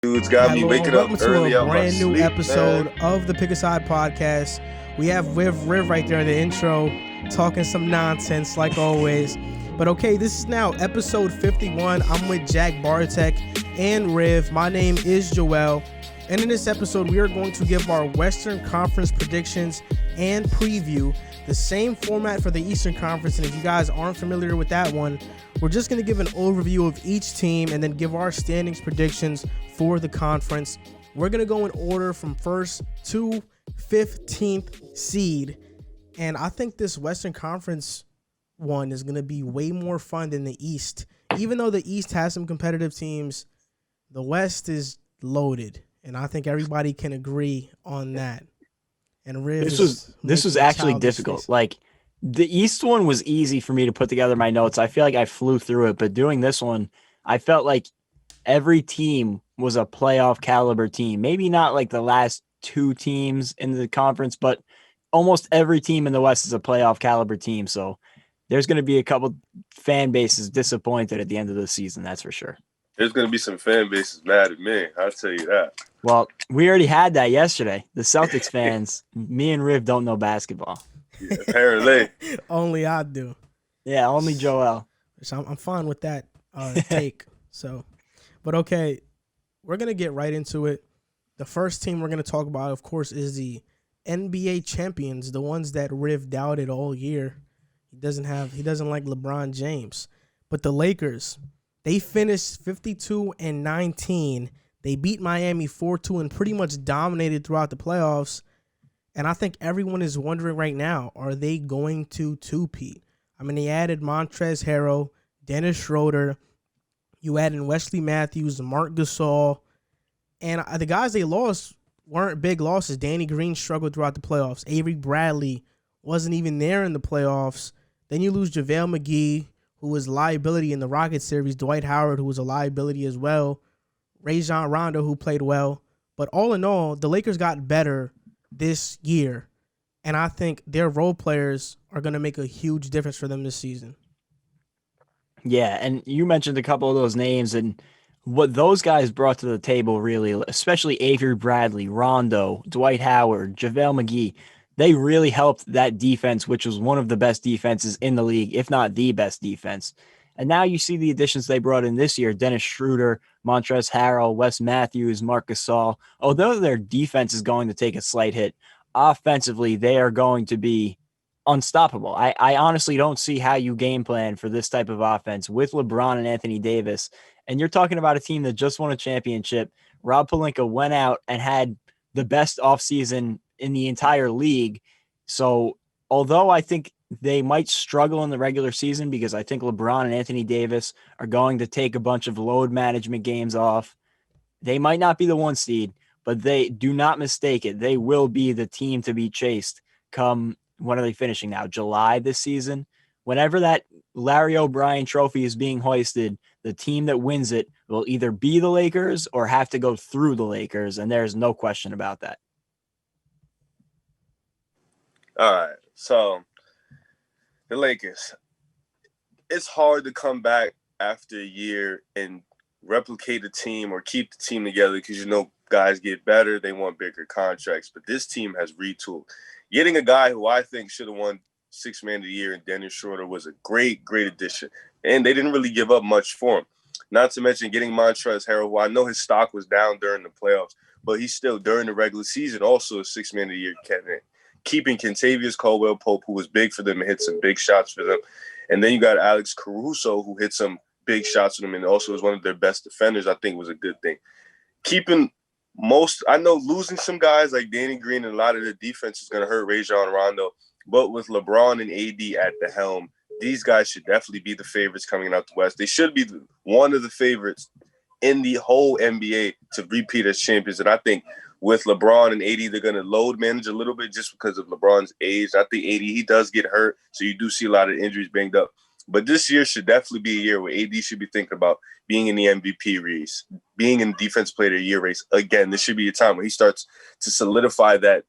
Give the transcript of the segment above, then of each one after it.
Dudes got me Hello and waking up welcome to early a out my brand new sleep, episode man. of the Pick a Side podcast. We have Riv right there in the intro, talking some nonsense like always. But okay, this is now episode 51. I'm with Jack Barteck and Riv. My name is Joel. And in this episode, we are going to give our Western Conference predictions and preview. The same format for the Eastern Conference. And if you guys aren't familiar with that one, we're just going to give an overview of each team and then give our standings predictions for the conference. We're going to go in order from first to 15th seed. And I think this Western Conference one is going to be way more fun than the East. Even though the East has some competitive teams, the West is loaded. And I think everybody can agree on that. And Riv this was actually difficult. Like, the East one was easy for me to put together my notes. I feel like I flew through it, but doing this one, I felt like every team was a playoff caliber team. Maybe not like the last two teams in the conference, but almost every team in the West is a playoff caliber team. So there's going to be a couple fan bases disappointed at the end of the season. That's for sure. There's going to be some fan bases mad at me. I'll tell you that. Well, we already had that yesterday. The Celtics fans, me and Riv don't know basketball. Yeah, apparently. Only I do. Yeah, only Joel. So I'm fine with that take. So, but okay, we're going to get right into it. The first team we're going to talk about, of course, is the NBA champions, the ones that Riv doubted all year. He doesn't like LeBron James. But the Lakers, they finished 52-19. They beat Miami 4-2 and pretty much dominated throughout the playoffs. And I think everyone is wondering right now, are they going to two-peat? I mean, they added Montrezl Harrell, Dennis Schroeder. You added Wesley Matthews, Marc Gasol. And the guys they lost weren't big losses. Danny Green struggled throughout the playoffs. Avery Bradley wasn't even there in the playoffs. Then you lose JaVale McGee, who was a liability in the Rockets series. Dwight Howard, who was a liability as well. Rajon Rondo, who played well. But all in all, the Lakers got better this year. And I think their role players are going to make a huge difference for them this season. Yeah, and you mentioned a couple of those names, and what those guys brought to the table, really, especially Avery Bradley, Rondo, Dwight Howard, JaVale McGee, they really helped that defense, which was one of the best defenses in the league, if not the best defense. And now you see the additions they brought in this year: Dennis Schroeder, Montrezl Harrell, Wes Matthews, Marc Gasol. Although their defense is going to take a slight hit, offensively, they are going to be unstoppable. I honestly don't see how you game plan for this type of offense with LeBron and Anthony Davis. And you're talking about a team that just won a championship. Rob Pelinka went out and had the best offseason in the entire league. So although I think they might struggle in the regular season, because I think LeBron and Anthony Davis are going to take a bunch of load management games off, they might not be the one seed, but they do not mistake it. They will be the team to be chased come, when are they finishing now? July this season? Whenever that Larry O'Brien trophy is being hoisted, the team that wins it will either be the Lakers or have to go through the Lakers, and there's no question about that. All right. So, the Lakers. It's hard to come back after a year and replicate the team or keep the team together because, you know, guys get better. They want bigger contracts. But this team has retooled. Getting a guy who I think should have won Sixth Man of the Year in Dennis Schroeder was a great, great addition. And they didn't really give up much for him. Not to mention getting Montrezl Harrell, who I know his stock was down during the playoffs, but he's still, during the regular season, also a Sixth Man of the Year candidate. Keeping Kentavious Caldwell-Pope, who was big for them and hit some big shots for them. And then you got Alex Caruso, who hit some big shots for them and also was one of their best defenders, I think was a good thing. Keeping I know losing some guys like Danny Green and a lot of the defense is going to hurt Rajon Rondo, but with LeBron and AD at the helm, these guys should definitely be the favorites coming out the West. They should be one of the favorites in the whole NBA to repeat as champions. And I think with LeBron and AD, they're going to load manage a little bit just because of LeBron's age. I think AD, he does get hurt, so you do see a lot of injuries banged up. But this year should definitely be a year where AD should be thinking about being in the MVP race, being in Defense Player of the Year race. Again, this should be a time where he starts to solidify that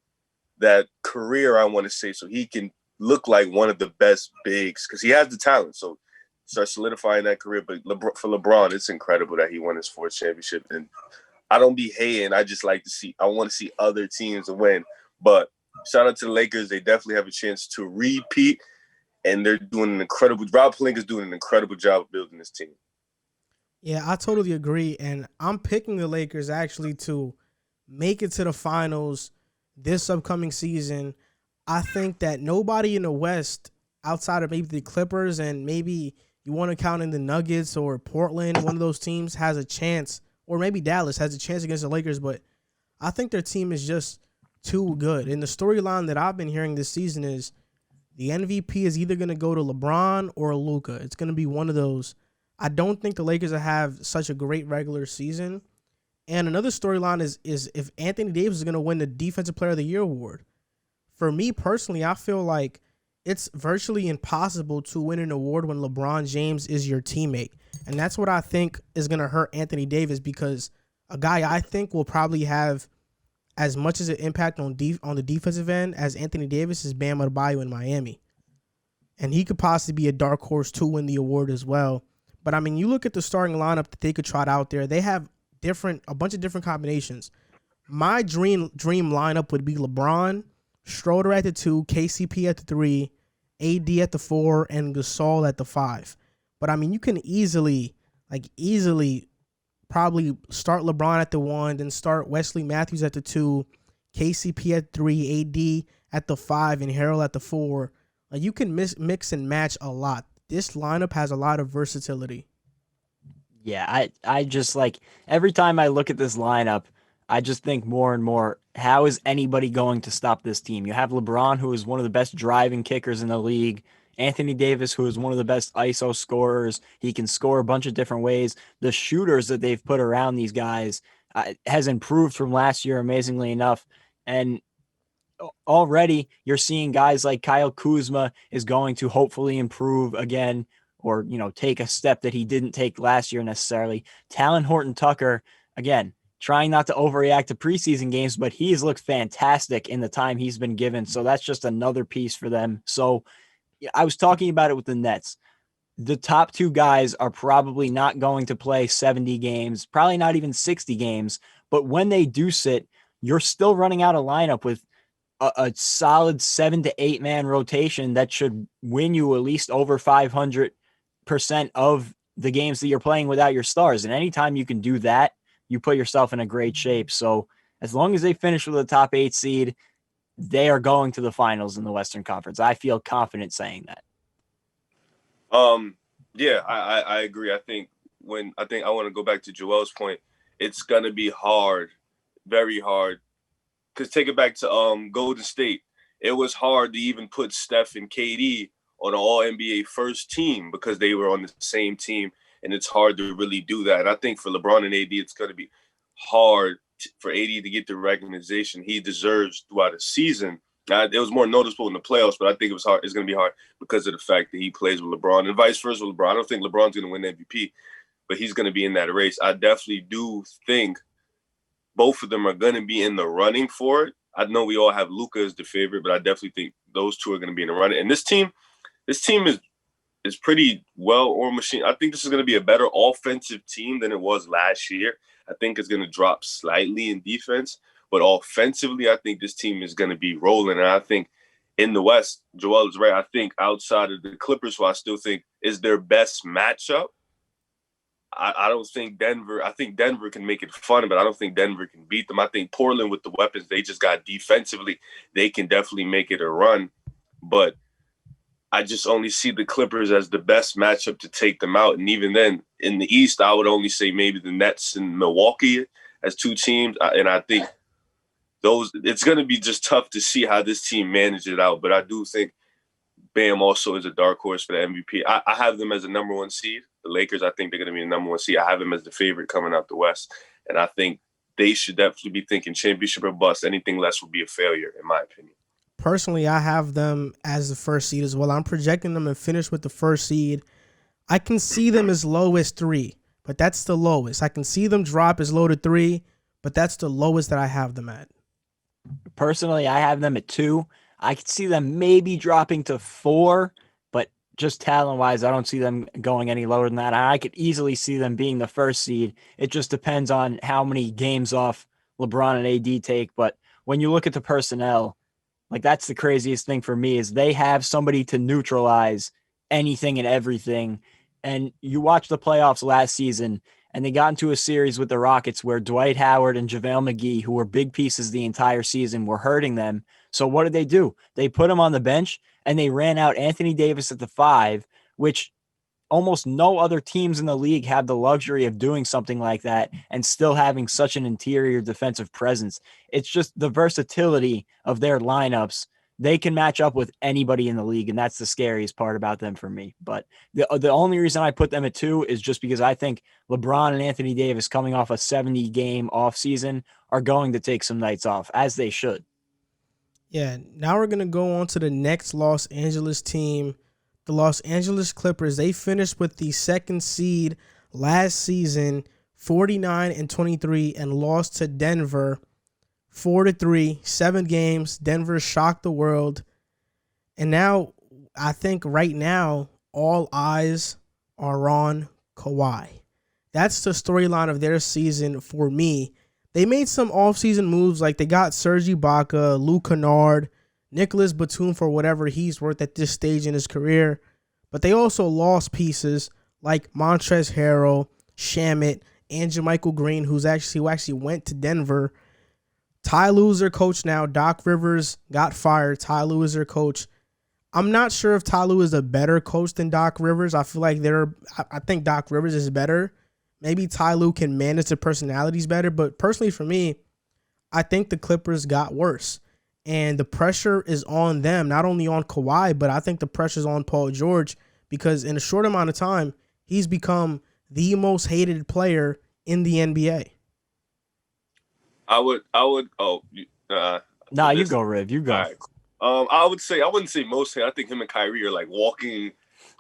career, I want to say, so he can look like one of the best bigs because he has the talent. So start solidifying that career. But for LeBron, it's incredible that he won his fourth championship. And I don't be hating. I just like to see. I want to see other teams win. But shout out to the Lakers. They definitely have a chance to repeat, and they're doing an incredible. Rob Pelinka's doing an incredible job of building this team. Yeah, I totally agree, and I'm picking the Lakers actually to make it to the finals this upcoming season. I think that nobody in the West, outside of maybe the Clippers and maybe you want to count in the Nuggets or Portland, one of those teams has a chance, or maybe Dallas has a chance against the Lakers, but I think their team is just too good. And the storyline that I've been hearing this season is the MVP is either going to go to LeBron or Luka. It's going to be one of those. I don't think the Lakers will have such a great regular season. And another storyline is if Anthony Davis is going to win the Defensive Player of the Year award. For me personally, I feel like it's virtually impossible to win an award when LeBron James is your teammate. And that's what I think is going to hurt Anthony Davis, because a guy I think will probably have as much as an impact on the defensive end as Anthony Davis is Bam Adebayo in Miami. And he could possibly be a dark horse to win the award as well. But, I mean, you look at the starting lineup that they could trot out there. They have a bunch of different combinations. My dream lineup would be LeBron, Schroeder at the 2, KCP at the 3, AD at the 4, and Gasol at the 5. But, I mean, you can easily probably start LeBron at the 1, then start Wesley Matthews at the 2, KCP at 3, AD at the 5, and Harrell at the 4. You can mix and match a lot. This lineup has a lot of versatility. Yeah, I just like every time I look at this lineup, I just think more and more, how is anybody going to stop this team? You have LeBron, who is one of the best driving kickers in the league. Anthony Davis, who is one of the best ISO scorers. He can score a bunch of different ways. The shooters that they've put around these guys has improved from last year, amazingly enough. And already you're seeing guys like Kyle Kuzma is going to hopefully improve again, or, take a step that he didn't take last year necessarily. Talon Horton-Tucker, again, trying not to overreact to preseason games, but he's looked fantastic in the time he's been given. So that's just another piece for them. So I was talking about it with the Nets. The top two guys are probably not going to play 70 games, probably not even 60 games. But when they do sit, you're still running out a lineup with a solid 7 to 8 man rotation that should win you at least over 500% of the games that you're playing without your stars. And anytime you can do that, you put yourself in a great shape. So as long as they finish with a top 8 seed, they are going to the finals in the Western Conference. I feel confident saying that. Yeah, I agree. I think I want to go back to Joel's point. It's gonna be hard, very hard. Because take it back to Golden State. It was hard to even put Steph and KD on an All-NBA first team because they were on the same team, and it's hard to really do that. And I think for LeBron and AD, it's going to be hard for AD to get the recognition he deserves throughout the season. It was more noticeable in the playoffs, but I think it's going to be hard because of the fact that he plays with LeBron, and vice versa with LeBron. I don't think LeBron's going to win MVP, but he's going to be in that race. I definitely do think both of them are going to be in the running for it. I know we all have Luka as the favorite, but I definitely think those two are going to be in the running. And this team is pretty well-oiled machine. I think this is going to be a better offensive team than it was last year. I think it's going to drop slightly in defense, but offensively, I think this team is going to be rolling. And I think in the West, Joel is right. I think outside of the Clippers, who I still think is their best matchup, I don't think Denver – I think Denver can make it fun, but I don't think Denver can beat them. I think Portland, with the weapons they just got defensively, they can definitely make it a run. But I just only see the Clippers as the best matchup to take them out. And even then, in the East, I would only say maybe the Nets and Milwaukee as two teams. And I think it's going to be just tough to see how this team manages it out. But I do think Bam also is a dark horse for the MVP. I have them as a number 1 seed. The Lakers, I think they're going to be the number 1 seed. I have them as the favorite coming out the West. And I think they should definitely be thinking championship or bust. Anything less would be a failure, in my opinion. Personally, I have them as the first seed as well. I'm projecting them to finish with the first seed. I can see them as low as 3, but that's the lowest. I can see them drop as low to 3, but that's the lowest that I have them at. Personally, I have them at 2. I could see them maybe dropping to 4, but just talent-wise, I don't see them going any lower than that. I could easily see them being the first seed. It just depends on how many games off LeBron and AD take. But when you look at the personnel, like that's the craziest thing for me is they have somebody to neutralize anything and everything. And you watch the playoffs last season, and they got into a series with the Rockets where Dwight Howard and JaVale McGee, who were big pieces the entire season, were hurting them. So what did they do? They put him on the bench and they ran out Anthony Davis at the 5, which almost no other teams in the league have the luxury of doing something like that and still having such an interior defensive presence. It's just the versatility of their lineups. They can match up with anybody in the league, and that's the scariest part about them for me. But the only reason I put them at 2 is just because I think LeBron and Anthony Davis, coming off a 70-game offseason, are going to take some nights off, as they should. Yeah, now we're going to go on to the next Los Angeles team, the Los Angeles Clippers. They finished with the 2nd seed last season, 49-23, and lost to Denver 4-3, 7 games. Denver shocked the world. And now, I think right now, all eyes are on Kawhi. That's the storyline of their season for me. They made some offseason moves, like they got Serge Ibaka, Luke Kennard, Nicholas Batum for whatever he's worth at this stage in his career. But they also lost pieces like Montrezl Harrell, Shamet, and JaMychal Green, who actually went to Denver. Ty Lue is their coach now. Doc Rivers got fired. Ty Lue is their coach. I'm not sure if Ty Lue is a better coach than Doc Rivers. I feel like I think Doc Rivers is better. Maybe Ty Lue can manage the personalities better, but personally for me, I think the Clippers got worse. And the pressure is on them, not only on Kawhi, but I think the pressure is on Paul George because in a short amount of time, he's become the most hated player in the NBA. You go, Riv. You go. Right. I wouldn't say most hate. I think him and Kyrie are like walking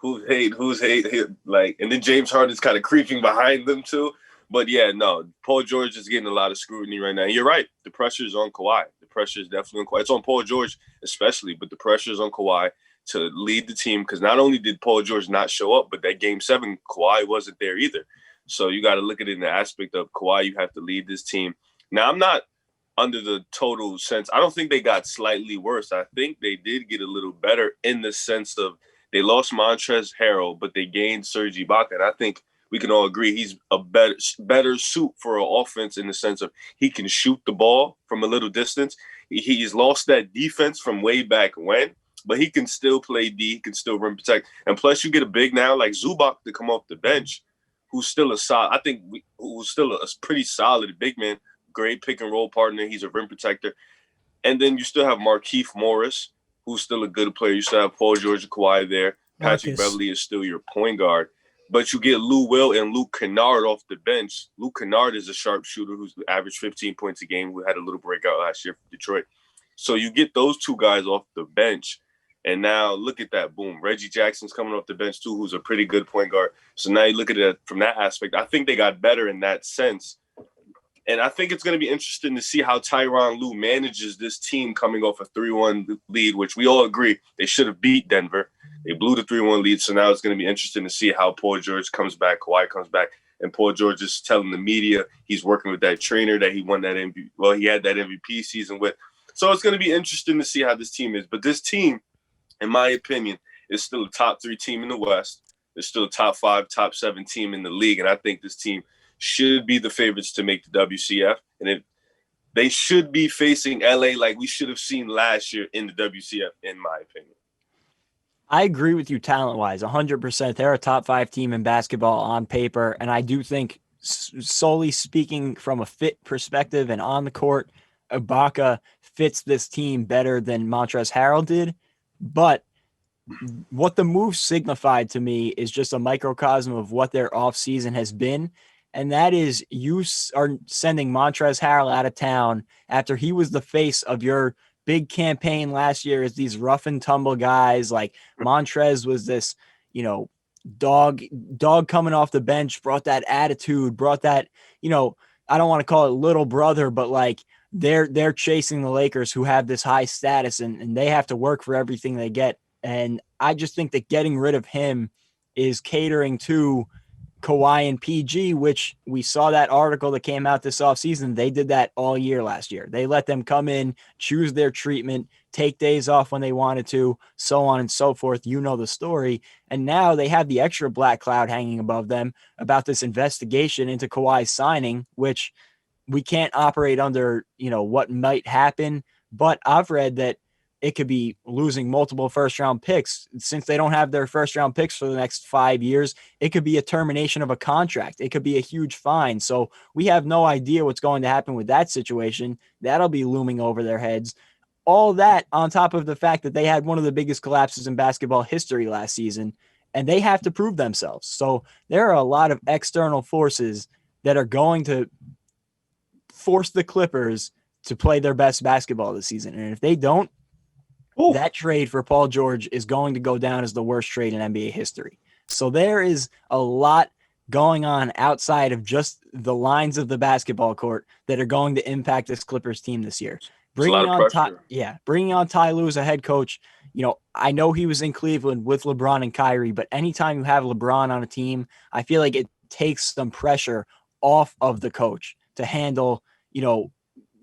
who's hate, like, and then James Harden's kind of creeping behind them too. But yeah, no, Paul George is getting a lot of scrutiny right now. You're right. The pressure is on Kawhi. The pressure is definitely on Kawhi. It's on Paul George especially, but the pressure is on Kawhi to lead the team because not only did Paul George not show up, but that Game 7, Kawhi wasn't there either. So you got to look at it in the aspect of Kawhi. You have to lead this team. Now, I'm not under the total sense. I don't think they got slightly worse. I think they did get a little better in the sense of they lost Montrezl Harrell, but they gained Serge Ibaka. And I think we can all agree he's a better suit for an offense in the sense of he can shoot the ball from a little distance. He's lost that defense from way back when, but he can still play D. He can still rim protect. And plus, you get a big now like Zubac to come off the bench, who's still who's still a pretty solid big man, great pick and roll partner. He's a rim protector. And then you still have Markieff Morris, who's still a good player. You still have Paul George and Kawhi there. Patrick Beverley is still your point guard. But you get Lou Will and Luke Kennard off the bench. Luke Kennard is a sharpshooter who's averaged 15 points a game, who had a little breakout last year for Detroit. So you get those two guys off the bench. And now look at that. Boom. Reggie Jackson's coming off the bench too, who's a pretty good point guard. So now you look at it from that aspect. I think they got better in that sense. And I think it's going to be interesting to see how Tyronn Lue manages this team coming off a 3-1 lead, which we all agree they should have beat Denver. They blew the 3-1 lead, so now it's going to be interesting to see how Paul George comes back, Kawhi comes back, and Paul George is telling the media he's working with that trainer that he won that MVP. Well, he had that MVP season with. So it's going to be interesting to see how this team is. But this team, in my opinion, is still a top 3 team in the West. It's still a top 5, top 7 team in the league, and I think this team should be the favorites to make the WCF. And they should be facing LA like we should have seen last year in the WCF, in my opinion. I agree with you talent-wise, 100%. They're a top 5 team in basketball on paper, and I do think solely speaking from a fit perspective and on the court, Ibaka fits this team better than Montrezl Harrell did. But what the move signified to me is just a microcosm of what their offseason has been. And that is you are sending Montrezl Harrell out of town after he was the face of your big campaign last year as these rough and tumble guys. Like Montrez was this, dog coming off the bench, brought that attitude, brought that, I don't want to call it little brother, but like they're chasing the Lakers who have this high status and they have to work for everything they get. And I just think that getting rid of him is catering to Kawhi and PG, which we saw that article that came out this offseason. They did that all year last year. They let them come in, choose their treatment, take days off when they wanted to, so on and so forth. You know the story. And now they have the extra black cloud hanging above them about this investigation into Kawhi's signing, which we can't operate under, what might happen. But I've read that it could be losing multiple first round picks since they don't have their first round picks for the next 5 years. It could be a termination of a contract. It could be a huge fine. So we have no idea what's going to happen with that situation. That'll be looming over their heads. All that on top of the fact that they had one of the biggest collapses in basketball history last season, and they have to prove themselves. So there are a lot of external forces that are going to force the Clippers to play their best basketball this season. And if they don't, that trade for Paul George is going to go down as the worst trade in NBA history. So there is a lot going on outside of just the lines of the basketball court that are going to impact this Clippers team this year. Bringing on Ty Lue as a head coach, I know he was in Cleveland with LeBron and Kyrie, but anytime you have LeBron on a team, I feel like it takes some pressure off of the coach to handle,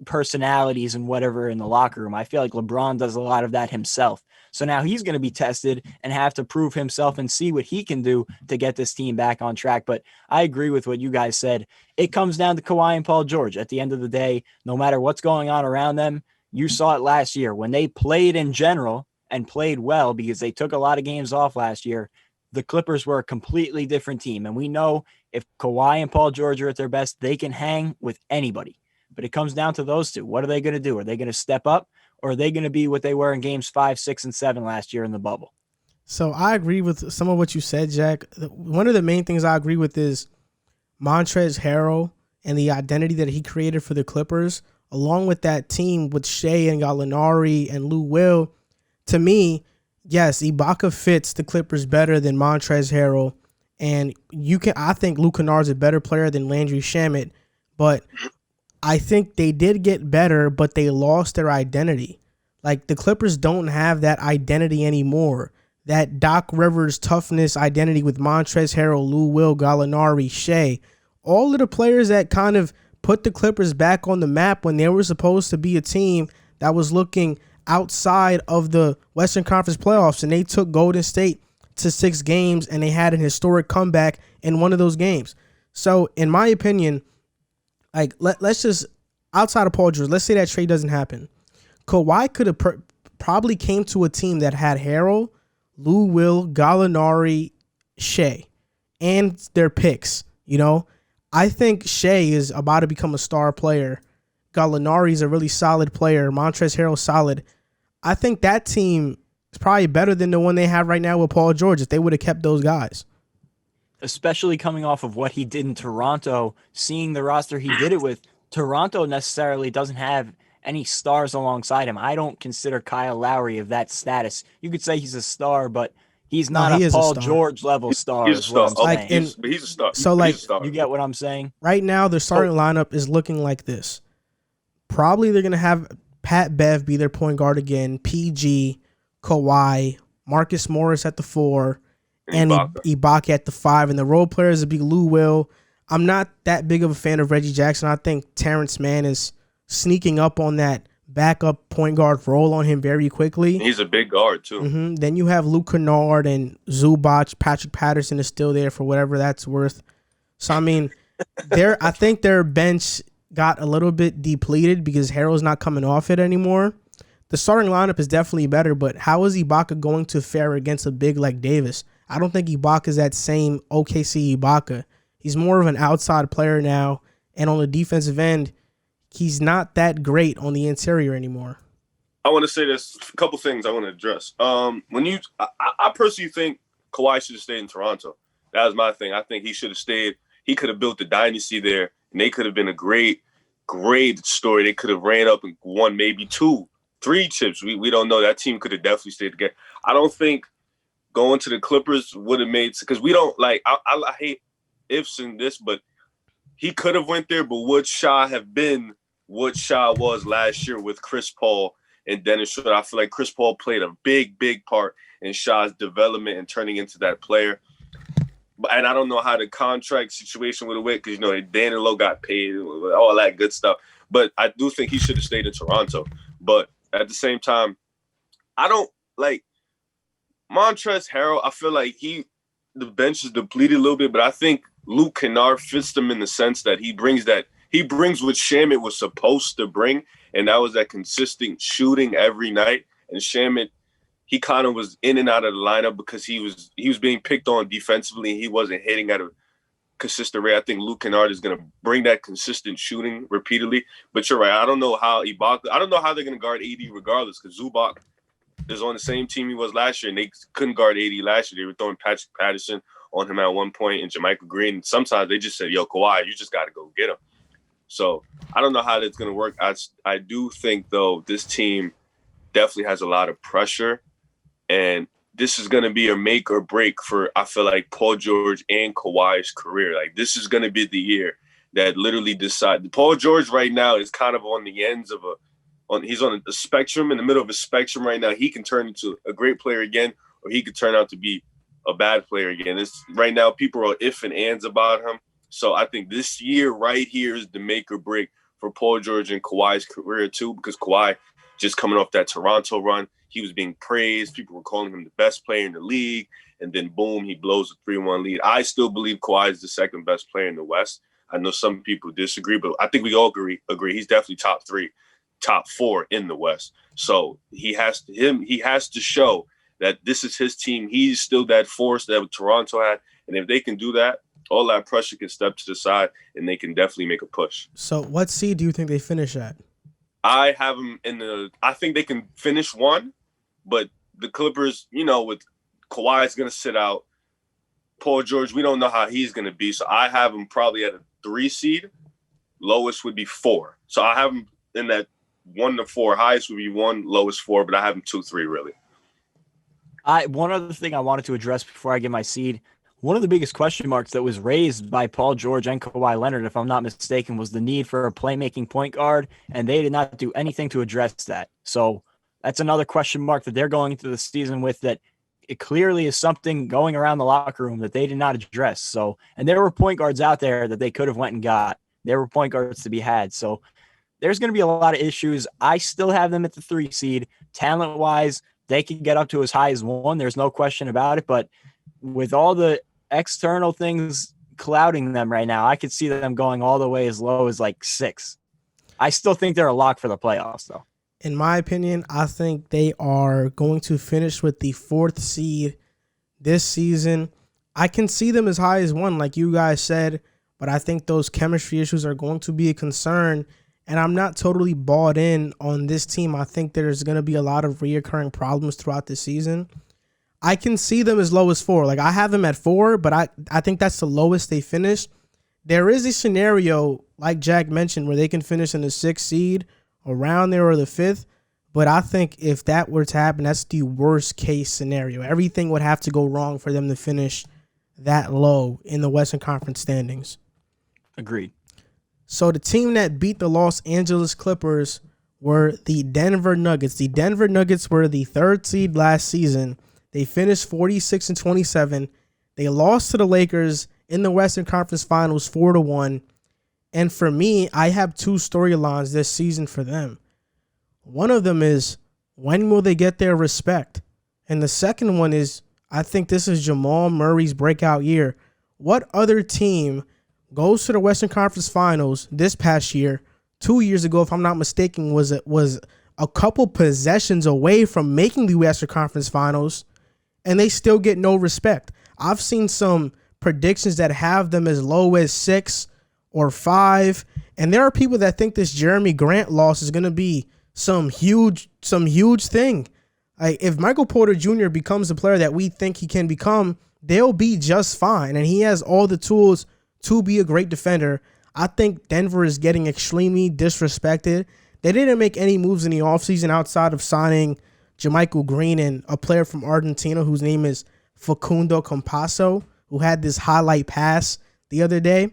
personalities and whatever in the locker room. I feel like LeBron does a lot of that himself. So now he's going to be tested and have to prove himself and see what he can do to get this team back on track. But I agree with what you guys said. It comes down to Kawhi and Paul George. At the end of the day, no matter what's going on around them, you saw it last year when they played in general and played well because they took a lot of games off last year. The Clippers were a completely different team. And we know if Kawhi and Paul George are at their best, they can hang with anybody. But it comes down to those two. What are they going to do? Are they going to step up, or are they going to be what they were in games 5, 6, and 7 last year in the bubble? So I agree with some of what you said, Jack. One of the main things I agree with is Montrezl Harrell and the identity that he created for the Clippers, along with that team with Shea and Gallinari and Lou Will. To me, yes, Ibaka fits the Clippers better than Montrezl Harrell. And I think Luke Kennard's a better player than Landry Shamet, but I think they did get better, but they lost their identity. Like, the Clippers don't have that identity anymore. That Doc Rivers toughness identity with Montrezl Harrell, Lou Will, Gallinari, Shea. All of the players that kind of put the Clippers back on the map when they were supposed to be a team that was looking outside of the Western Conference playoffs, and they took Golden State to 6 games, and they had an historic comeback in one of those games. So, in my opinion, like, let's just, outside of Paul George, let's say that trade doesn't happen. Kawhi could have probably came to a team that had Harrell, Lou Will, Gallinari, Shea, and their picks. I think Shea is about to become a star player. Gallinari is a really solid player. Montrezl Harrell solid. I think that team is probably better than the one they have right now with Paul George if they would have kept those guys. Especially coming off of what he did in Toronto, seeing the roster he did it with. Toronto necessarily doesn't have any stars alongside him. I don't consider Kyle Lowry of that status. You could say he's a star, but he's not a Paul George level star. He's a star. He's a star. So, you get what I'm saying? Right now, the starting lineup is looking like this. Probably they're going to have Pat Bev be their point guard again, PG, Kawhi, Marcus Morris at the 4, and Ibaka at the 5. And the role players would be Lou Will. I'm not that big of a fan of Reggie Jackson. I think Terrence Mann is sneaking up on that backup point guard role on him very quickly. He's a big guard, too. Mm-hmm. Then you have Luke Kennard and Zubac. Patrick Patterson is still there for whatever that's worth. So, I mean, I think their bench got a little bit depleted because Harrell's not coming off it anymore. The starting lineup is definitely better, but how is Ibaka going to fare against a big like Davis? I don't think Ibaka is that same OKC Ibaka. He's more of an outside player now, and on the defensive end, he's not that great on the interior anymore. I want to say this, a couple things I want to address. I personally think Kawhi should have stayed in Toronto. That was my thing. I think he should have stayed. He could have built the dynasty there, and they could have been a great story. They could have ran up and won maybe 2, 3 chips. We don't know. That team could have definitely stayed together. I don't think going to the Clippers would have made, because we don't like. I hate ifs in this, but he could have went there. But would Shai have been what Shai was last year with Chris Paul and Dennis Schroeder. I feel like Chris Paul played a big part in Shaw's development and turning into that player. And I don't know how the contract situation would have went because, Danilo got paid, all that good stuff. But I do think he should have stayed in Toronto. But at the same time, I don't like Montrezl Harrell. I feel like the bench is depleted a little bit, but I think Luke Kennard fits them in the sense that he brings what Shamet was supposed to bring, and that was that consistent shooting every night. And Shamet, he kind of was in and out of the lineup because he was being picked on defensively and he wasn't hitting at a consistent rate. I think Luke Kennard is going to bring that consistent shooting repeatedly. But you're right. I don't know how they're going to guard AD regardless because Zubac is on the same team he was last year and they couldn't guard AD last year. They were throwing Patrick Patterson on him at one point and Jermichael Green. And sometimes they just said, yo, Kawhi, you just got to go get him. So I don't know how that's going to work. I do think, though, this team definitely has a lot of pressure. And this is going to be a make or break for, I feel like, Paul George and Kawhi's career. Like, this is going to be the year that literally decide. Paul George right now is kind of on the ends of he's on the spectrum, in the middle of a spectrum right now. He can turn into a great player again, or he could turn out to be a bad player again. Right now, people are if and ands about him. So I think this year right here is the make or break for Paul George and Kawhi's career too, because Kawhi just coming off that Toronto run, he was being praised. People were calling him the best player in the league. And then, boom, he blows a 3-1 lead. I still believe Kawhi is the second best player in the West. I know some people disagree, but I think we all agree. He's definitely top 3, top 4 in the West. So he has to show that this is his team. He's still that force that Toronto had. And if they can do that, all that pressure can step to the side and they can definitely make a push. So what seed do you think they finish at? I have them I think they can finish 1, but the Clippers, with Kawhi's going to sit out. Paul George, we don't know how he's going to be. So I have him probably at a 3 seed. Lowest would be 4. So I have him in that 1 to 4. Highest would be 1, lowest 4, but I have him 2, 3 really. One other thing I wanted to address before I get my seed. One of the biggest question marks that was raised by Paul George and Kawhi Leonard, if I'm not mistaken, was the need for a playmaking point guard, and they did not do anything to address that. So that's another question mark that they're going into the season with, that it clearly is something going around the locker room that they did not address. So, and there were point guards out there that they could have went and got. There were point guards to be had. So there's going to be a lot of issues. I still have them at the 3 seed. Talent-wise, they can get up to as high as 1. There's no question about it. But with all the external things clouding them right now, I could see them going all the way as low as like 6. I still think they're a lock for the playoffs, though. In my opinion, I think they are going to finish with the 4th seed this season. I can see them as high as 1, like you guys said, but I think those chemistry issues are going to be a concern, and I'm not totally bought in on this team. I think there's going to be a lot of reoccurring problems throughout the season. I can see them as low as 4. Like, I have them at 4, but I think that's the lowest they finished. There is a scenario, like Jack mentioned, where they can finish in the 6th seed, around there, or the 5th. But I think if that were to happen, that's the worst case scenario. Everything would have to go wrong for them to finish that low in the Western Conference standings. Agreed. So the team that beat the Los Angeles Clippers were the Denver Nuggets. The Denver Nuggets were the 3rd seed last season. They finished 46-27. They lost to the Lakers in the Western Conference Finals 4-1. And for me, I have 2 storylines this season for them. One of them is, when will they get their respect? And the second one is, I think this is Jamal Murray's breakout year. What other team goes to the Western Conference Finals this past year, 2 years ago, if I'm not mistaken, was a couple possessions away from making the Western Conference Finals, and they still get no respect? I've seen some predictions that have them as low as 6 or 5, and there are people that think this Jeremy Grant loss is going to be some huge thing. Like, if Michael Porter Jr. becomes the player that we think he can become, they'll be just fine, and he has all the tools to be a great defender. I think Denver is getting extremely disrespected. They didn't make any moves in the offseason outside of signing Jermichael Green and a player from Argentina whose name is Facundo Campasso, who had this highlight pass the other day.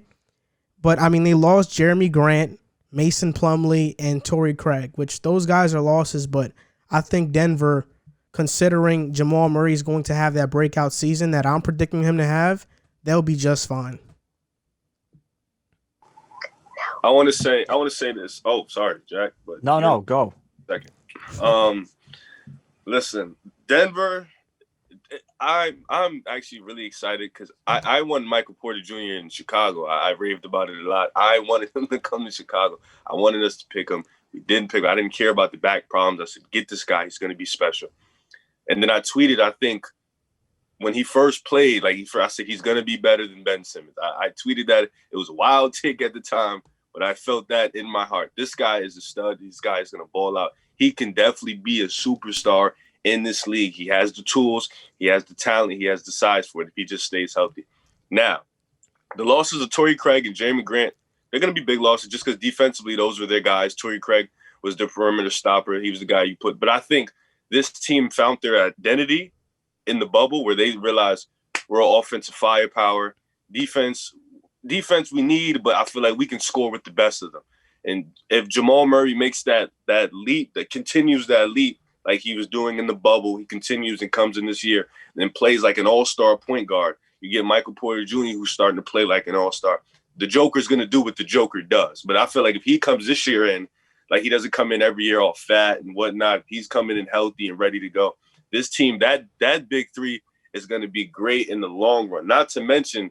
But, I mean, they lost Jeremy Grant, Mason Plumlee, and Torrey Craig, which those guys are losses, but I think Denver, considering Jamal Murray is going to have that breakout season that I'm predicting him to have, they'll be just fine. I want to say this. Oh, sorry, Jack. But No, go. Second. Listen, Denver. I'm actually really excited because I wanted Michael Porter Jr. in Chicago. I raved about it a lot. I wanted him to come to Chicago. I wanted us to pick him. We didn't pick him. I didn't care about the back problems. I said, get this guy. He's going to be special. And then I tweeted, I think, when he first played, I said he's going to be better than Ben Simmons. I tweeted that. It was a wild take at the time, but I felt that in my heart. This guy is a stud. This guy is going to ball out. He can definitely be a superstar in this league. He has the tools. He has the talent. He has the size for it if he just stays healthy. Now, the losses of Torrey Craig and Jeremy Grant, they're going to be big losses just because defensively those were their guys. Torrey Craig was the perimeter stopper. He was the guy you put. But I think this team found their identity in the bubble where they realized we're all offensive firepower. Defense we need, but I feel like we can score with the best of them. And if Jamal Murray makes that leap, that continues that leap like he was doing in the bubble, he continues and comes in this year and then plays like an all-star point guard. You get Michael Porter Jr., who's starting to play like an all-star. The Joker's going to do what the Joker does. But I feel like if he comes this year in, like he doesn't come in every year all fat and whatnot, he's coming in healthy and ready to go. This team, that big three is going to be great in the long run. Not to mention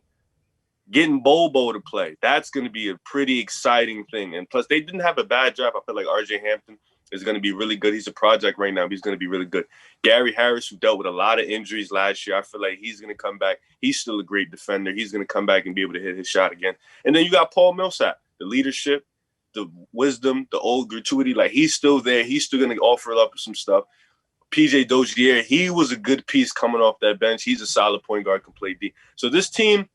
getting Bobo to play. That's going to be a pretty exciting thing. And plus, they didn't have a bad draft. I feel like RJ Hampton is going to be really good. He's a project right now, but he's going to be really good. Gary Harris, who dealt with a lot of injuries last year, I feel like he's going to come back. He's still a great defender. He's going to come back and be able to hit his shot again. And then you got Paul Millsap, the leadership, the wisdom, the old gratuity. Like, he's still there. He's still going to offer up some stuff. PJ Dozier, he was a good piece coming off that bench. He's a solid point guard, can play D. So this team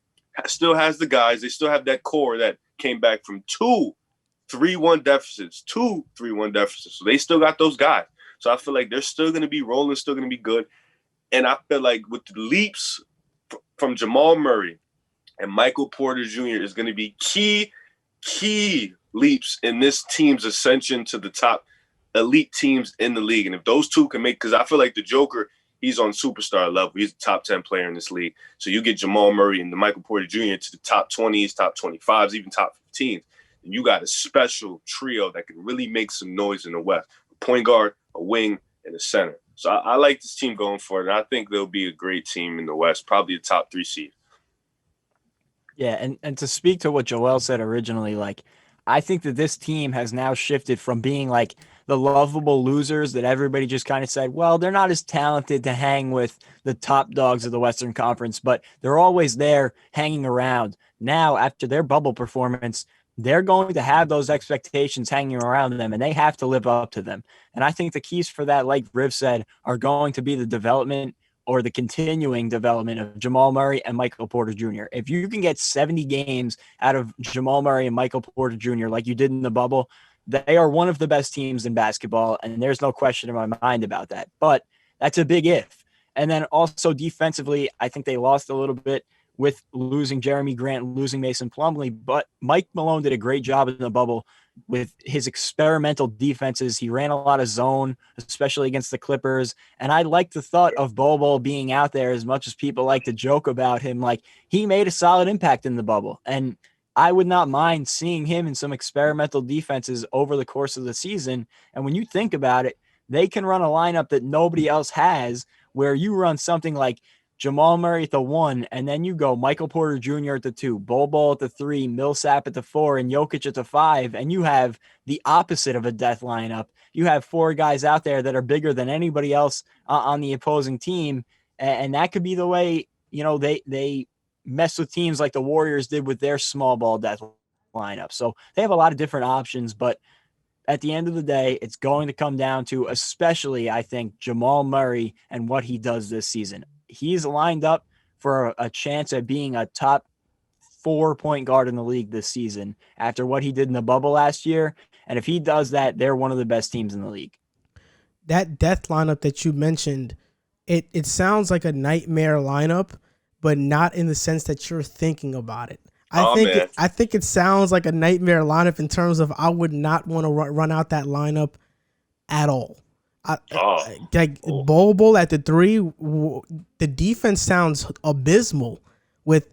still has the guys. They still have that core that came back from 2 3-1 deficits. So they still got those guys. So I feel like they're still going to be rolling, still going to be good. And I feel like with the leaps from Jamal Murray and Michael Porter Jr. is going to be key leaps in this team's ascension to the top elite teams in the league. And if those two can make, because I feel like the Joker, he's on superstar level. He's a top 10 player in this league. So you get Jamal Murray and the Michael Porter Jr. to the top 20s, top 25s, even top 15s. And you got a special trio that can really make some noise in the West. A point guard, a wing, and a center. So I like this team going forward. And I think they'll be a great team in the West, probably a top 3 seed. Yeah, and to speak to what Joel said originally, like, I think that this team has now shifted from being like the lovable losers that everybody just kind of said, well, they're not as talented to hang with the top dogs of the Western Conference, but they're always there hanging around. Now, after their bubble performance, they're going to have those expectations hanging around them, and they have to live up to them. And I think the keys for that, like Riv said, are going to be the development or the continuing development of Jamal Murray and Michael Porter Jr. If you can get 70 games out of Jamal Murray and Michael Porter Jr. like you did in the bubble, they are one of the best teams in basketball, and there's no question in my mind about that. But that's a big if. And then also defensively, I think they lost a little bit with losing Jeremy Grant, losing Mason Plumlee, but Mike Malone did a great job in the bubble with his experimental defenses. He ran a lot of zone, especially against the Clippers. And I like the thought of Bobo being out there as much as people like to joke about him. Like, he made a solid impact in the bubble. And I would not mind seeing him in some experimental defenses over the course of the season. And when you think about it, they can run a lineup that nobody else has, where you run something like Jamal Murray at the 1, and then you go Michael Porter Jr. at the 2, Bol at the 3, Millsap at the 4, and Jokic at the 5, and you have the opposite of a death lineup. You have 4 guys out there that are bigger than anybody else on the opposing team, and that could be the way, you know, they mess with teams like the Warriors did with their small ball death lineup. So they have a lot of different options, but at the end of the day, it's going to come down to, especially, I think, Jamal Murray and what he does this season. He's lined up for a chance at being a top 4 point guard in the league this season after what he did in the bubble last year. And if he does that, they're one of the best teams in the league. That death lineup that you mentioned, it sounds like a nightmare lineup, but not in the sense that you're thinking about it. I think it sounds like a nightmare lineup in terms of I would not want to run out that lineup at all. Like Bol at the 3, the defense sounds abysmal with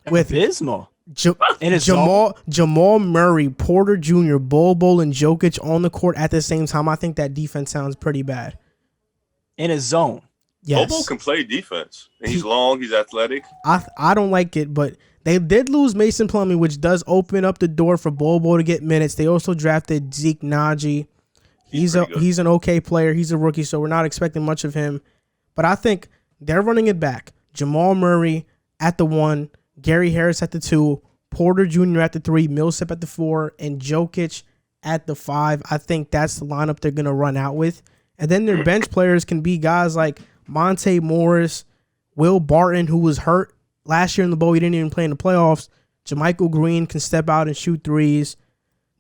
abysmal. Jamal Murray, Porter Jr., Bol, and Jokic on the court at the same time. I think that defense sounds pretty bad. In a zone. Yes. Bol can play defense. And he's long, he's athletic. I don't like it, but they did lose Mason Plumlee, which does open up the door for Bol to get minutes. They also drafted Zeke Naji. He's an okay player. He's a rookie, so we're not expecting much of him. But I think they're running it back. Jamal Murray at the 1, Gary Harris at the 2, Porter Jr. at the 3, Millsap at the 4, and Jokic at the 5. I think that's the lineup they're going to run out with. And then their bench players can be guys like Monte Morris, Will Barton, who was hurt last year in the bowl. He didn't even play in the playoffs. JaMychal Green can step out and shoot threes.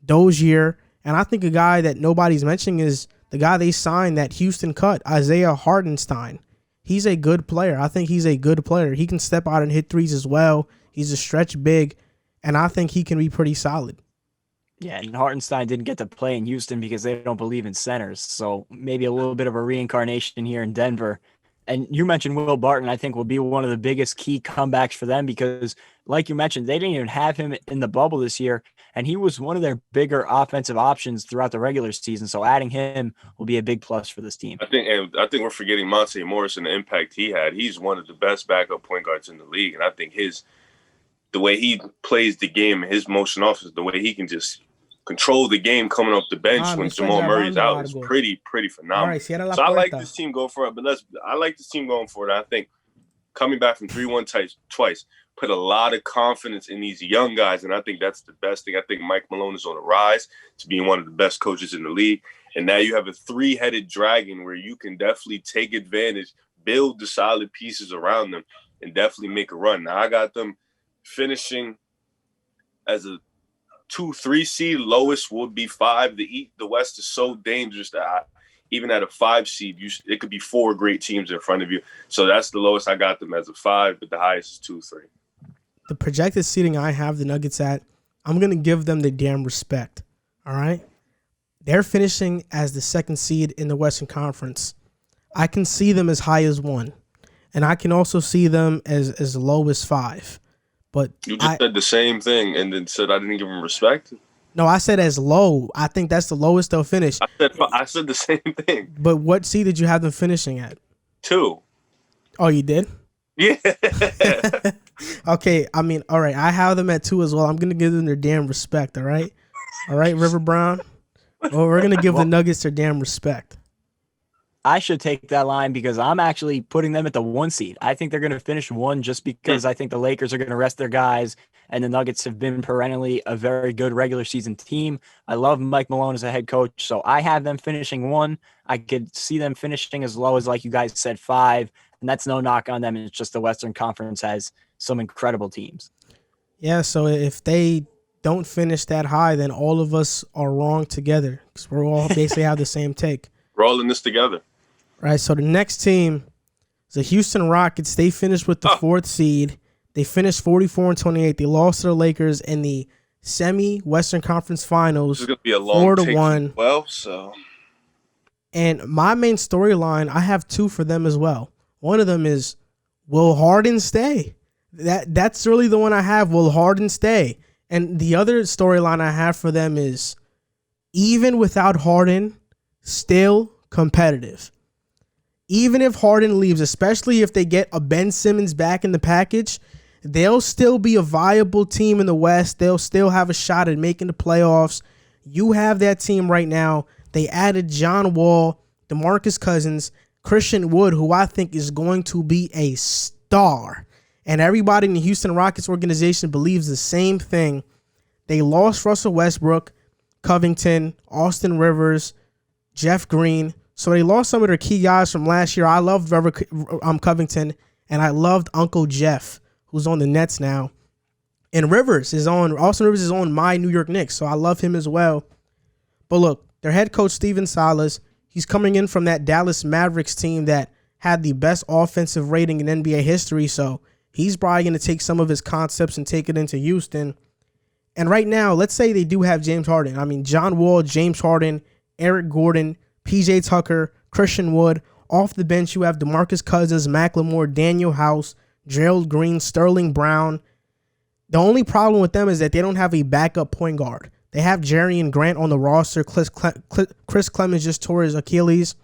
Dozier. And I think a guy that nobody's mentioning is the guy they signed that Houston cut, Isaiah Hartenstein. He's a good player. I think he's a good player. He can step out and hit threes as well. He's a stretch big, and I think he can be pretty solid. Yeah, and Hartenstein didn't get to play in Houston because they don't believe in centers. So maybe a little bit of a reincarnation here in Denver. And you mentioned Will Barton, I think will be one of the biggest key comebacks for them because, like you mentioned, they didn't even have him in the bubble this year, and he was one of their bigger offensive options throughout the regular season. So adding him will be a big plus for this team. I think we're forgetting Monte Morris and the impact he had. He's one of the best backup point guards in the league, and I think the way he plays the game, his motion offense, the way he can just control the game coming off the bench when Jamal Murray's out is pretty phenomenal. So I like this team going for it, but I like this team going for it. I think coming back from 3-1 twice put a lot of confidence in these young guys, and I think that's the best thing. I think Mike Malone is on the rise to being one of the best coaches in the league, and now you have a 3-headed dragon where you can definitely take advantage, build the solid pieces around them, and definitely make a run. Now I got them finishing as a 2-3 seed. Lowest would be 5. The West is so dangerous that even at a 5 seed, it could be 4 great teams in front of you. So that's the lowest. I got them as a 5, but the highest is 2-3. The projected seeding I have the Nuggets at, I'm going to give them the damn respect. All right? They're finishing as the 2nd seed in the Western Conference. I can see them as high as 1, and I can also see them as low as 5. But you just said the same thing and then said I didn't give them respect. No, I said as low. I think that's the lowest they'll finish. I said the same thing. But what seed did you have them finishing at? 2. Oh, you did? Yeah. Okay, I mean, all right. I have them at 2 as well. I'm going to give them their damn respect, all right? All right, River Brown? Well, we're going to give the Nuggets their damn respect. I should take that line because I'm actually putting them at the 1 seed. I think they're going to finish 1 just because I think the Lakers are going to rest their guys, and the Nuggets have been perennially a very good regular season team. I love Mike Malone as a head coach, so I have them finishing 1. I could see them finishing as low as, like you guys said, 5, and that's no knock on them. It's just the Western Conference has some incredible teams. Yeah, so if they don't finish that high, then all of us are wrong together because we're all basically have the same take. We're all in this together. Right, so the next team is the Houston Rockets. They finished with the 4th seed. They finished 44-28. They lost to the Lakers in the semi-Western Conference Finals. This is going to be a long 4-1. Well, so. And my main storyline, I have 2 for them as well. One of them is, will Harden stay? That's really the one I have. Will Harden stay? And the other storyline I have for them is, even without Harden, still competitive. Even if Harden leaves, especially if they get a Ben Simmons back in the package, they'll still be a viable team in the West. They'll still have a shot at making the playoffs. You have that team right now. They added John Wall, DeMarcus Cousins, Christian Wood, who I think is going to be a star. And everybody in the Houston Rockets organization believes the same thing. They lost Russell Westbrook, Covington, Austin Rivers, Jeff Green. So they lost some of their key guys from last year. I loved Covington, and I loved Uncle Jeff, who's on the Nets now. And Austin Rivers is on my New York Knicks, so I love him as well. But look, their head coach, Steven Silas, he's coming in from that Dallas Mavericks team that had the best offensive rating in NBA history, so he's probably going to take some of his concepts and take it into Houston. And right now, let's say they do have James Harden. I mean, John Wall, James Harden, Eric Gordon, PJ Tucker, Christian Wood. Off the bench, you have DeMarcus Cousins, McLemore, Daniel House, Gerald Green, Sterling Brown. The only problem with them is that they don't have a backup point guard. They have Jerian Grant on the roster. Chris Clemens just tore his Achilles.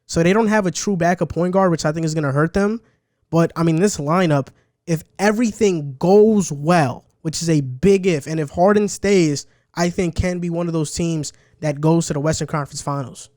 So they don't have a true backup point guard, which I think is going to hurt them. But, I mean, this lineup, if everything goes well, which is a big if, and if Harden stays, I think can be one of those teams that goes to the Western Conference Finals.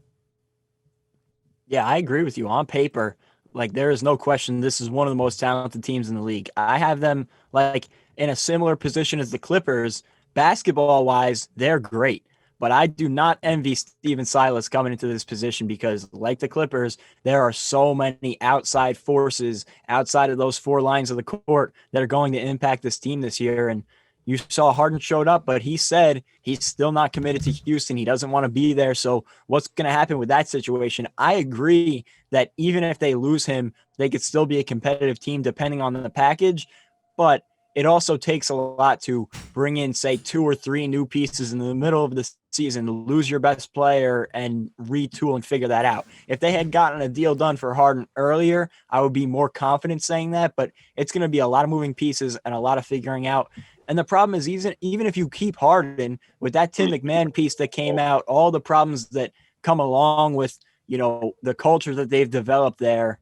Yeah, I agree with you. On paper, like, there is no question this is one of the most talented teams in the league. I have them, like, in a similar position as the Clippers. Basketball-wise, they're great. But I do not envy Steven Silas coming into this position because, like the Clippers, there are so many outside forces outside of those four lines of the court that are going to impact this team this year. And you saw Harden showed up, but he said he's still not committed to Houston. He doesn't want to be there. So what's going to happen with that situation? I agree that even if they lose him, they could still be a competitive team depending on the package. But it also takes a lot to bring in, say, 2 or 3 new pieces in the middle of the season, to lose your best player and retool and figure that out. If they had gotten a deal done for Harden earlier, I would be more confident saying that, but it's going to be a lot of moving pieces and a lot of figuring out. And the problem is, even if you keep Harden, with that Tim McMahon piece that came out, all the problems that come along with, the culture that they've developed there,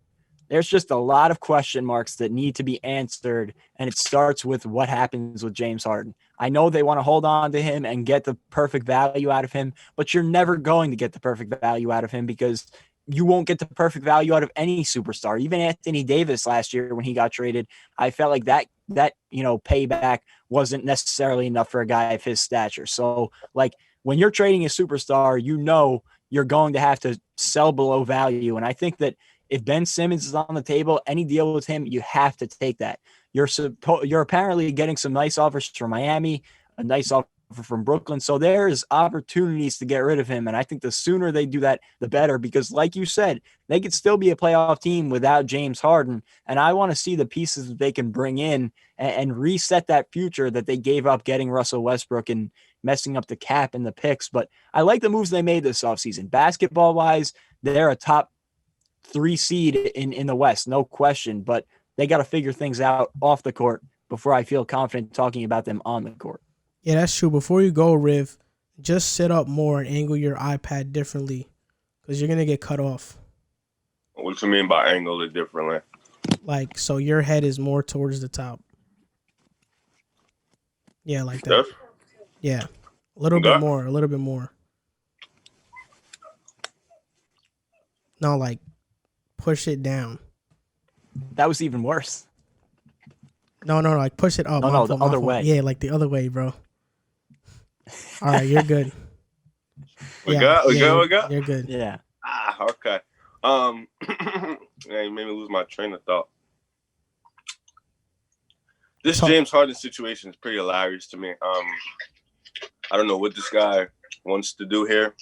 there's just a lot of question marks that need to be answered, and it starts with what happens with James Harden. I know they want to hold on to him and get the perfect value out of him, but you're never going to get the perfect value out of him because you won't get the perfect value out of any superstar. Even Anthony Davis last year when he got traded, I felt like that payback wasn't necessarily enough for a guy of his stature. So, like, when you're trading a superstar, you're going to have to sell below value, and I think that if Ben Simmons is on the table, any deal with him, you have to take that. You're apparently getting some nice offers from Miami, a nice offer from Brooklyn. So there's opportunities to get rid of him. And I think the sooner they do that, the better, because like you said, they could still be a playoff team without James Harden. And I want to see the pieces that they can bring in and reset that future that they gave up getting Russell Westbrook and messing up the cap and the picks. But I like the moves they made this offseason. Basketball wise, they're a top 3 seed in the West, no question, but they got to figure things out off the court before I feel confident talking about them on the court. Yeah, that's true. Before you go, Riv, just sit up more and angle your iPad differently because you're going to get cut off. What you mean by angle it differently? Like, so your head is more towards the top. Yeah, like that. Steph? Yeah, a little bit more. No, like, push it down. That was even worse. No, like push it up. No, the other way. Yeah, like the other way, bro. All right, you're good. We good? You're good. Yeah. Okay. Yeah, you made me lose my train of thought. This James Harden situation is pretty hilarious to me. I don't know what this guy wants to do here.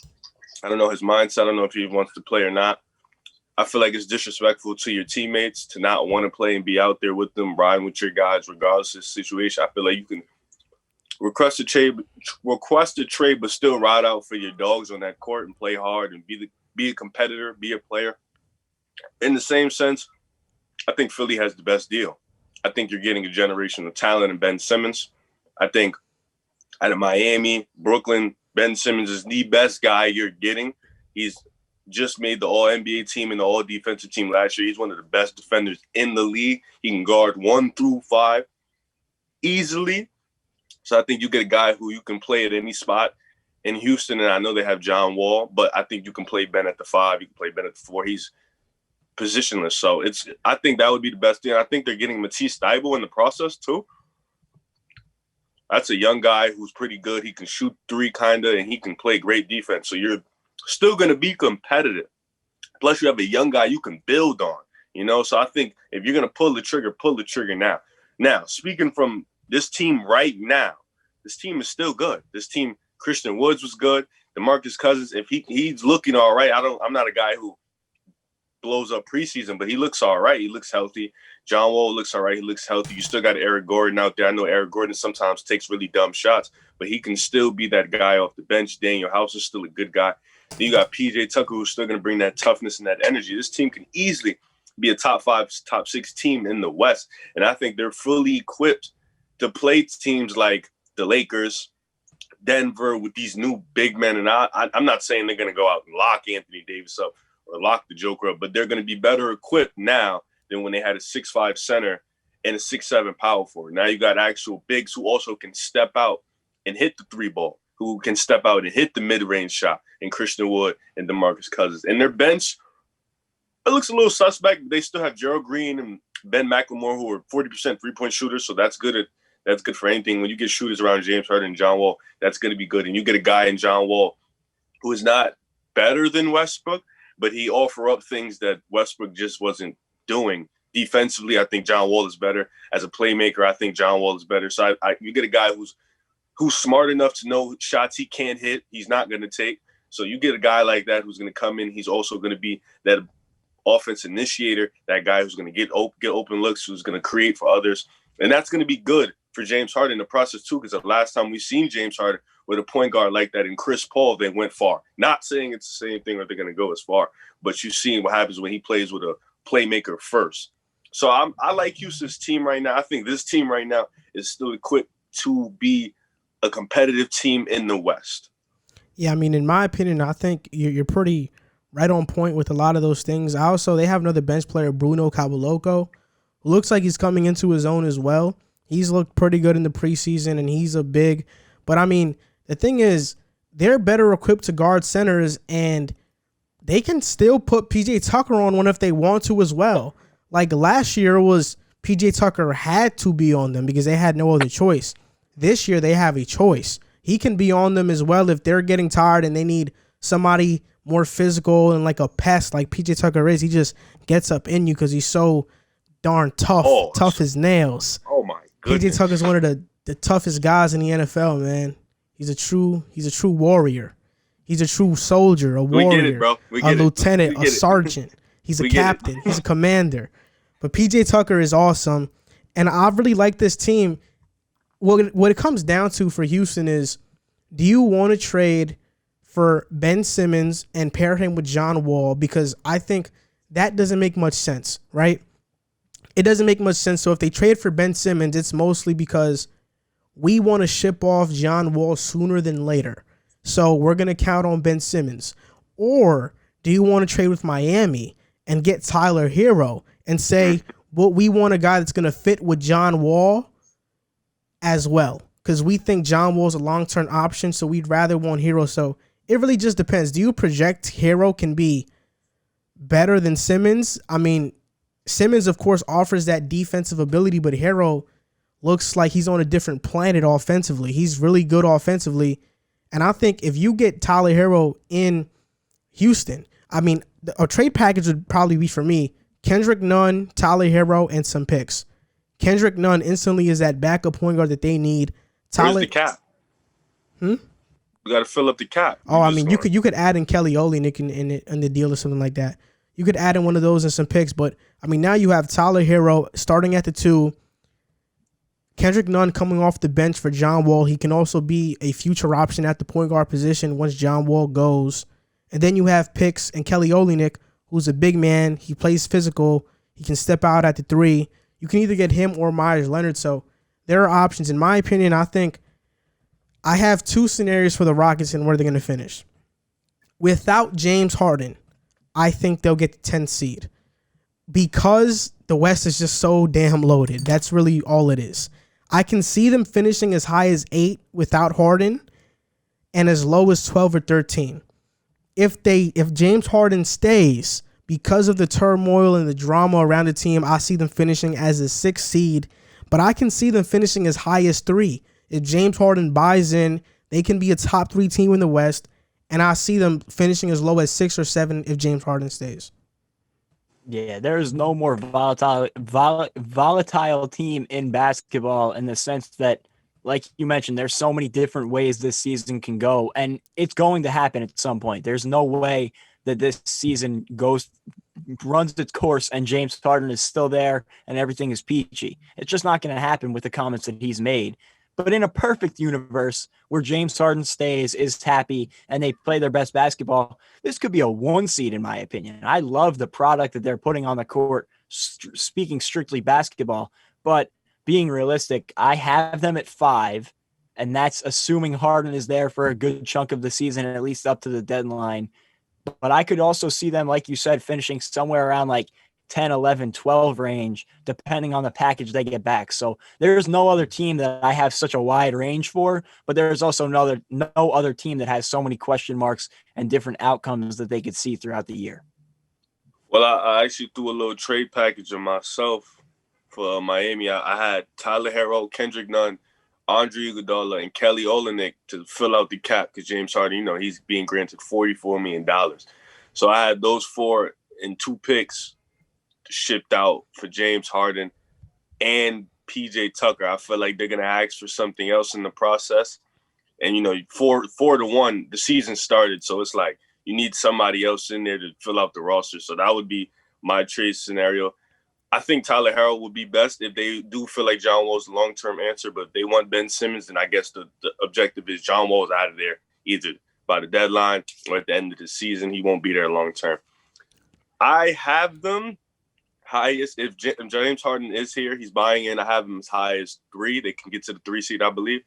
I don't know his mindset. I don't know if he wants to play or not. I feel like it's disrespectful to your teammates to not want to play and be out there with them, riding with your guys, regardless of the situation. I feel like you can request a trade, but still ride out for your dogs on that court and play hard and be a competitor, be a player. In the same sense, I think Philly has the best deal. I think you're getting a generation of talent in Ben Simmons. I think out of Miami, Brooklyn, Ben Simmons is the best guy you're getting. He's just made the All-NBA team and the All-Defensive team last year. He's one of the best defenders in the league. He can guard 1 through 5 easily. So I think you get a guy who you can play at any spot in Houston, and I know they have John Wall, but I think you can play Ben at the 5. You can play Ben at the 4. He's positionless. So I think that would be the best thing. I think they're getting Matisse Thybulle in the process too. That's a young guy who's pretty good. He can shoot 3 kind of, and he can play great defense. So you're still going to be competitive. Plus, you have a young guy you can build on, So I think if you're going to pull the trigger now. Now, speaking from this team right now, this team is still good. This team, Christian Woods was good. DeMarcus Cousins, if he's looking all right, I'm not a guy who blows up preseason, but he looks all right. He looks healthy. John Wall looks all right. He looks healthy. You still got Eric Gordon out there. I know Eric Gordon sometimes takes really dumb shots, but he can still be that guy off the bench. Daniel House is still a good guy. Then you got PJ Tucker, who's still going to bring that toughness and that energy. This team can easily be a top 5, top 6 team in the West. And I think they're fully equipped to play teams like the Lakers, Denver, with these new big men. And I'm not saying they're going to go out and lock Anthony Davis up or lock the Joker up, but they're going to be better equipped now than when they had a 6'5" center and a 6'7" power forward. Now you got actual bigs who also can step out and hit the 3 ball, who can step out and hit the mid-range shot, in Christian Wood and DeMarcus Cousins. And their bench, it looks a little suspect. They still have Gerald Green and Ben McLemore, who are 40% three-point shooters, so that's good for anything. When you get shooters around James Harden and John Wall, that's going to be good. And you get a guy in John Wall who is not better than Westbrook, but he offer up things that Westbrook just wasn't doing. Defensively, I think John Wall is better. As a playmaker, I think John Wall is better. So you get a guy who's smart enough to know shots he can't hit, he's not going to take. So you get a guy like that who's going to come in. He's also going to be that offense initiator, that guy who's going to get open looks, who's going to create for others. And that's going to be good for James Harden in the process too, because the last time we've seen James Harden with a point guard like that in Chris Paul, they went far. Not saying it's the same thing or they're going to go as far, but you've seen what happens when he plays with a playmaker first. So I like Houston's team right now. I think this team right now is still equipped to be a competitive team in the West. Yeah, I mean, in my opinion, I think you're pretty right on point with a lot of those things. They have another bench player, Bruno Caballero, who looks like he's coming into his own as well. He's looked pretty good in the preseason, and he's a big. But, I mean, the thing is, they're better equipped to guard centers, and they can still put P.J. Tucker on one if they want to as well. Like last year was P.J. Tucker had to be on them because they had no other choice. This year they have a choice. He can be on them as well if they're getting tired and they need somebody more physical and like a pest like P.J. Tucker is. He just gets up in you because he's so darn tough, tough as nails. Oh my goodness. P.J. Tucker's one of the toughest guys in the NFL, man. He's a true warrior. He's a true soldier, a warrior, we get it, bro. a lieutenant, a sergeant. He's a captain. He's a commander. But P.J. Tucker is awesome, and I really like this team. What it comes down to for Houston is, do you want to trade for Ben Simmons and pair him with John Wall? Because I think that doesn't make much sense, right? It doesn't make much sense. So if they trade for Ben Simmons, it's mostly because we want to ship off John Wall sooner than later. So we're going to count on Ben Simmons. Or do you want to trade with Miami and get Tyler Hero and say, well, we want a guy that's going to fit with John Wall as well? Because we think John Wall's a long-term option, so we'd rather want Hero. So it really just depends. Do you project Hero can be better than Simmons? I mean, Simmons, of course, offers that defensive ability, but Hero looks like he's on a different planet offensively. He's really good offensively. And I think if you get Tyler Hero in Houston, I mean, a trade package would probably be, for me, Kendrick Nunn, Tyler Hero, and some picks. Kendrick Nunn instantly is that backup point guard that they need. Where's the cap? We got to fill up the cap. Oh, I mean, you could add in Kelly Olynyk in the deal or something like that. You could add in one of those and some picks. But, I mean, now you have Tyler Hero starting at the 2. Kendrick Nunn coming off the bench for John Wall. He can also be a future option at the point guard position once John Wall goes. And then you have picks and Kelly Olynyk, who's a big man. He plays physical. He can step out at the 3. You can either get him or Myers Leonard. So there are options. In my opinion, I think I have 2 scenarios for the Rockets and where they're going to finish. Without James Harden, I think they'll get the 10th seed because the West is just so damn loaded. That's really all it is. I can see them finishing as high as 8 without Harden and as low as 12 or 13. If James Harden stays, because of the turmoil and the drama around the team, I see them finishing as a 6th seed, but I can see them finishing as high as 3. If James Harden buys in, they can be a top 3 team in the West, and I see them finishing as low as 6 or 7 if James Harden stays. Yeah, there is no more volatile team in basketball in the sense that, like you mentioned, there's so many different ways this season can go, and it's going to happen at some point. There's no way that this season runs its course and James Harden is still there and everything is peachy. It's just not going to happen with the comments that he's made. But in a perfect universe where James Harden stays, is happy, and they play their best basketball, this could be a 1 seed, in my opinion. I love the product that they're putting on the court, speaking strictly basketball. But being realistic, I have them at 5, and that's assuming Harden is there for a good chunk of the season, at least up to the deadline. But I could also see them, like you said, finishing somewhere around like 10, 11, 12 range, depending on the package they get back. So there's no other team that I have such a wide range for, but there's also no other team that has so many question marks and different outcomes that they could see throughout the year. Well, I actually threw a little trade package on myself for Miami. I had Tyler Herro, Kendrick Nunn, Andre Iguodala, and Kelly Olynyk to fill out the cap because James Harden, he's being granted $44 million. So I had those 4 and 2 picks shipped out for James Harden and PJ Tucker. I feel like they're going to ask for something else in the process. And, 4-1, the season started. So it's like you need somebody else in there to fill out the roster. So that would be my trade scenario. I think Tyler Herro would be best if they do feel like John Wall's the long-term answer. But if they want Ben Simmons, then I guess the objective is John Wall's out of there either by the deadline or at the end of the season. He won't be there long-term. I have them highest, if James Harden is here, he's buying in. I have him as high as 3. They can get to the 3 seed, I believe.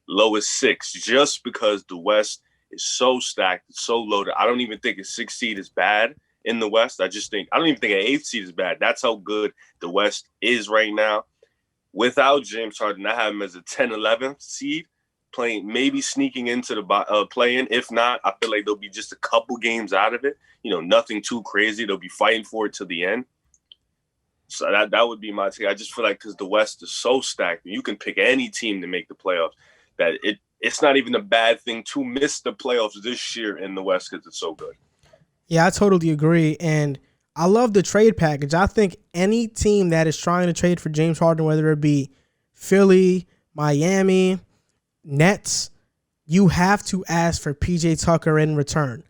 Lowest 6, just because the West is so stacked, it's so loaded. I don't even think a 6 seed is bad in the West. I don't even think an 8th seed is bad. That's how good the West is right now. Without James Harden, I have him as a 10, 11th seed, playing, maybe sneaking into the play-in. If not, I feel like they'll be just a couple games out of it. Nothing too crazy. They'll be fighting for it to the end. So that would be my take. I just feel like because the West is so stacked, you can pick any team to make the playoffs, that it's not even a bad thing to miss the playoffs this year in the West because it's so good. Yeah, I totally agree. And I love the trade package. I think any team that is trying to trade for James Harden, whether it be Philly, Miami, Nets, you have to ask for PJ Tucker in return.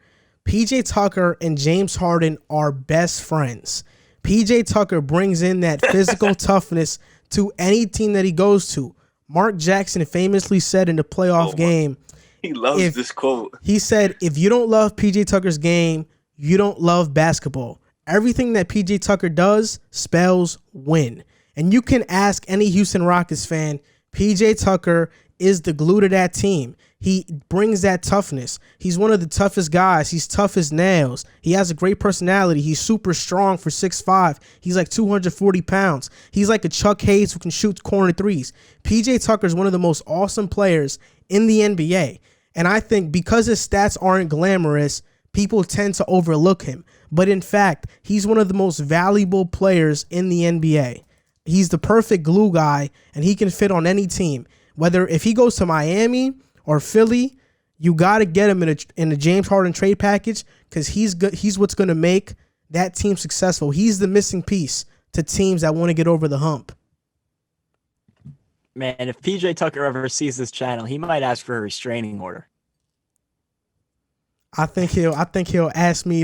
PJ Tucker and James Harden are best friends. PJ Tucker brings in that physical toughness to any team that he goes to. Mark Jackson famously said in the playoff game, he loves this quote. He said, if you don't love PJ Tucker's game, you don't love basketball. Everything that PJ Tucker does spells win. And you can ask any Houston Rockets fan, PJ Tucker is the glue to that team. He brings that toughness. He's one of the toughest guys. He's tough as nails. He has a great personality. He's super strong for 6'5". He's like 240 pounds. He's like a Chuck Hayes who can shoot corner threes. PJ Tucker is one of the most awesome players in the NBA. And I think because his stats aren't glamorous, people tend to overlook him. But in fact, he's one of the most valuable players in the NBA. He's the perfect glue guy, and he can fit on any team. Whether if he goes to Miami or Philly, you got to get him in a James Harden trade package because he's good. He's what's going to make that team successful. He's the missing piece to teams that want to get over the hump. Man, if PJ Tucker ever sees this channel, he might ask for a restraining order. I think he'll ask me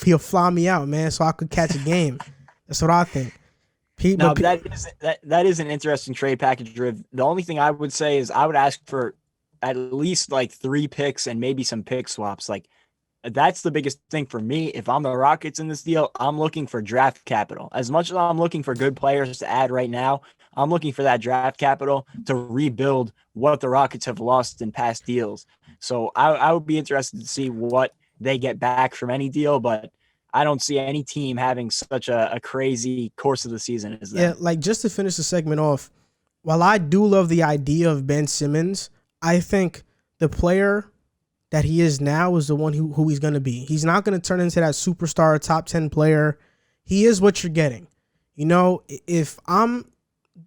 he'll fly me out, man, so I could catch a game. That's what I think. That is an interesting trade package, Driv. The only thing I would say is I would ask for at least like 3 picks and maybe some pick swaps. Like that's the biggest thing for me. If I'm the Rockets in this deal, I'm looking for draft capital. As much as I'm looking for good players to add right now, I'm looking for that draft capital to rebuild what the Rockets have lost in past deals. So I would be interested to see what they get back from any deal, but I don't see any team having such a crazy course of the season as that. Yeah, like just to finish the segment off, while I do love the idea of Ben Simmons, I think the player that he is now is the one who he's going to be. He's not going to turn into that superstar top 10 player. He is what you're getting. If I'm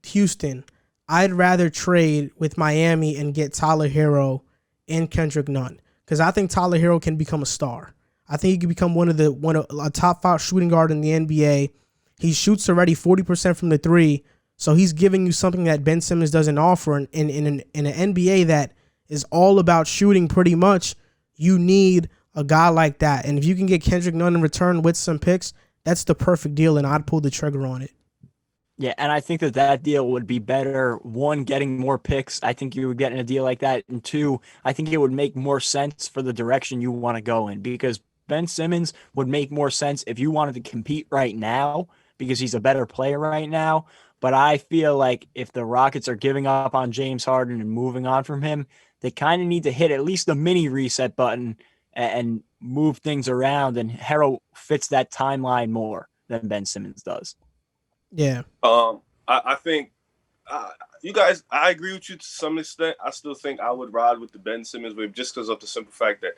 Houston, I'd rather trade with Miami and get Tyler Herro and Kendrick Nunn because I think Tyler Herro can become a star. I think he can become a top 5 shooting guard in the NBA. He shoots already 40% from the 3, so he's giving you something that Ben Simmons doesn't offer. In an NBA that is all about shooting pretty much, you need a guy like that. And if you can get Kendrick Nunn in return with some picks, that's the perfect deal, and I'd pull the trigger on it. Yeah, and I think that deal would be better. One, getting more picks. I think you would get in a deal like that. And two, I think it would make more sense for the direction you want to go in because Ben Simmons would make more sense if you wanted to compete right now because he's a better player right now. But I feel like if the Rockets are giving up on James Harden and moving on from him, they kind of need to hit at least a mini reset button and move things around. And Harrell fits that timeline more than Ben Simmons does. Yeah. I think uh, you guys. I agree with you to some extent. I still think I would ride with the Ben Simmons wave just because of the simple fact that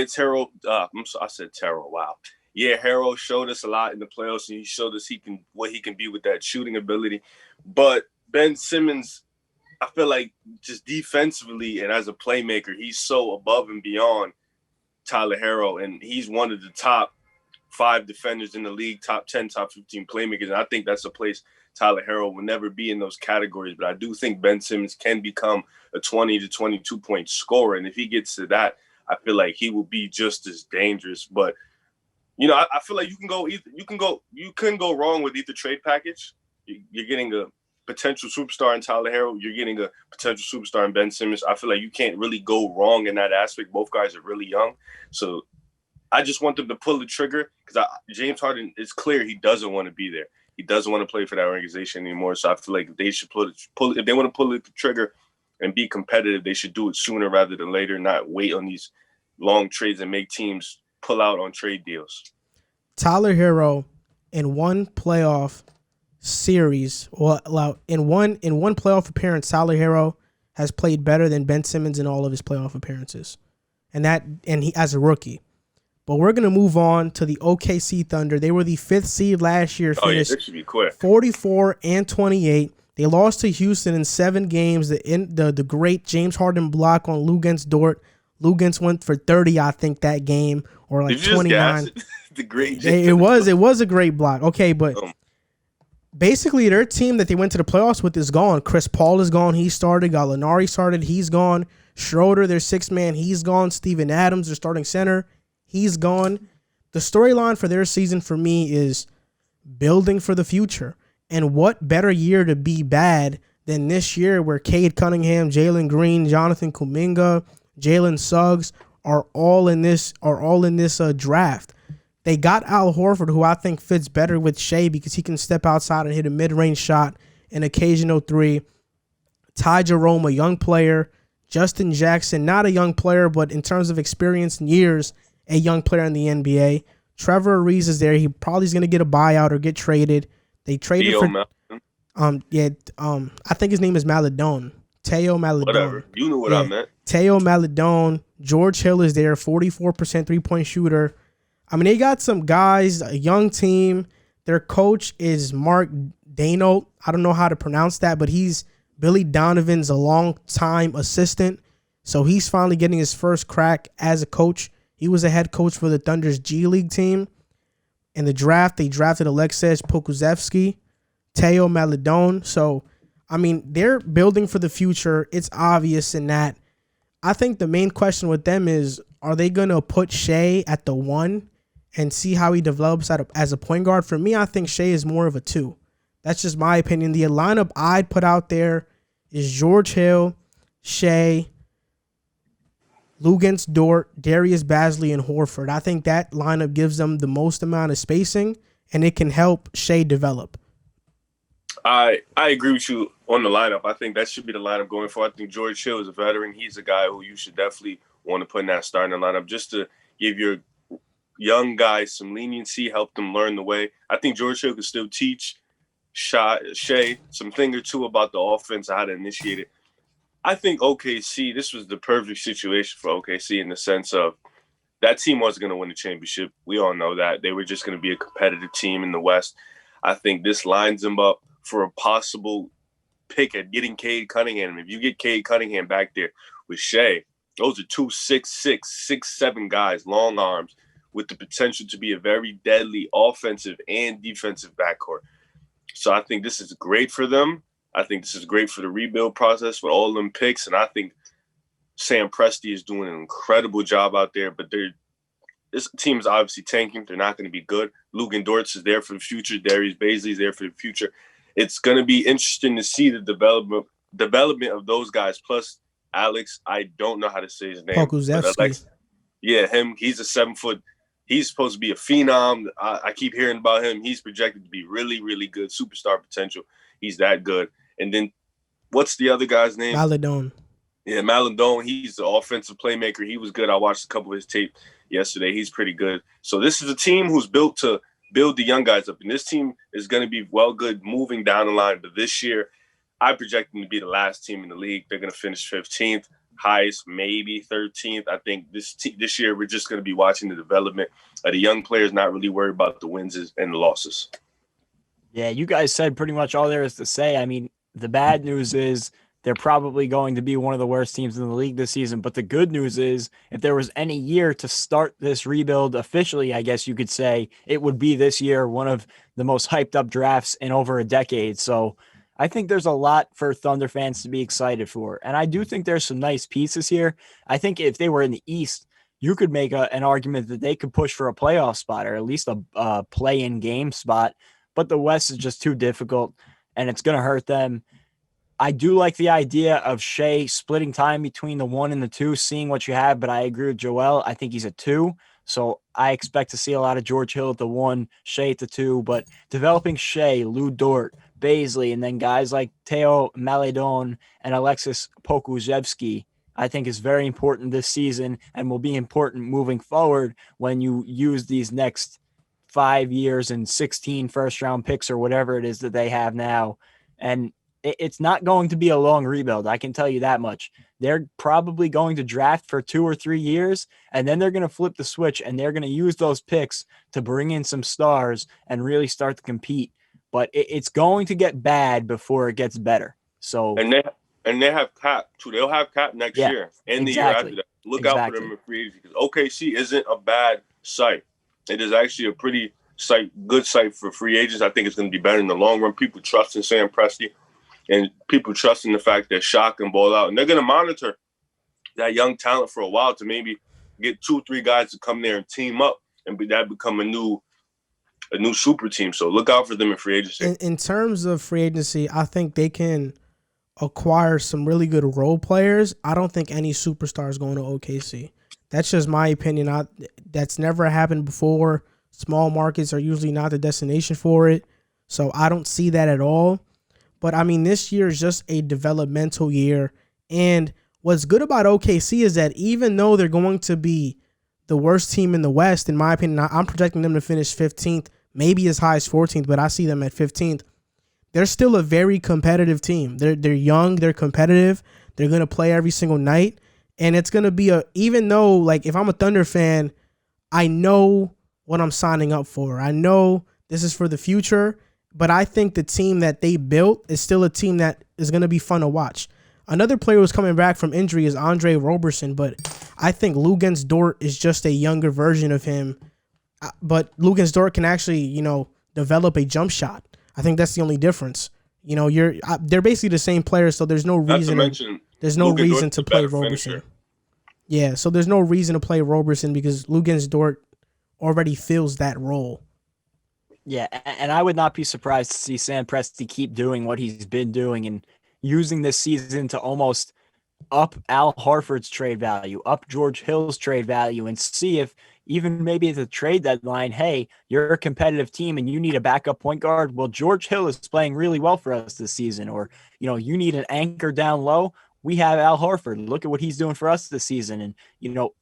Terrell. I said Terrell. Wow. Yeah, Harrell showed us a lot in the playoffs, and he showed us what he can be with that shooting ability. But Ben Simmons, I feel like just defensively and as a playmaker, he's so above and beyond Tyler Harrell, and he's one of the top 5 defenders in the league, top 10, top 15 playmakers. And I think that's a place Tyler Harrell will never be in those categories. But I do think Ben Simmons can become a 20 to 22 point scorer. And if he gets to that, I feel like he will be just as dangerous. But, I feel like you couldn't go wrong with either trade package. You're getting a potential superstar in Tyler Harrell. You're getting a potential superstar in Ben Simmons. I feel like you can't really go wrong in that aspect. Both guys are really young. So I just want them to pull the trigger because James Harden, it's clear he doesn't want to be there. He doesn't want to play for that organization anymore. So I feel like they should pull if they want to pull the trigger and be competitive, they should do it sooner rather than later, not wait on these long trades and make teams pull out on trade deals. Tyler Hero in one playoff series, in one playoff appearance, Tyler Hero has played better than Ben Simmons in all of his playoff appearances, and he as a rookie. But we're going to move on to the OKC Thunder. They were the 5th seed last year. Finished this should be quick. 44-28. They lost to Houston in 7 games. The great James Harden block on Luguentz Dort. Luguentz went for 30, I think, that game, or like 29. The great James. It was a great block. Okay, but basically their team that they went to the playoffs with is gone. Chris Paul is gone. He started. Gallinari started. He's gone. Schroeder, their 6th man, he's gone. Steven Adams, their starting center, he's gone. The storyline for their season for me is building for the future. And what better year to be bad than this year where Cade Cunningham, Jalen Green, Jonathan Kuminga, Jalen Suggs are all in this draft. They got Al Horford, who I think fits better with Shea because he can step outside and hit a mid-range shot, an occasional 3. Ty Jerome, a young player. Justin Jackson, not a young player, but in terms of experience and years, a young player in the NBA. Trevor Ariza is there. He probably is going to get a buyout or get traded. They traded for I think his name is Maladone. Teo Maladone. Whatever. You knew what I meant. Teo Maladone. George Hill is there, 44% 3-point shooter. I mean, they got some guys, a young team. Their coach is Mark Dano. I don't know how to pronounce that, but he's Billy Donovan's a long-time assistant. So he's finally getting his first crack as a coach. He was a head coach for the Thunder's G League team. In the draft, they drafted Alexej Pokusevsky, Teo Maladone. So, I mean, they're building for the future. It's obvious in that. I think the main question with them is, are they going to put Shea at the 1 and see how he develops as a point guard? For me, I think Shea is more of a 2. That's just my opinion. The lineup I'd put out there is George Hill, Shea, Luguentz Dort, Darius Bazley, and Horford. I think that lineup gives them the most amount of spacing, and it can help Shea develop. I agree with you on the lineup. I think that should be the lineup going forward. I think George Hill is a veteran. He's a guy who you should definitely want to put in that starting lineup just to give your young guys some leniency, help them learn the way. I think George Hill can still teach Shea some thing or two about the offense, how to initiate it. I think OKC, this was the perfect situation for OKC in the sense of that team wasn't going to win the championship. We all know that. They were just going to be a competitive team in the West. I think this lines them up for a possible pick at getting Cade Cunningham. If you get Cade Cunningham back there with Shea, those are 2 6'6", 6'7" guys, long arms, with the potential to be a very deadly offensive and defensive backcourt. So I think this is great for them. I think this is great for the rebuild process with all them picks. And I think Sam Presti is doing an incredible job out there. But this team is obviously tanking. They're not going to be good. Luguentz Dort is there for the future. Darius Bazley is there for the future. it's going to be interesting to see the development of those guys. Plus, Alex, I don't know how to say his name. Pokusevski. Yeah, him. He's a 7 foot. He's supposed to be a phenom. I keep hearing about him. He's projected to be really, really good, superstar potential. He's that good. And then, what's the other guy's name? Maledon. Yeah, Maledon. He's the offensive playmaker. He was good. I watched a couple of his tape yesterday. He's pretty good. So this is a team who's built to build the young guys up. And this team is going to be well good moving down the line. But this year, I project them to be the last team in the league. They're going to finish 15th. Highest maybe 13th. I think this year we're just going to be watching the development of the young players, not really worried about the wins and the losses. Yeah, you guys said pretty much all there is to say. I mean, the bad news is they're probably going to be one of the worst teams in the league this season. But the good news is if there was any year to start this rebuild officially, I guess you could say it would be this year, one of the most hyped up drafts in over a decade. So I think there's a lot for Thunder fans to be excited for. And I do think there's some nice pieces here. I think if they were in the East, you could make an argument that they could push for a playoff spot or at least a play-in game spot. But the West is just too difficult, and it's going to hurt them. I do like the idea of Shea splitting time between the 1 and the 2, seeing what you have, but I agree with Joel. I think he's a 2. So I expect to see a lot of George Hill at the 1, Shea at the 2, but developing Shea, Lou Dort, Baisley, and then guys like Teo Maledon and Alexis Pokusevski, I think is very important this season and will be important moving forward when you use these next 5 years and 16 first-round picks or whatever it is that they have now. And it's not going to be a long rebuild. I can tell you that much. They're probably going to draft for 2 or 3 years, and then they're going to flip the switch, and they're going to use those picks to bring in some stars and really start to compete. But it's going to get bad before it gets better. So and they have cap too. They'll have cap next year and the year after that. Look out for them in free agency because OKC isn't a bad site. It is actually a pretty good site for free agents. I think it's going to be better in the long run. People trust in Sam Presti, and people trust in the fact that Shaq can ball out, and they're going to monitor that young talent for a while to maybe get 2-3 guys to come there and team up, and that become a new super team. So look out for them in free agency. In terms of free agency, I think they can acquire some really good role players. I don't think any superstar is going to OKC. That's just my opinion. That's never happened before. Small markets are usually not the destination for it. So I don't see that at all. But, I mean, this year is just a developmental year. And what's good about OKC is that even though they're going to be the worst team in the West, in my opinion, I'm projecting them to finish 15th, maybe as high as 14th, but I see them at 15th. They're still a very competitive team. They're young, they're competitive, they're going to play every single night. And it's going to be even though, like, if I'm a Thunder fan, I know what I'm signing up for. I know this is for the future, but I think the team that they built is still a team that is going to be fun to watch. Another player who's coming back from injury is Andre Roberson, but I think Luguentz Dort is just a younger version of him. But Luguentz Dort can actually, develop a jump shot. I think that's the only difference. They're basically the same players, so there's no reason. There's no reason to play Roberson. Finisher. Yeah, so there's no reason to play Roberson because Luguentz Dort already fills that role. Yeah, and I would not be surprised to see Sam Presti keep doing what he's been doing and using this season to almost up Al Horford's trade value, up George Hill's trade value, and see if even maybe at the trade deadline, hey, you're a competitive team and you need a backup point guard. Well, George Hill is playing really well for us this season. Or, you need an anchor down low. We have Al Horford. Look at what he's doing for us this season. And,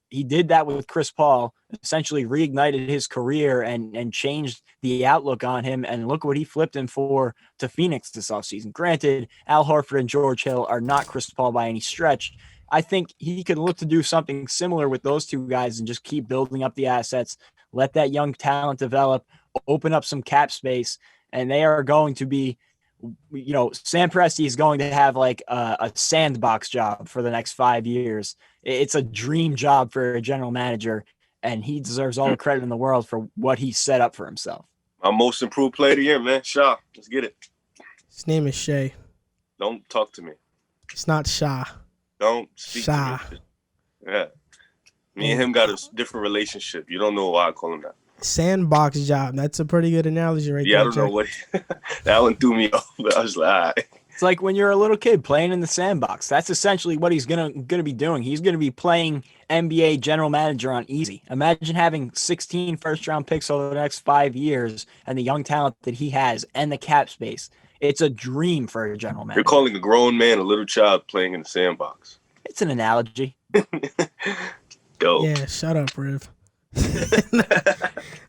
he did that with Chris Paul, essentially reignited his career and changed the outlook on him. And look what he flipped him for to Phoenix this offseason. Granted, Al Horford and George Hill are not Chris Paul by any stretch. I think he could look to do something similar with those two guys and just keep building up the assets, let that young talent develop, open up some cap space, and they are going to be, Sam Presti is going to have like a sandbox job for the next 5 years. It's a dream job for a general manager, and he deserves all the credit in the world for what he set up for himself. My most improved player of the year, man. Sha. Let's get it. His name is Shea. Don't talk to me. It's not Sha. Don't speak to me. Yeah. Me and him got a different relationship. You don't know why I call him that. Sandbox job. That's a pretty good analogy right Yeah, I there, don't know Jack. what that one threw me off, but I was like, all right. It's like when you're a little kid playing in the sandbox. That's essentially what he's gonna be doing. He's gonna be playing NBA general manager on easy. Imagine having 16 first round picks over the next 5 years and the young talent that he has and the cap space. It's a dream for a general You're manager. calling a grown man a little child playing in the sandbox. It's an analogy. Dope. Yeah, shut up, Riv.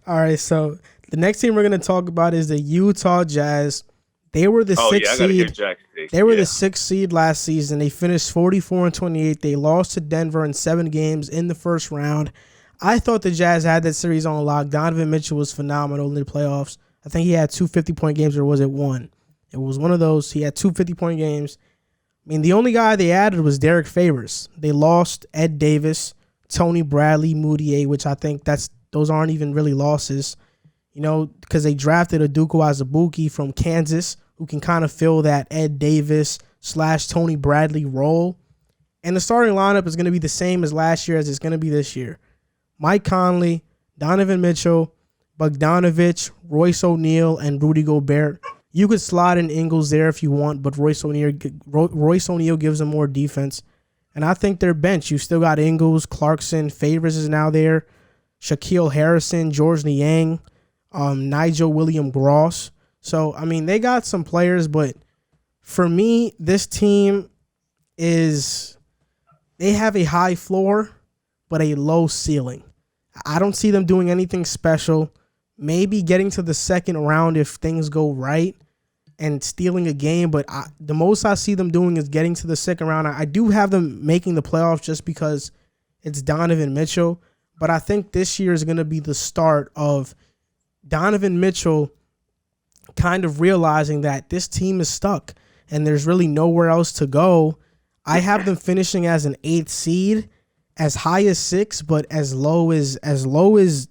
All right, so the next team we're gonna talk about is the Utah Jazz. They were the Oh yeah, sixth I gotta hear seed. Jack's take. They were Yeah. the sixth seed last season. They finished 44-28. They lost to Denver in 7 games in the first round. I thought the Jazz had that series on lock. Donovan Mitchell was phenomenal in the playoffs. I think he had 2 50-point games, or was it one? It was one of those. He had 2 50-point games. I mean, the only guy they added was Derek Favors. They lost Ed Davis, Tony Bradley, Moutier, which I think those aren't even really losses. You know, because they drafted Aduko Azubuike from Kansas, who can kind of fill that Ed Davis / Tony Bradley role. And the starting lineup is going to be the same as last year as it's going to be this year. Mike Conley, Donovan Mitchell, Bogdanovich, Royce O'Neal, and Rudy Gobert. You could slide in Ingles there if you want, but Royce O'Neal gives them more defense. And I think their bench, you still got Ingles, Clarkson, Favors is now there, Shaquille Harrison, George Niang, Nigel Williams-Gross. So, I mean, they got some players, but for me, this team they have a high floor, but a low ceiling. I don't see them doing anything special. Maybe getting to the second round if things go right and stealing a game, but the most I see them doing is getting to the second round. I do have them making the playoffs just because it's Donovan Mitchell, but I think this year is going to be the start of Donovan Mitchell kind of realizing that this team is stuck and there's really nowhere else to go. I have them finishing as an 8th seed, as high as 6, but as low as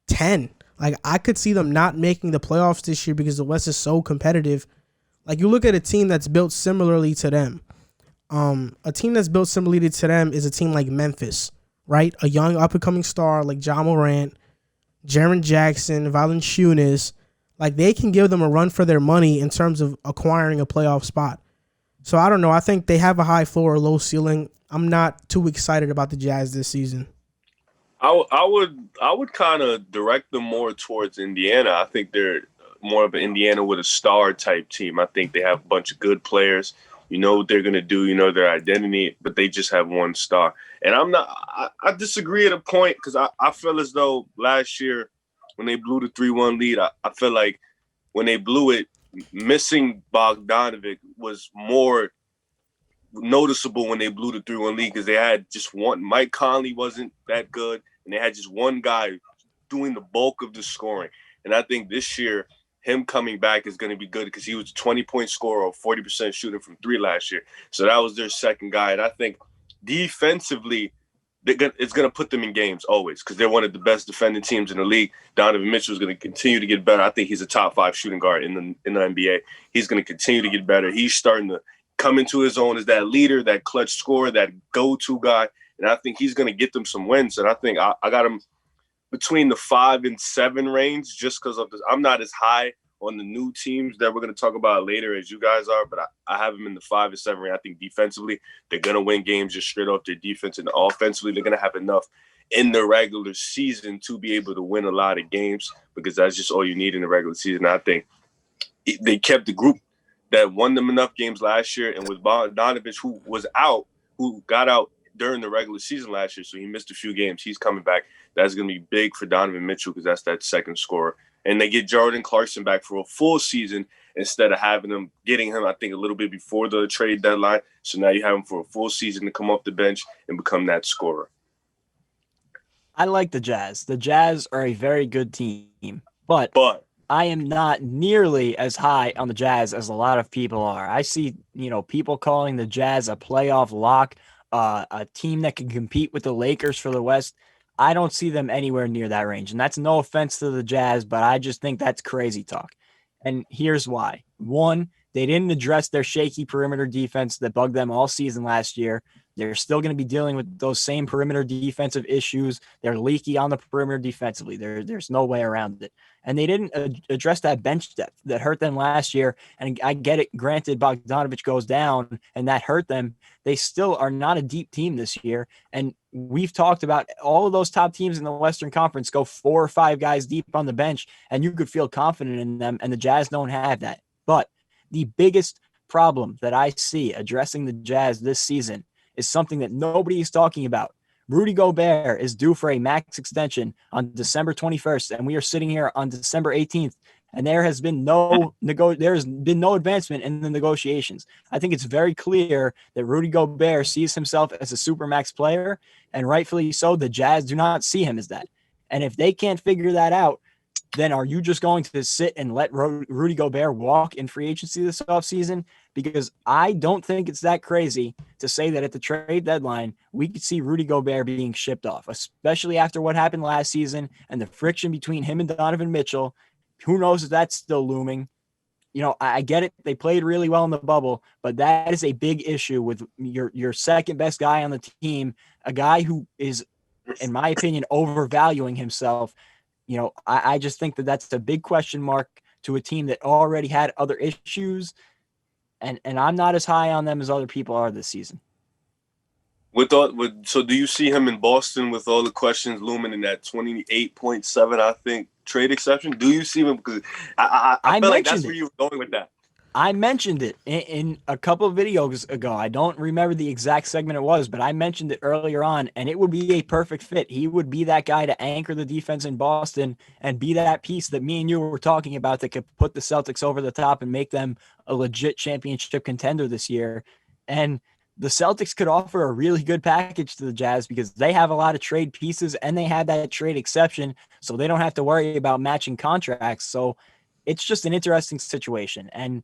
10. Like, I could see them not making the playoffs this year because the West is so competitive. Like, you look at a team that's built similarly to them. A team that's built similarly to them is a team like Memphis, right? A young up-and-coming star like Ja Morant, Jaren Jackson, Valanciunas. Like, they can give them a run for their money in terms of acquiring a playoff spot. So, I don't know. I think they have a high floor or low ceiling. I'm not too excited about the Jazz this season. I would kind of direct them more towards Indiana. I think they're more of an Indiana with a star type team. I think they have a bunch of good players. You know what they're gonna do. You know their identity, but they just have one star. And I disagree at a point because I feel as though last year when they blew the 3-1 lead, I feel like when they blew it, missing Bogdanovic was more noticeable when they blew the 3-1 lead because they had just one. Mike Conley wasn't that good, and they had just one guy doing the bulk of the scoring. And I think this year, him coming back is going to be good because he was a 20-point scorer or 40% shooting from 3 last year. So that was their second guy. And I think defensively, it's going to put them in games always because they're one of the best defending teams in the league. Donovan Mitchell is going to continue to get better. I think he's a top 5 shooting guard in the NBA. He's going to continue to get better. He's starting to come into his own as that leader, that clutch scorer, that go-to guy. And I think he's going to get them some wins. And I think I got him between the 5 and 7 range just because of this. I'm not as high on the new teams that we're going to talk about later as you guys are, but I have them in the 5 and 7 range. I think defensively, they're going to win games just straight off their defense. And offensively, they're going to have enough in the regular season to be able to win a lot of games because that's just all you need in the regular season. I think they kept the group that won them enough games last year, and with Bogdanovich, who got out during the regular season last year, so he missed a few games. He's coming back. That's going to be big for Donovan Mitchell because that's that second scorer. And they get Jordan Clarkson back for a full season instead of getting him, I think, a little bit before the trade deadline. So now you have him for a full season to come off the bench and become that scorer. I like the Jazz. The Jazz are a very good team, but I am not nearly as high on the Jazz as a lot of people are. I see, people calling the Jazz a playoff lock, a team that can compete with the Lakers for the West. I don't see them anywhere near that range. And that's no offense to the Jazz, but I just think that's crazy talk. And here's why. One, they didn't address their shaky perimeter defense that bugged them all season last year. They're still going to be dealing with those same perimeter defensive issues. They're leaky on the perimeter defensively. There's no way around it. And they didn't address that bench depth that hurt them last year. And I get it. Granted, Bogdanovich goes down and that hurt them. They still are not a deep team this year. And we've talked about all of those top teams in the Western Conference go 4 or 5 guys deep on the bench, and you could feel confident in them. And the Jazz don't have that. But the biggest problem that I see addressing the Jazz this season is something that nobody is talking about. Rudy Gobert is due for a max extension on December 21st, and we are sitting here on December 18th, and there has been no advancement in the negotiations. I think it's very clear that Rudy Gobert sees himself as a supermax player, and rightfully so. The Jazz do not see him as that. And if they can't figure that out, then are you just going to sit and let Rudy Gobert walk in free agency this offseason? Because I don't think it's that crazy to say that at the trade deadline, we could see Rudy Gobert being shipped off, especially after what happened last season and the friction between him and Donovan Mitchell. Who knows if that's still looming? You know, I get it. They played really well in the bubble, but that is a big issue with your second best guy on the team, a guy who is, in my opinion, overvaluing himself. You know, I just think that that's a big question mark to a team that already had other issues, and I'm not as high on them as other people are this season. So do you see him in Boston with all the questions looming in that 28.7, I think, trade exception? Do you see him? Because I feel like that's where you were going with that. I mentioned it in a couple of videos ago. I don't remember the exact segment it was, but I mentioned it earlier on, and it would be a perfect fit. He would be that guy to anchor the defense in Boston and be that piece that me and you were talking about that could put the Celtics over the top and make them a legit championship contender this year. And the Celtics could offer a really good package to the Jazz because they have a lot of trade pieces and they have that trade exception, so they don't have to worry about matching contracts. So it's just an interesting situation. And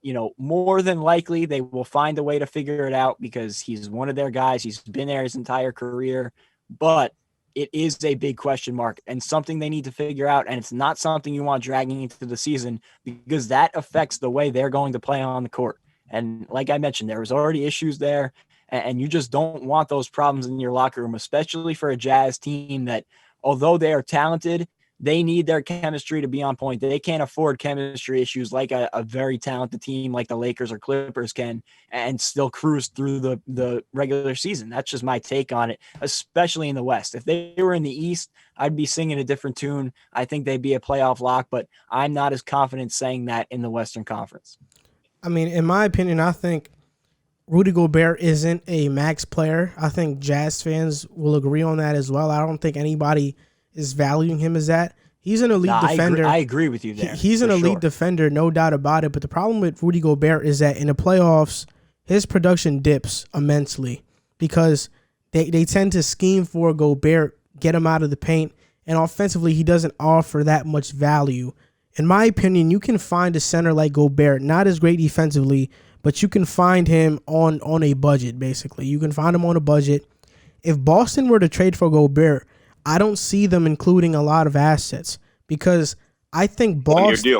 you know, more than likely they will find a way to figure it out because he's one of their guys. He's been there his entire career, but it is a big question mark and something they need to figure out. And it's not something you want dragging into the season because that affects the way they're going to play on the court. And like I mentioned, there was already issues there, and you just don't want those problems in your locker room, especially for a Jazz team that, although they are talented, they need their chemistry to be on point. They can't afford chemistry issues like a very talented team like the Lakers or Clippers can and still cruise through the regular season. That's just my take on it, especially in the West. If they were in the East, I'd be singing a different tune. I think they'd be a playoff lock, but I'm not as confident saying that in the Western Conference. I mean, in my opinion, I think Rudy Gobert isn't a max player. I think Jazz fans will agree on that as well. I don't think anybody is valuing him as that. He's an elite defender. I agree with you there. He's an elite defender, no doubt about it. But the problem with Rudy Gobert is that in the playoffs, his production dips immensely because they tend to scheme for Gobert, get him out of the paint, and offensively he doesn't offer that much value. In my opinion, you can find a center like Gobert, not as great defensively, but you can find him on a budget, basically. You can find him on a budget. If Boston were to trade for Gobert, I don't see them including a lot of assets because I think Boston's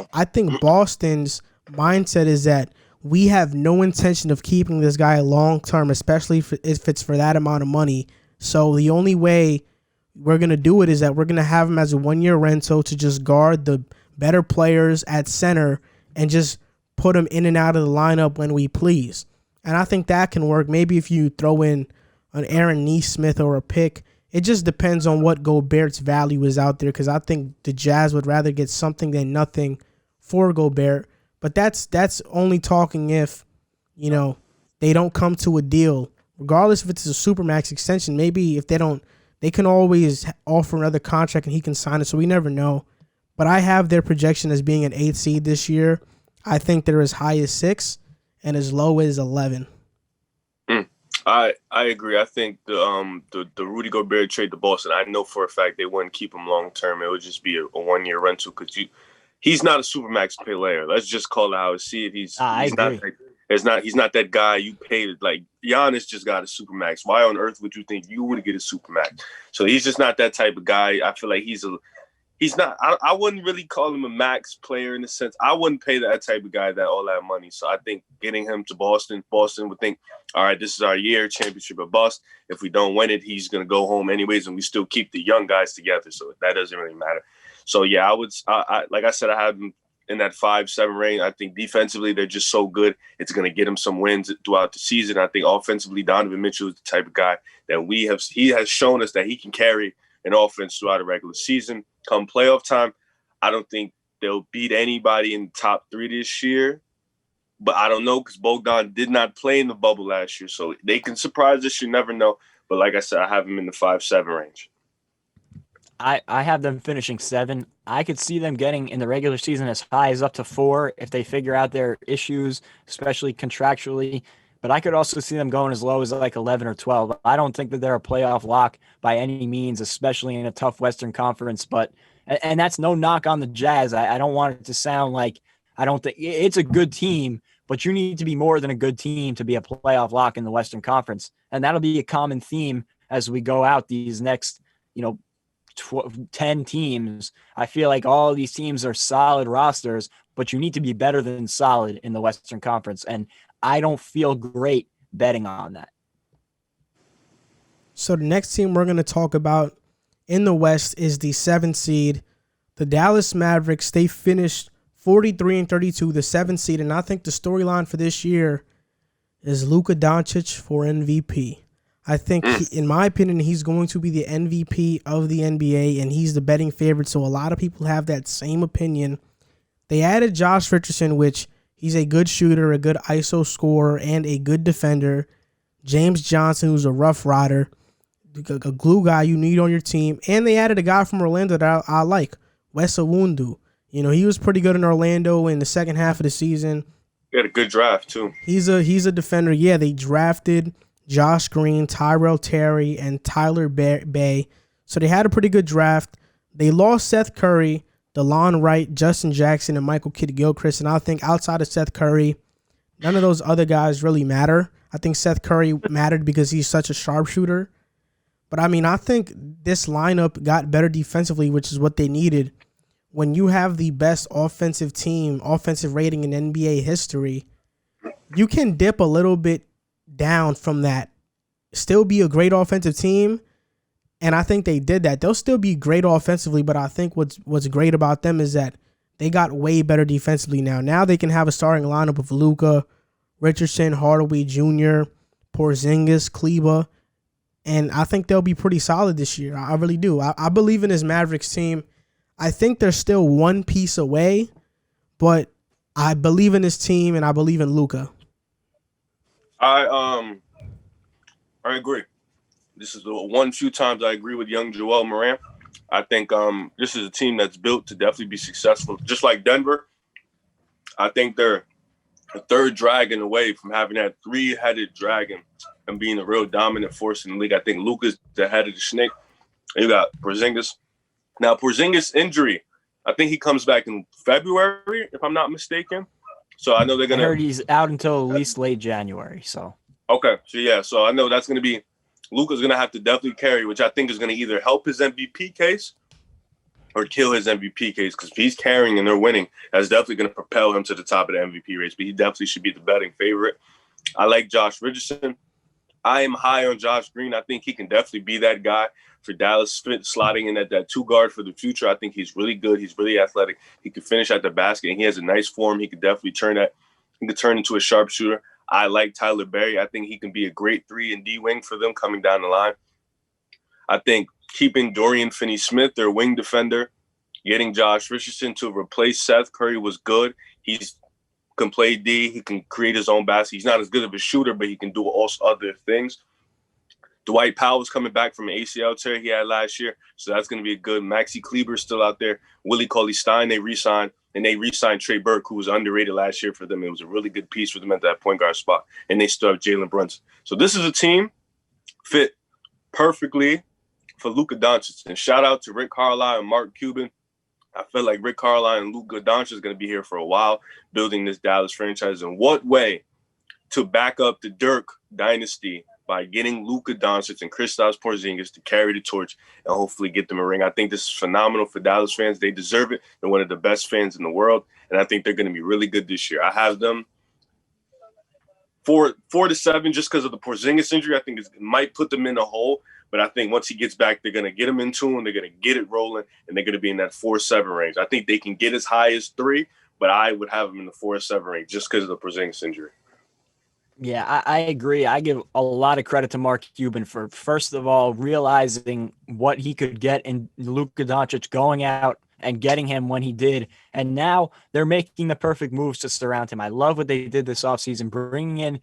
mindset is that we have no intention of keeping this guy long term, especially if it's for that amount of money. So the only way we're going to do it is that we're going to have him as a 1-year rental to just guard the better players at center and just put him in and out of the lineup when we please. And I think that can work. Maybe if you throw in an Aaron Nesmith or a pick, it just depends on what Gobert's value is out there because I think the Jazz would rather get something than nothing for Gobert. But that's only talking if, you know, they don't come to a deal. Regardless if it's a supermax extension, maybe if they don't, they can always offer another contract and he can sign it, so we never know. But I have their projection as being an 8 seed this year. I think they're as high as 6 and as low as 11. I agree. I think the Rudy Gobert trade to Boston, I know for a fact they wouldn't keep him long term. It would just be a 1-year rental because he's not a supermax player. Let's just call it how it see it. He's not that guy you paid. Like Giannis just got a supermax. Why on earth would you think you would get a supermax? So he's just not that type of guy. I feel like he's he's not. I wouldn't really call him a max player in the sense. I wouldn't pay that type of guy all that money. So I think getting him to Boston would think, all right, this is our year, championship or bust. If we don't win it, he's going to go home anyways, and we still keep the young guys together. So that doesn't really matter. So yeah, like I said, I have him in that 5-7 range. I think defensively they're just so good. It's going to get him some wins throughout the season. I think offensively, Donovan Mitchell is the type of guy that he has shown us that he can carry an offense throughout a regular season. Come playoff time, I don't think they'll beat anybody in the top 3 this year. But I don't know because Bogdan did not play in the bubble last year. So they can surprise us. You never know. But like I said, I have him in the 5-7 range. I have them finishing 7. I could see them getting in the regular season as high as up to 4 if they figure out their issues, especially contractually. But I could also see them going as low as like 11 or 12. I don't think that they're a playoff lock by any means, especially in a tough Western Conference. And that's no knock on the Jazz. I don't want it to sound like I don't think it's a good team, but you need to be more than a good team to be a playoff lock in the Western Conference. And that'll be a common theme as we go out these next, 10 teams. I feel like all these teams are solid rosters, but you need to be better than solid in the Western Conference. And I don't feel great betting on that. So the next team we're going to talk about in the West is the 7th seed, the Dallas Mavericks. They finished 43-32, the 7th seed. And I think the storyline for this year is Luka Doncic for MVP. I think, in my opinion, he's going to be the MVP of the NBA, and he's the betting favorite. So a lot of people have that same opinion. They added Josh Richardson, which he's a good shooter, a good ISO scorer, and a good defender. James Johnson, who's a rough rider, a glue guy you need on your team. And they added a guy from Orlando that I like, Wes Iwundu. He was pretty good in Orlando in the second half of the season. He had a good draft, too. He's a defender. Yeah, they drafted Josh Green, Tyrell Terry, and Tyler Bay. So they had a pretty good draft. They lost Seth Curry, DeLon Wright, Justin Jackson, and Michael Kidd-Gilchrist. And I think outside of Seth Curry, none of those other guys really matter. I think Seth Curry mattered because he's such a sharpshooter. But, I think this lineup got better defensively, which is what they needed. When you have the best offensive rating in NBA history, you can dip a little bit down from that, still be a great offensive team, and I think they did that. They'll still be great offensively, but I think what's great about them is that they got way better defensively now. Now they can have a starting lineup of Luka, Richardson, Hardaway Jr., Porzingis, Kleba, and I think they'll be pretty solid this year. I really do. I believe in this Mavericks team. I think they're still one piece away, but I believe in this team, and I believe in Luka. I agree. This is the few times I agree with young Joel Moran. I think this is a team that's built to definitely be successful. Just like Denver, I think they're a third dragon away from having that 3-headed dragon and being a real dominant force in the league. I think Luka's the head of the snake. You got Porzingis. Now, Porzingis' injury, I think he comes back in February, if I'm not mistaken. So I know they're gonna. I heard he's out until at least late January. So okay, so I know that's gonna be Luka's gonna have to definitely carry, which I think is gonna either help his MVP case or kill his MVP case. Because if he's carrying and they're winning, that's definitely gonna propel him to the top of the MVP race. But he definitely should be the betting favorite. I like Josh Richardson. I am high on Josh Green. I think he can definitely be that guy for Dallas, slotting in at that 2 guard for the future. I think he's really good. He's really athletic. He can finish at the basket, and he has a nice form. He could definitely turn into a sharpshooter. I like Tyler Berry. I think he can be a great 3 and D wing for them coming down the line. I think keeping Dorian Finney-Smith, their wing defender, getting Josh Richardson to replace Seth Curry was good. He can play D. He can create his own basket. He's not as good of a shooter, but he can do all other things. Dwight Powell's coming back from an ACL tear he had last year, so that's going to be a good. Maxi Kleber's still out there. Willie Cauley-Stein they re-signed, and they re-signed Trey Burke, who was underrated last year for them. It was a really good piece for them at that point guard spot, and they still have Jalen Brunson. So this is a team fit perfectly for Luka Doncic. And shout out to Rick Carlisle and Mark Cuban. I feel like Rick Carlisle and Luka Doncic is going to be here for a while, building this Dallas franchise. And what way to back up the Dirk dynasty by getting Luka Doncic and Kristaps Porzingis to carry the torch and hopefully get them a ring. I think this is phenomenal for Dallas fans. They deserve it. They're one of the best fans in the world, and I think they're going to be really good this year. I have them 4-7 just because of the Porzingis injury. I think it might put them in a hole, but I think once he gets back, they're going to get him in tune, they're going to get it rolling, and they're going to be in that 4-7 range. I think they can get as high as 3, but I would have them in the 4-7 range just because of the Porzingis injury. Yeah, I agree. I give a lot of credit to Mark Cuban for, first of all, realizing what he could get in Luka Doncic, going out and getting him when he did. And now they're making the perfect moves to surround him. I love what they did this offseason. Bringing in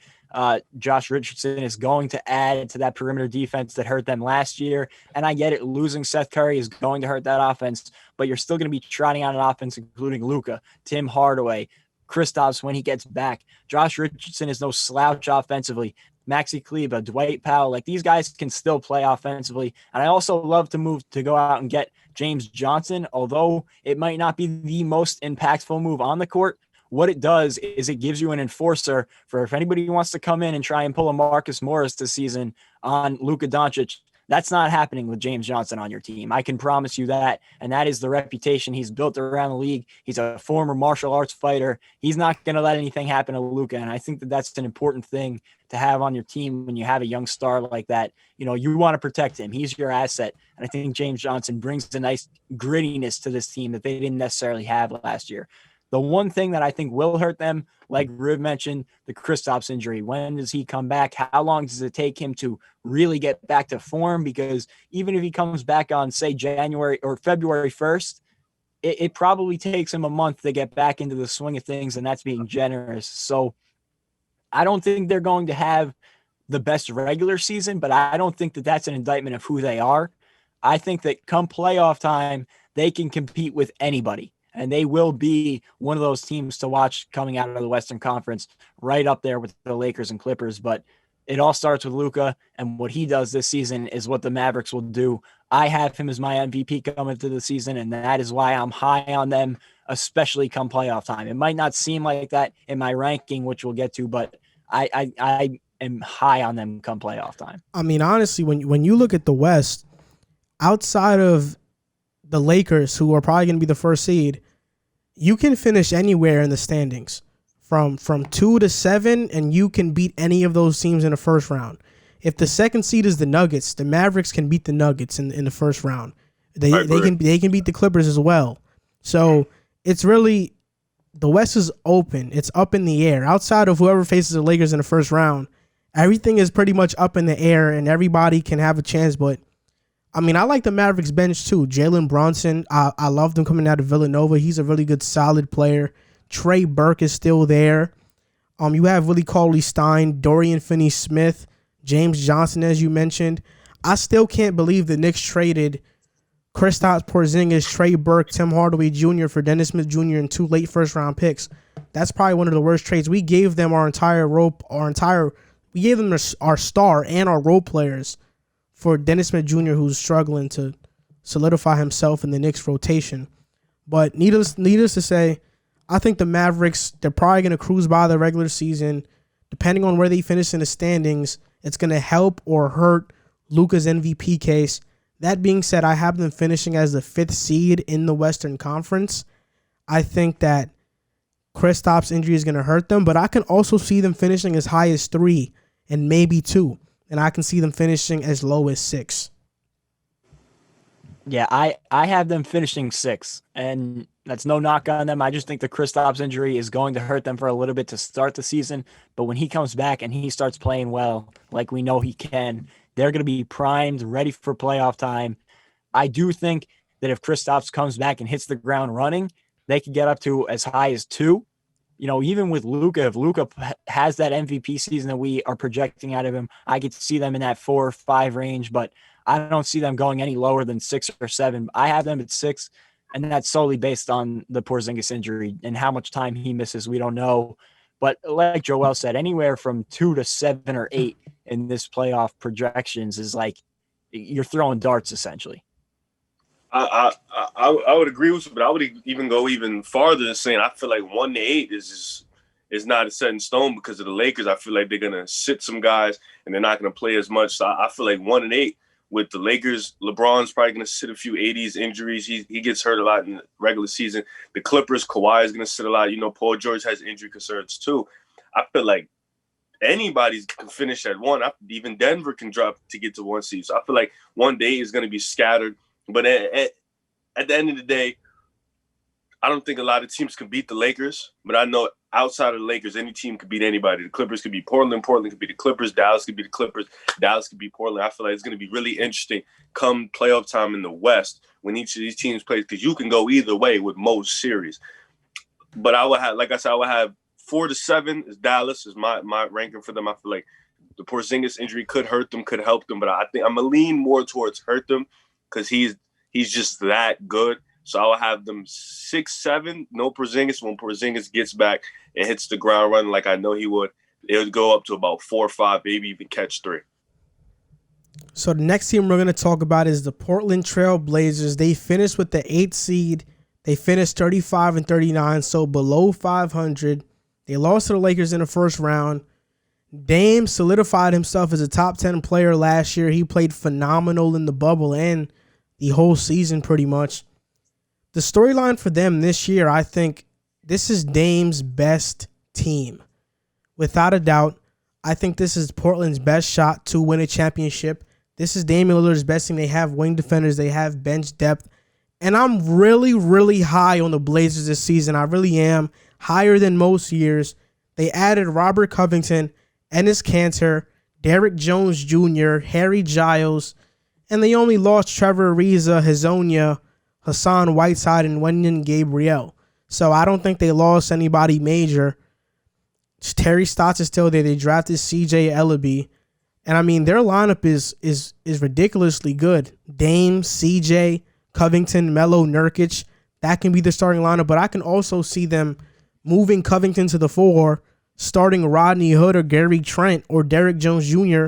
Josh Richardson is going to add to that perimeter defense that hurt them last year. And I get it. Losing Seth Curry is going to hurt that offense, but you're still going to be trotting out an offense, including Luka, Tim Hardaway, Kristaps when he gets back. Josh Richardson is no slouch offensively. Maxi Kleber, Dwight Powell, like these guys can still play offensively. And I also love to go out and get James Johnson, although it might not be the most impactful move on the court. What it does is it gives you an enforcer for if anybody wants to come in and try and pull a Marcus Morris this season on Luka Doncic. That's not happening with James Johnson on your team. I can promise you that. And that is the reputation he's built around the league. He's a former martial arts fighter. He's not going to let anything happen to Luka. And I think that that's an important thing to have on your team when you have a young star like that. You know, you want to protect him. He's your asset. And I think James Johnson brings a nice grittiness to this team that they didn't necessarily have last year. The one thing that I think will hurt them, like Riv mentioned, the Kristaps injury. When does he come back? How long does it take him to really get back to form? Because even if he comes back on, say, January or February 1st, it probably takes him a month to get back into the swing of things, and that's being generous. So I don't think they're going to have the best regular season, but I don't think that that's an indictment of who they are. I think that come playoff time, they can compete with anybody. And they will be one of those teams to watch coming out of the Western Conference, right up there with the Lakers and Clippers. But it all starts with Luka, and what he does this season is what the Mavericks will do. I have him as my MVP coming into the season, and that is why I'm high on them, especially come playoff time. It might not seem like that in my ranking, which we'll get to, but I am high on them come playoff time. I mean, honestly, when you look at the West, outside of the Lakers, who are probably going to be the first seed, you can finish anywhere in the standings from 2 to 7, and you can beat any of those teams in the first round. If the second seed is the Nuggets, the Mavericks can beat the Nuggets in the first round. They can beat the Clippers as well. So it's really, the West is open. It's up in the air. Outside of whoever faces the Lakers in the first round, everything is pretty much up in the air, and everybody can have a chance. But I mean, I like the Mavericks bench too. Jalen Brunson, I loved him coming out of Villanova. He's a really good, solid player. Trey Burke is still there. You have Willie Cauley-Stein, Dorian Finney-Smith, James Johnson, as you mentioned. I still can't believe the Knicks traded Kristaps Porzingis, Trey Burke, Tim Hardaway Jr. for Dennis Smith Jr. and 2 late first-round picks. That's probably one of the worst trades. We gave them our star and our role players for Dennis Smith Jr., who's struggling to solidify himself in the Knicks rotation. But needless to say, I think the Mavericks, they're probably going to cruise by the regular season. Depending on where they finish in the standings, it's going to help or hurt Luka's MVP case. That being said, I have them finishing as the 5th seed in the Western Conference. I think that Kristaps' injury is going to hurt them, but I can also see them finishing as high as 3 and maybe 2. And I can see them finishing as low as 6. Yeah, I have them finishing 6, and that's no knock on them. I just think the Kristaps injury is going to hurt them for a little bit to start the season. But when he comes back and he starts playing well, like we know he can, they're going to be primed, ready for playoff time. I do think that if Kristaps comes back and hits the ground running, they could get up to as high as 2. You know, even with Luka, if Luka has that MVP season that we are projecting out of him, I get to see them in that 4 or 5 range, but I don't see them going any lower than 6 or 7. I have them at 6, and that's solely based on the Porzingis injury and how much time he misses. We don't know. But like Joel said, anywhere from 2 to 7 or 8 in this playoff projections is like you're throwing darts essentially. I would agree with you, but I would even go even farther than saying I feel like 1 to 8 is just is not set in stone because of the Lakers. I feel like they're gonna sit some guys and they're not gonna play as much. So I feel like 1-8 with the Lakers. LeBron's probably gonna sit a few 80s injuries. He gets hurt a lot in the regular season. The Clippers, Kawhi is gonna sit a lot. Paul George has injury concerns too. I feel like anybody can finish at 1. Even Denver can drop to get to 1 seed. So I feel like one day is going to be scattered. But at the end of the day, I don't think a lot of teams can beat the Lakers. But I know outside of the Lakers, any team could beat anybody. The Clippers could beat Portland. Portland could beat the Clippers. Dallas could beat the Clippers. Dallas could beat Portland. I feel like it's going to be really interesting come playoff time in the West when each of these teams plays, because you can go either way with most series. But I would have, like I said, I would have 4-7 is Dallas is my ranking for them. I feel like the Porzingis injury could hurt them, could help them, but I think I'm gonna lean more towards hurt them because he's just that good. So I will have them 6-7, no Porzingis. When Porzingis gets back and hits the ground running like I know he would, it would go up to about 4-5, maybe even catch 3. So the next team we're going to talk about is the Portland Trail Blazers. They finished with the 8th seed. They finished 35-39, so below 500. They lost to the Lakers in the first round. Dame solidified himself as a top 10 player last year. He played phenomenal in the bubble and the whole season pretty much. The storyline for them this year, I think this is Dame's best team. Without a doubt, I think this is Portland's best shot to win a championship. This is Damian Lillard's best team. They have wing defenders. They have bench depth. And I'm really, really high on the Blazers this season. I really am. Higher than most years. They added Robert Covington, Enes Kanter, Derrick Jones Jr., Harry Giles, and they only lost Trevor Ariza, Hazonia, Hassan Whiteside, and Wenyen Gabriel. So I don't think they lost anybody major. Terry Stotts is still there. They drafted CJ Ellaby. And I mean, their lineup is ridiculously good. Dame, CJ, Covington, Melo, Nurkic. That can be the starting lineup, but I can also see them moving Covington to the 4, starting Rodney Hood or Gary Trent or Derrick Jones Jr.,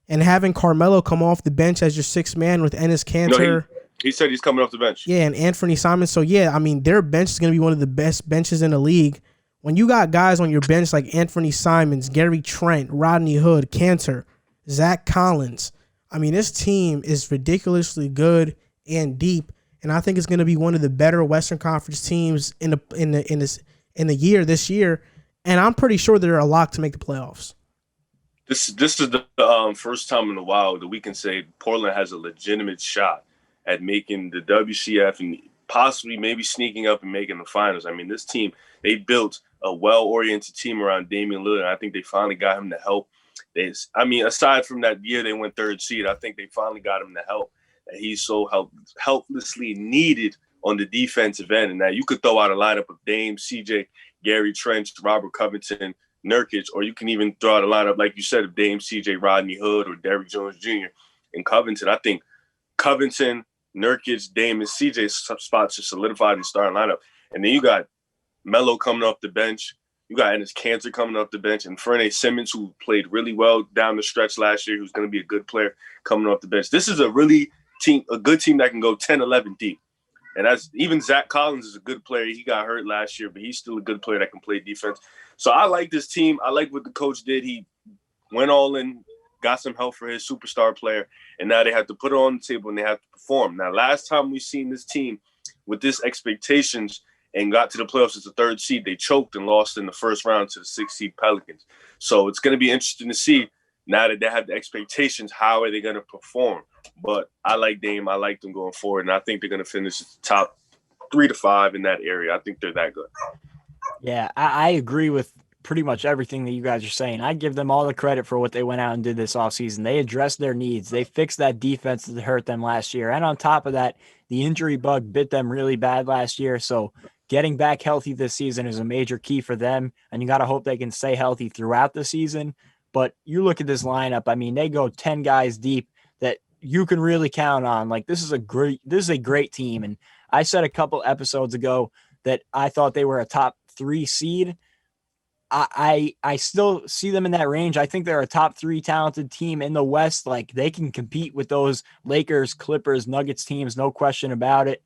and having Carmelo come off the bench as your 6th man with Enes Kanter. No, he said he's coming off the bench. Yeah, and Anthony Simons. So, yeah, I mean, their bench is going to be one of the best benches in the league. When you got guys on your bench like Anthony Simons, Gary Trent, Rodney Hood, Kanter, Zach Collins, I mean, this team is ridiculously good and deep, and I think it's going to be one of the better Western Conference teams in the year this year, and I'm pretty sure they're a lock to make the playoffs. This is the first time in a while that we can say Portland has a legitimate shot at making the WCF and possibly maybe sneaking up and making the finals. I mean, this team, they built a well-oriented team around Damian Lillard, and I think they finally got him the help. Aside from that year they went 3rd seed, I think they finally got him the help that he's so helplessly needed on the defensive end. And now you could throw out a lineup of Dame, CJ, Gary Trent, Robert Covington, Nurkic, or you can even throw out a lineup, like you said, of Dame, CJ, Rodney Hood, or Derrick Jones Jr. and Covington. I think Covington, Nurkic, Dame, and CJ spots are solidified in the starting lineup. And then you got Melo coming off the bench. You got Enes Kanter coming off the bench, and Ferne Simmons, who played really well down the stretch last year, who's going to be a good player coming off the bench. This is a good team that can go 10-11 deep. And that's even Zach Collins is a good player. He got hurt last year, but he's still a good player that can play defense. So I like this team. I like what the coach did. He went all in, got some help for his superstar player, and now they have to put it on the table and they have to perform. Now, last time we seen this team with this expectations and got to the playoffs as the 3rd seed, they choked and lost in the first round to the 6th seed Pelicans. So it's going to be interesting to see now that they have the expectations, how are they going to perform? But I like Dame. I like them going forward, and I think they're going to finish top 3 to 5 in that area. I think they're that good. Yeah, I agree with pretty much everything that you guys are saying. I give them all the credit for what they went out and did this offseason. They addressed their needs. They fixed that defense that hurt them last year. And on top of that, the injury bug bit them really bad last year. So getting back healthy this season is a major key for them. And you got to hope they can stay healthy throughout the season. But you look at this lineup, I mean, they go 10 guys deep that you can really count on. Like, this is a great team. And I said a couple episodes ago that I thought they were a top 3 seed. I still see them in that range. I think they're a top 3 talented team in the West. Like, they can compete with those Lakers, Clippers, Nuggets teams, no question about it.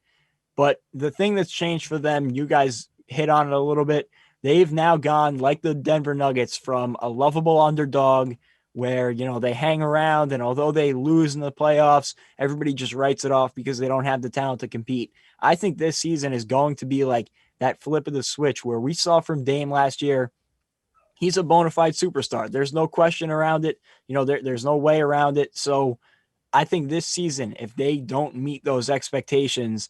But the thing that's changed for them, you guys hit on it a little bit. they've now gone, like the Denver Nuggets, from a lovable underdog where, they hang around, and although they lose in the playoffs, everybody just writes it off because they don't have the talent to compete. I think this season is going to be like that flip of the switch where we saw from Dame last year. He's a bona fide superstar. There's no question around it. There's no way around it. So I think this season, if they don't meet those expectations,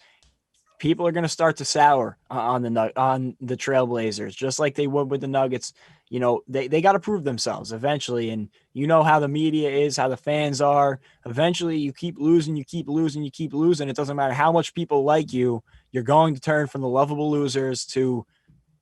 people are going to start to sour on the Trailblazers, just like they would with the Nuggets. They got to prove themselves eventually. And how the media is, how the fans are. Eventually, you keep losing. It doesn't matter how much people like you. You're going to turn from the lovable losers to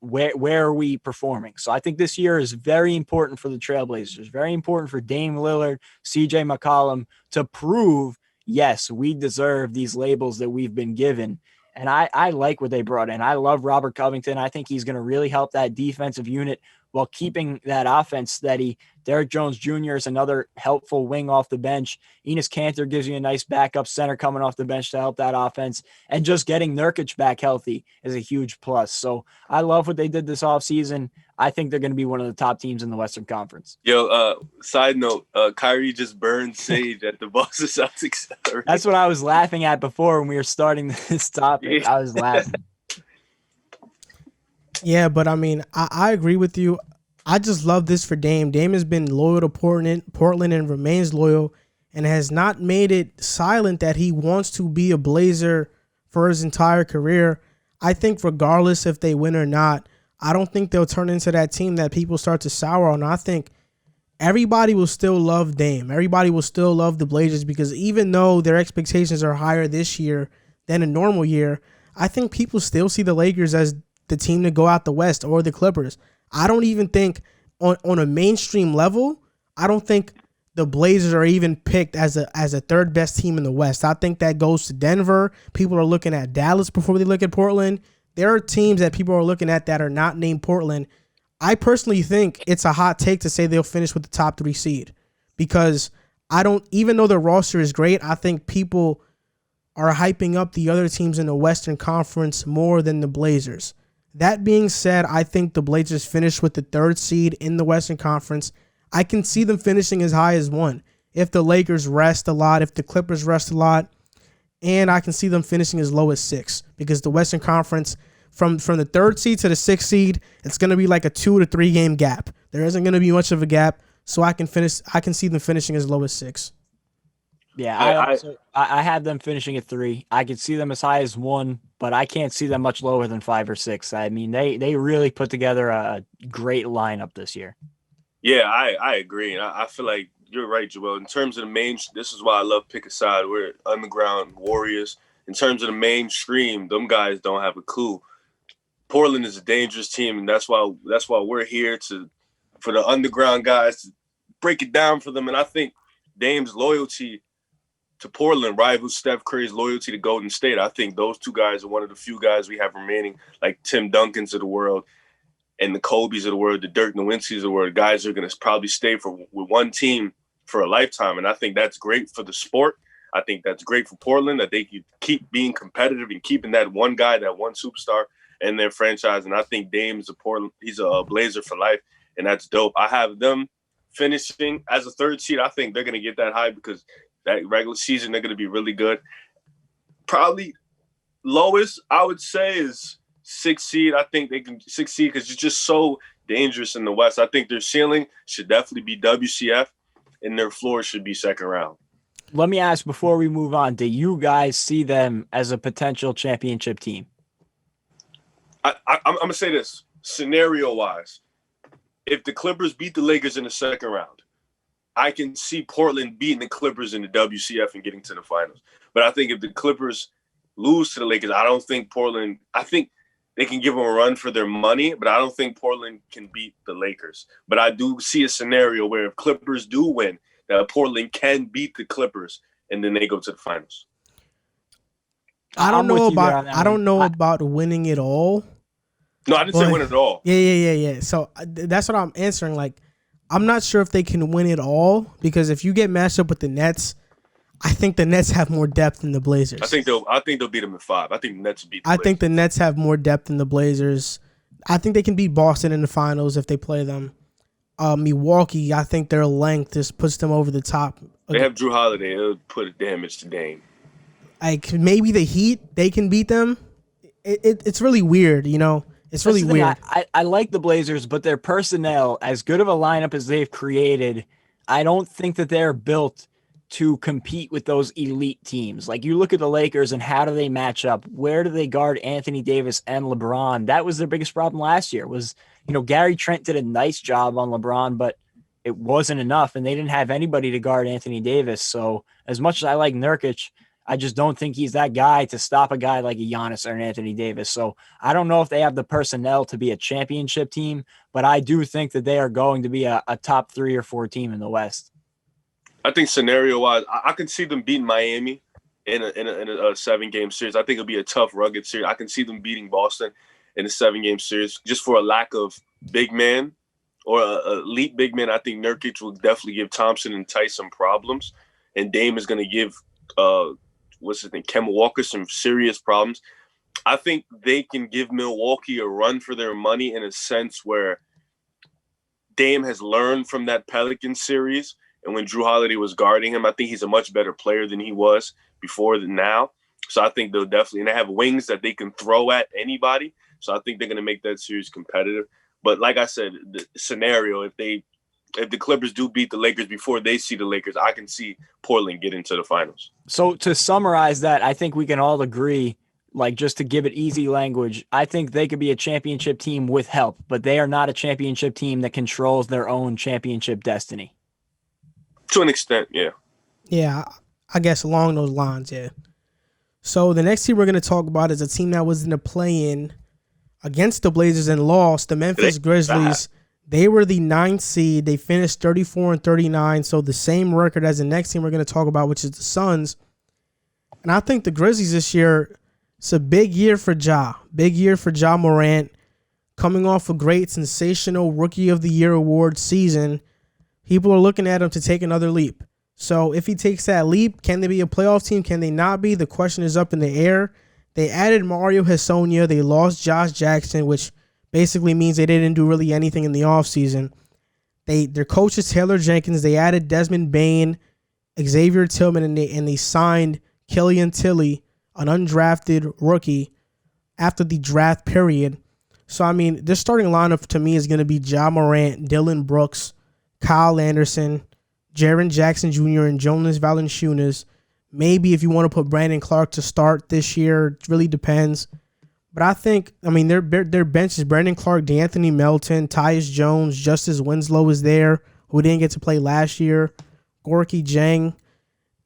where are we performing? So I think this year is very important for the Trailblazers, very important for Dame Lillard, CJ McCollum to prove, yes, we deserve these labels that we've been given. And I like what they brought in. I love Robert Covington. I think he's going to really help that defensive unit while keeping that offense steady. Derrick Jones Jr. is another helpful wing off the bench. Enes Kanter gives you a nice backup center coming off the bench to help that offense. And just getting Nurkic back healthy is a huge plus. So I love what they did this offseason. I think they're going to be one of the top teams in the Western Conference. Side note, Kyrie just burned Sage at the Boston Celtics. That's what I was laughing at before when we were starting this topic. I was laughing. Yeah, but I mean, I agree with you. I just love this for Dame. Dame has been loyal to Portland and remains loyal and has not made it silent that he wants to be a Blazer for his entire career. I think regardless if they win or not, I don't think they'll turn into that team that people start to sour on. I think everybody will still love Dame. Everybody will still love the Blazers because even though their expectations are higher this year than a normal year, I think people still see the Lakers as the team to go out the West or the Clippers. I don't even think on a mainstream level, I don't think the Blazers are even picked as a third best team in the West. I think that goes to Denver. People are looking at Dallas before they look at Portland. There are teams that people are looking at that are not named Portland. I think it's a hot take to say they'll finish with the top 3 seed because even though the roster is great, I think people are hyping up the other teams in the Western Conference more than the Blazers. That being said, I think the Blazers finish with the 3rd seed in the Western Conference. I can see them finishing as high as 1 if the Lakers rest a lot, if the Clippers rest a lot, and I can see them finishing as low as 6 because the Western Conference, from the 3rd seed to the 6th seed, it's going to be like a 2 to 3 game gap. There isn't going to be much of a gap, so I can see them finishing as low as 6. Yeah, I have them finishing at 3. I could see them as high as 1, but I can't see them much lower than 5 or 6. I mean, they really put together a great lineup this year. Yeah, I agree. And I feel like you're right, Joel. In terms of the this is why I love Pick a Side. We're underground warriors. In terms of the mainstream, them guys don't have a clue. Portland is a dangerous team, and that's why we're here for the underground guys to break it down for them. And I think Dame's loyalty to Portland rivals Steph Curry's loyalty to Golden State. I think those two guys are one of the few guys we have remaining, like Tim Duncans of the world and the Kobe's of the world, the Dirk Nowinski's of the world. Guys are going to probably stay with one team for a lifetime, and I think that's great for the sport. I think that's great for Portland, that they can keep being competitive and keeping that one guy, that one superstar in their franchise. And I think Dame's he's a Blazer for life, and that's dope. I have them finishing as a 3rd seed. I think they're going to get that high because that regular season, they're going to be really good. Probably lowest, I would say, is 6th seed. I think they can 6th seed because it's just so dangerous in the West. I think their ceiling should definitely be WCF, and their floor should be 2nd round. Let me ask before we move on, do you guys see them as a potential championship team? I'm going to say this, scenario-wise. If the Clippers beat the Lakers in the 2nd round, I can see Portland beating the Clippers in the WCF and getting to the finals. But I think if the Clippers lose to the Lakers, I don't think Portland – I think they can give them a run for their money, but I don't think Portland can beat the Lakers. But I do see a scenario where if Clippers do win, that Portland can beat the Clippers, and then they go to the finals. I don't know about winning it all. No, I didn't say win it all. Yeah. So that's what I'm answering. Like, I'm not sure if they can win it all because if you get matched up with the Nets, I think the Nets have more depth than the Blazers. I think they'll beat them in 5. I think the Nets beat. I think the Nets have more depth than the Blazers. I think they can beat Boston in the finals if they play them. Milwaukee, I think their length just puts them over the top. They have Drew Holiday. It'll put a damage to Dame. Like maybe the Heat, they can beat them. It's really weird, you know. It's really weird. I like the Blazers, but their personnel, as good of a lineup as they've created, I don't think that they're built to compete with those elite teams. Like you look at the Lakers and how do they match up? Where do they guard Anthony Davis and LeBron? That was their biggest problem last year was, Gary Trent did a nice job on LeBron, but it wasn't enough and they didn't have anybody to guard Anthony Davis. So as much as I like Nurkic, I just don't think he's that guy to stop a guy like a Giannis or an Anthony Davis. So I don't know if they have the personnel to be a championship team, but I do think that they are going to be a top 3 or 4 team in the West. I think scenario-wise, I can see them beating Miami in a 7-game series. I think it'll be a tough, rugged series. I can see them beating Boston in a 7-game series just for a lack of big man or elite big man. I think Nurkic will definitely give Thompson and Tice some problems, and Dame is going to give Kemba Walker some serious problems. I think they can give Milwaukee a run for their money in a sense where Dame has learned from that Pelicans series. And when Drew Holiday was guarding him, I think he's a much better player than he was before than now. So I think they'll definitely – and they have wings that they can throw at anybody. So I think they're going to make that series competitive. But like I said, the scenario, if the Clippers do beat the Lakers before they see the Lakers, I can see Portland get into the finals. So to summarize that, I think we can all agree, like just to give it easy language, I think they could be a championship team with help, but they are not a championship team that controls their own championship destiny. To an extent, yeah. Yeah, I guess along those lines, yeah. So the next team we're going to talk about is a team that was in the play-in against the Blazers and lost, the Memphis Grizzlies. They were the 9th seed. They finished 34-39, so the same record as the next team we're going to talk about, which is the Suns. And I think the Grizzlies this year, it's a big year for Ja. Big year for Ja Moran, coming off a great, sensational Rookie of the Year award season. People are looking at him to take another leap. So if he takes that leap, can they be a playoff team? Can they not be? The question is up in the air. They added Mario Hezonja. They lost Josh Jackson, which basically means they didn't do really anything in the offseason. Their coach is Taylor Jenkins. They added Desmond Bane, Xavier Tillman, and they signed Killian Tilly, an undrafted rookie, after the draft period. So, I mean, this starting lineup to me is going to be Ja Morant, Dylan Brooks, Kyle Anderson, Jaren Jackson Jr., and Jonas Valanciunas. Maybe if you want to put Brandon Clark to start this year, it really depends. But I think, I mean, their bench is Brandon Clark, D'Anthony Melton, Tyus Jones, Justice Winslow is there, who didn't get to play last year, Gorky Jang,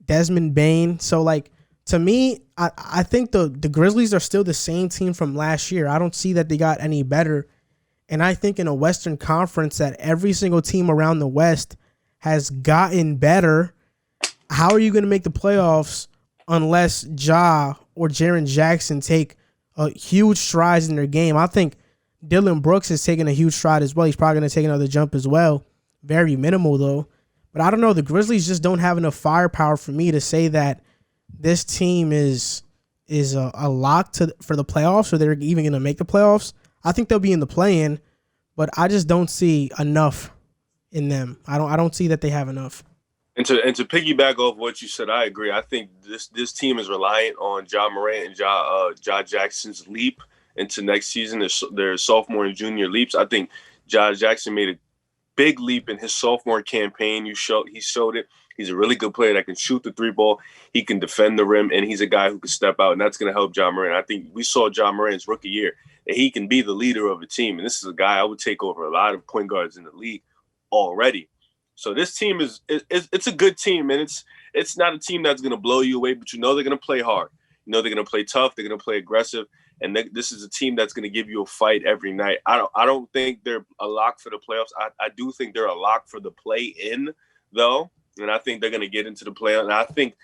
Desmond Bane. So, like, to me, I think the Grizzlies are still the same team from last year. I don't see that they got any better. And I think in a Western Conference that every single team around the West has gotten better. How are you going to make the playoffs unless Ja or Jaren Jackson take huge strides in their game? I think Dylan Brooks is taking a huge stride as well. He's probably going to take another jump as well. Very minimal, though. But I don't know. The Grizzlies just don't have enough firepower for me to say that this team is a lock for the playoffs, or they're even going to make the playoffs. I think they'll be in the play-in, but I just don't see enough in them. I don't see that they have enough. And to piggyback off what you said, I agree. I think this team is reliant on Ja Morant and Ja Jackson's leap into next season, their sophomore and junior leaps. I think Ja Jackson made a big leap in his sophomore campaign. He showed it. He's a really good player that can shoot the 3-ball. He can defend the rim, and he's a guy who can step out, and that's going to help Ja Morant. I think we saw Ja Morant's rookie year that he can be the leader of a team, and this is a guy I would take over a lot of point guards in the league already. So this team it's a good team, and it's not a team that's going to blow you away, but you know they're going to play hard. You know they're going to play tough. They're going to play aggressive, and this is a team that's going to give you a fight every night. I don't think they're a lock for the playoffs. I do think they're a lock for the play-in, though, and I think they're going to get into the playoffs. And I think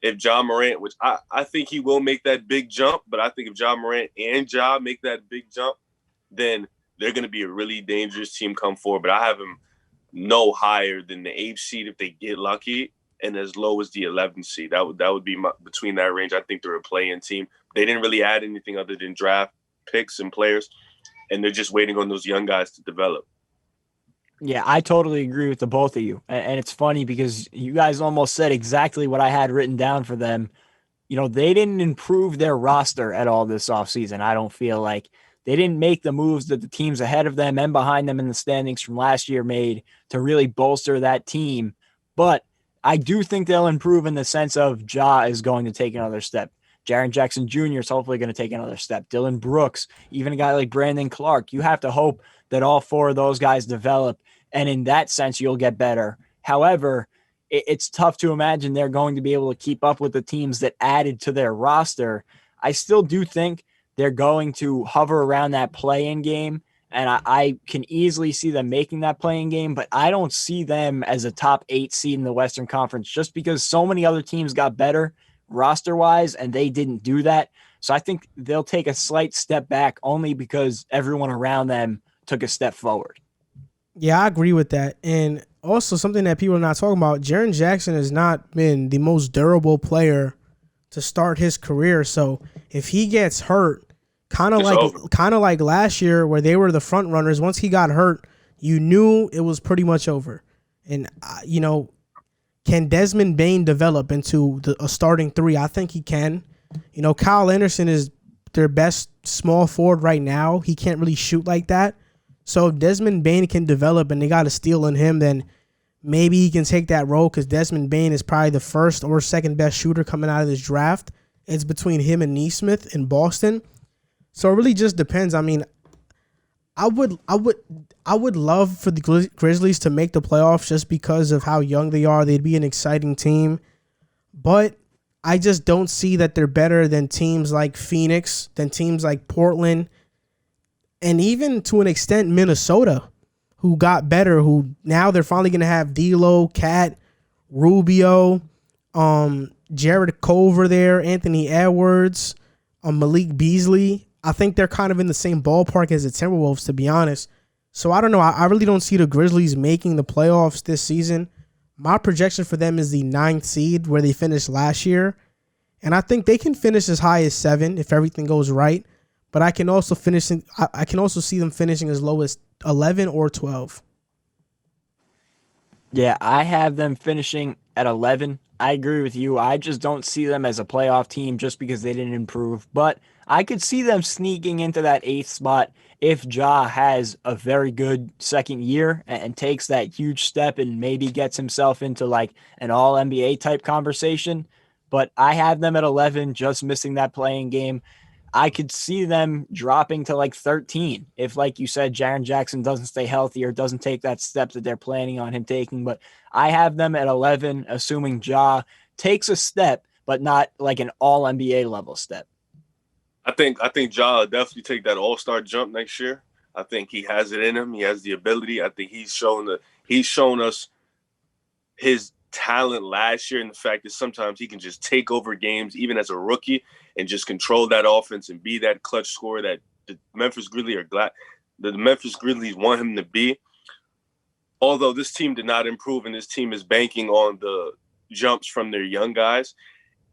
if Ja Morant, which I think he will make that big jump, but I think if Ja Morant and Ja make that big jump, then they're going to be a really dangerous team come forward. But I have them no higher than the 8th seed if they get lucky, and as low as the 11th seed. That would be between that range. I think they're a play-in team. They didn't really add anything other than draft picks and players. and they're just waiting on those young guys to develop. Yeah, I totally agree with the both of you. And it's funny because you guys almost said exactly what I had written down for them. They didn't improve their roster at all this offseason. I don't feel like they didn't make the moves that the teams ahead of them and behind them in the standings from last year made to really bolster that team. But I do think they'll improve in the sense of Ja is going to take another step. Jaren Jackson Jr. is hopefully going to take another step. Dylan Brooks, even a guy like Brandon Clark. You have to hope that all four of those guys develop, and in that sense, you'll get better. However, it's tough to imagine they're going to be able to keep up with the teams that added to their roster. I still do think they're going to hover around that play-in game, and I can easily see them making that play-in game, but I don't see them as a top 8 seed in the Western Conference just because so many other teams got better roster-wise, and they didn't do that. So I think they'll take a slight step back only because everyone around them took a step forward. Yeah, I agree with that. And also something that people are not talking about, Jaren Jackson has not been the most durable player to start his career. So if he gets hurt, kind of like last year where they were the front runners, once he got hurt, you knew it was pretty much over. And, can Desmond Bane develop into a starting 3? I think he can. Kyle Anderson is their best small forward right now. He can't really shoot like that. So if Desmond Bane can develop and they got a steal in him, then maybe he can take that role because Desmond Bane is probably the first or second best shooter coming out of this draft. It's between him and Nesmith in Boston. So it really just depends. I mean, I would love for the Grizzlies to make the playoffs just because of how young they are. They'd be an exciting team. But I just don't see that they're better than teams like Phoenix, than teams like Portland, and even to an extent Minnesota, who got better, who now they're finally going to have D'Lo, Cat, Rubio, Jared Culver there, Anthony Edwards, Malik Beasley. I think they're kind of in the same ballpark as the Timberwolves, to be honest. So I don't know. I really don't see the Grizzlies making the playoffs this season. My projection for them is the 9th seed where they finished last year. And I think they can finish as high as 7 if everything goes right. But I can also see them finishing as low as 11 or 12. Yeah, I have them finishing at 11. I agree with you. I just don't see them as a playoff team just because they didn't improve. But I could see them sneaking into that 8th spot if Ja has a very good second year and takes that huge step and maybe gets himself into like an all-NBA type conversation. But I have them at 11, just missing that playing game. I could see them dropping to like 13 if, like you said, Jaren Jackson doesn't stay healthy or doesn't take that step that they're planning on him taking. But I have them at 11, assuming Ja takes a step, but not like an all-NBA level step. I think Ja will definitely take that all-star jump next year. I think he has it in him. He has the ability. I think he's shown us his talent last year, and the fact that sometimes he can just take over games even as a rookie and just control that offense and be that clutch scorer that the Memphis Grizzlies want him to be. Although this team did not improve and this team is banking on the jumps from their young guys.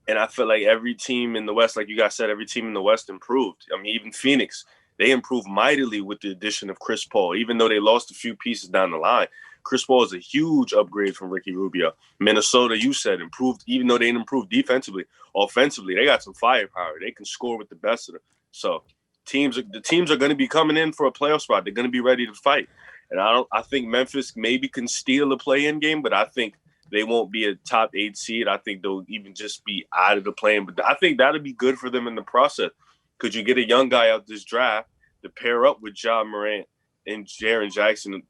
And I feel like every team in the West, like you guys said, every team in the West improved. I mean, even Phoenix, they improved mightily with the addition of Chris Paul, even though they lost a few pieces down the line. Chris Paul is a huge upgrade from Ricky Rubio. Minnesota, you said, improved, even though they didn't improve defensively. Offensively, they got some firepower. They can score with the best of them. So the teams are going to be coming in for a playoff spot. They're going to be ready to fight. And I think Memphis maybe can steal a play-in game, but I think they won't be a top 8 seed. I think they'll even just be out of the play-in. But I think that'll be good for them in the process. Could you get a young guy out this draft to pair up with Ja Morant and Jaren Jackson? And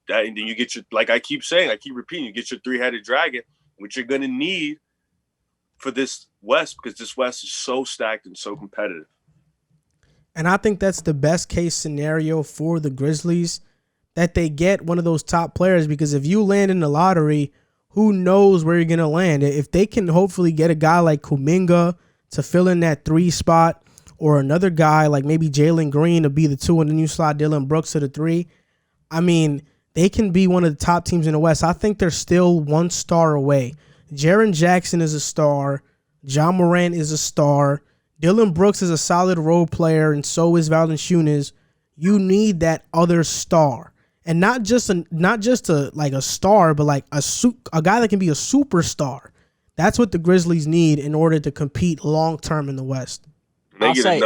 then you get your, like I keep repeating, you get your 3-headed dragon, which you're going to need for this West because this West is so stacked and so competitive. And I think that's the best case scenario for the Grizzlies, that they get one of those top players, because if you land in the lottery, who knows where you're going to land. If they can hopefully get a guy like Kuminga to fill in that 3 spot, or another guy like maybe Jalen Green to be the 2 and then you slide Dylan Brooks to the 3, I mean, they can be one of the top teams in the West. I think they're still 1 star away. Jaren Jackson is a star. Ja Moran is a star. Dylan Brooks is a solid role player, and so is Valanciunas. you need that other star. And not just a star, but like a guy that can be a superstar. That's what the Grizzlies need in order to compete long term in the West. I'll say,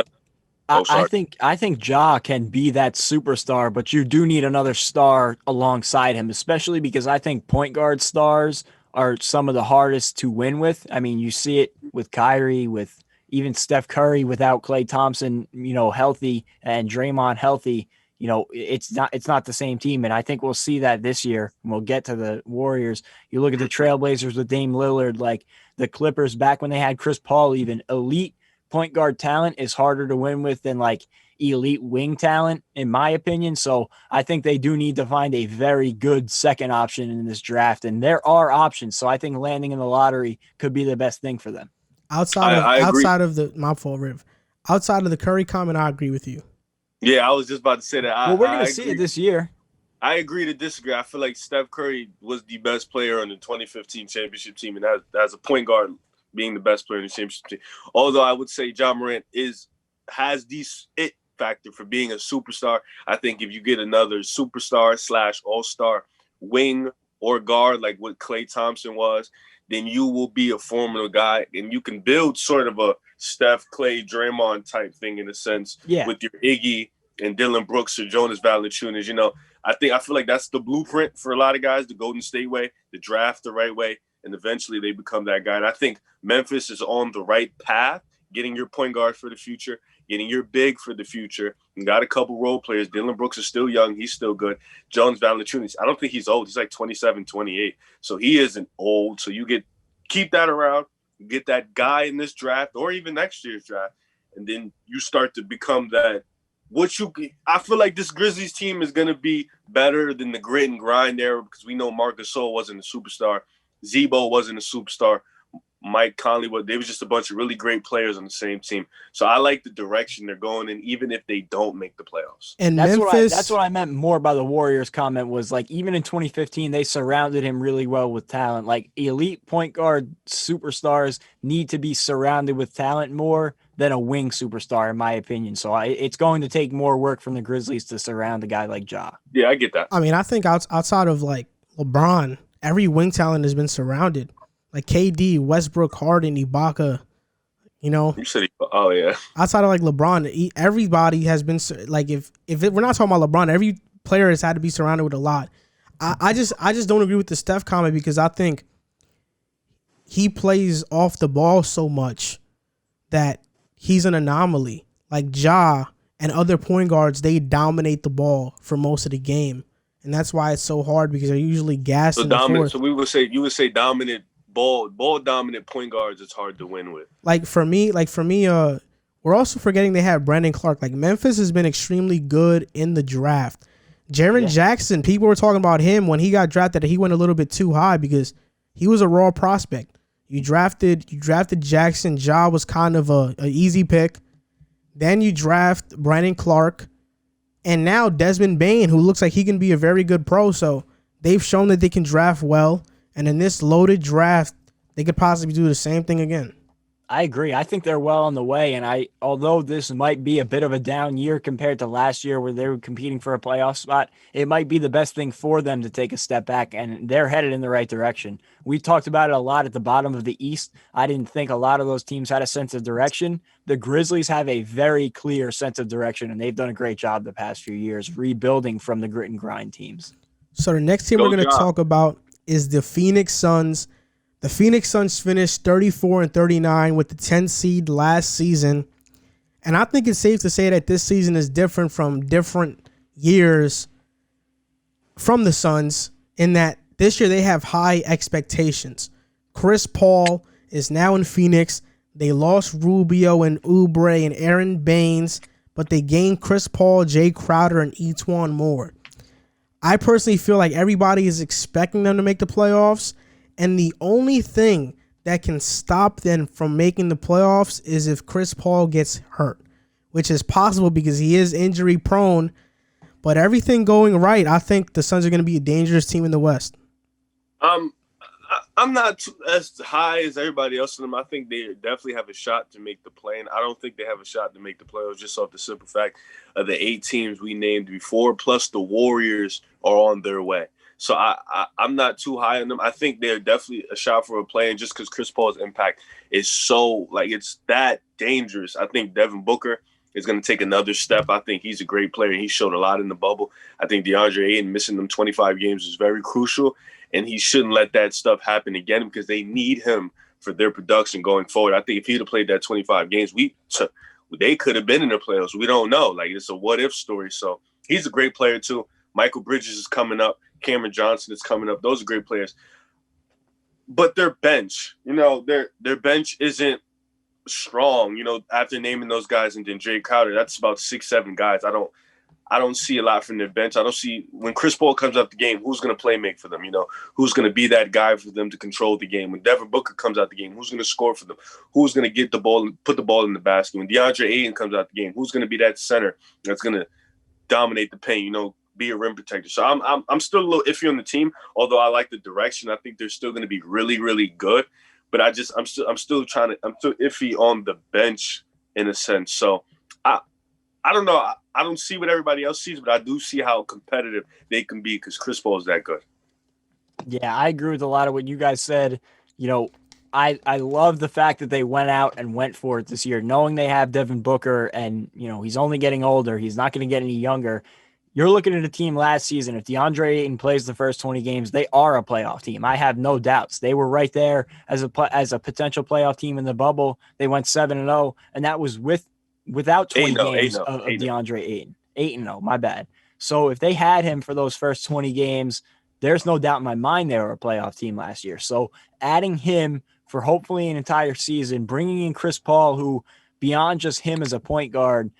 I think Ja can be that superstar, but you do need another star alongside him, especially because I think point guard stars are some of the hardest to win with. I mean, you see it with Kyrie, with even Steph Curry without Klay Thompson, healthy, and Draymond healthy. It's not the same team. And I think we'll see that this year. We'll get to the Warriors. You look at the Trailblazers with Dame Lillard, like the Clippers back when they had Chris Paul, even elite point guard talent is harder to win with than like elite wing talent, in my opinion. So I think they do need to find a very good second option in this draft. And there are options. So I think landing in the lottery could be the best thing for them. Outside of the Curry comment, I agree with you. Yeah, I was just about to say that. Well, we're going to see it this year. I agree to disagree. I feel like Steph Curry was the best player on the 2015 championship team, and as a point guard, being the best player in the championship team. Although I would say Ja Morant has this it factor for being a superstar. I think if you get another superstar / all-star wing or guard like what Klay Thompson was, then you will be a formidable guy, and you can build sort of a Steph, Klay, Draymond type thing in a sense with your Iggy and Dylan Brooks or Jonas Valanciunas. I feel like that's the blueprint for a lot of guys, the Golden State way, the draft the right way, and eventually they become that guy. And I think Memphis is on the right path, getting your point guard for the future, getting your big for the future, and got a couple role players. Dylan Brooks is still young. He's still good. Jonas Valanciunas, I don't think he's old. He's like 27, 28. So he isn't old. So keep that around, get that guy in this draft or even next year's draft, and then you start to become that. I feel like this Grizzlies team is going to be better than the grit and grind era because we know Marc Gasol wasn't a superstar. Zebo wasn't a superstar. Mike Conley, they was just a bunch of really great players on the same team. So I like the direction they're going in, even if they don't make the playoffs. And that's what I meant more by the Warriors comment was like, even in 2015, they surrounded him really well with talent. Like elite point guard superstars need to be surrounded with talent more than a wing superstar, in my opinion. So it's going to take more work from the Grizzlies to surround a guy like Ja. Yeah, I get that. I mean, I think outside of like LeBron, every wing talent has been surrounded. Like KD, Westbrook, Harden, Ibaka, You said, oh yeah. Outside of like LeBron, everybody has been like we're not talking about LeBron, every player has had to be surrounded with a lot. I just don't agree with the Steph comment because I think he plays off the ball so much that he's an anomaly. Like Ja and other point guards, they dominate the ball for most of the game, and that's why it's so hard because they're usually gassed in the fourth. So you would say dominant. Ball dominant point guards, it's hard to win with. Like for me, we're also forgetting they have Brandon Clark. Like Memphis has been extremely good in the draft. Jaren Jackson, people were talking about him when he got drafted. He went a little bit too high because he was a raw prospect. You drafted Jackson. Ja was kind of a easy pick. Then you draft Brandon Clark, and now Desmond Bane, who looks like he can be a very good pro. So they've shown that they can draft well. And in this loaded draft, they could possibly do the same thing again. I agree. I think they're well on the way. And although this might be a bit of a down year compared to last year where they were competing for a playoff spot, it might be the best thing for them to take a step back, and they're headed in the right direction. We talked about it a lot at the bottom of the East. I didn't think a lot of those teams had a sense of direction. The Grizzlies have a very clear sense of direction, and they've done a great job the past few years rebuilding from the grit and grind teams. So the next team we're going to talk about is the Phoenix Suns. The Phoenix Suns finished 34-39 with the 10th seed last season. And I think it's safe to say that this season is different from different years from the Suns in that this year they have high expectations. Chris Paul is now in Phoenix. They lost Rubio and Oubre and Aaron Baines, but they gained Chris Paul, Jay Crowder, and Etuan Moore. I personally feel like everybody is expecting them to make the playoffs, and the only thing that can stop them from making the playoffs is if Chris Paul gets hurt, which is possible because he is injury prone. But everything going right, I think the Suns are going to be a dangerous team in the West. I'm not as high as everybody else in them. I think they definitely have a shot to make the play, and I don't think they have a shot to make the playoffs just off the simple fact of the 8 teams we named before, plus the Warriors are on their way. So I'm not too high on them. I think they're definitely a shot for a play, and just because Chris Paul's impact is so, like, it's that dangerous. I think Devin Booker is going to take another step. I think he's a great player. He showed a lot in the bubble. I think DeAndre Ayton missing them 25 games is very crucial, and he shouldn't let that stuff happen again because they need him for their production going forward. I think if he'd have played that 25 games, they could have been in the playoffs. We don't know. Like, it's a what-if story. So he's a great player too. Michael Bridges is coming up. Cameron Johnson is coming up. Those are great players. But their bench, their bench isn't strong, after naming those guys and then Jay Crowder, that's about 6-7 guys. I don't see a lot from their bench. I don't see when Chris Paul comes out the game, who's going to play make for them, who's going to be that guy for them to control the game. When Devin Booker comes out the game, who's going to score for them? Who's going to get the ball and put the ball in the basket? When DeAndre Ayton comes out the game, who's going to be that center that's going to dominate the paint, be a rim protector. So I'm still a little iffy on the team, although I like the direction. I think they're still going to be really, really good. But I'm still iffy on the bench in a sense. So I don't know. I don't see what everybody else sees, but I do see how competitive they can be because Chris Paul is that good. Yeah, I agree with a lot of what you guys said. I love the fact that they went out and went for it this year, knowing they have Devin Booker and, he's only getting older. He's not going to get any younger. You're looking at a team last season. If DeAndre Ayton plays the first 20 games, they are a playoff team. I have no doubts. They were right there as a potential playoff team in the bubble. They went 7-0, and that was without 20 games of DeAndre Ayton. 8-0, my bad. So if they had him for those first 20 games, there's no doubt in my mind they were a playoff team last year. So adding him for hopefully an entire season, bringing in Chris Paul, who beyond just him as a point guard,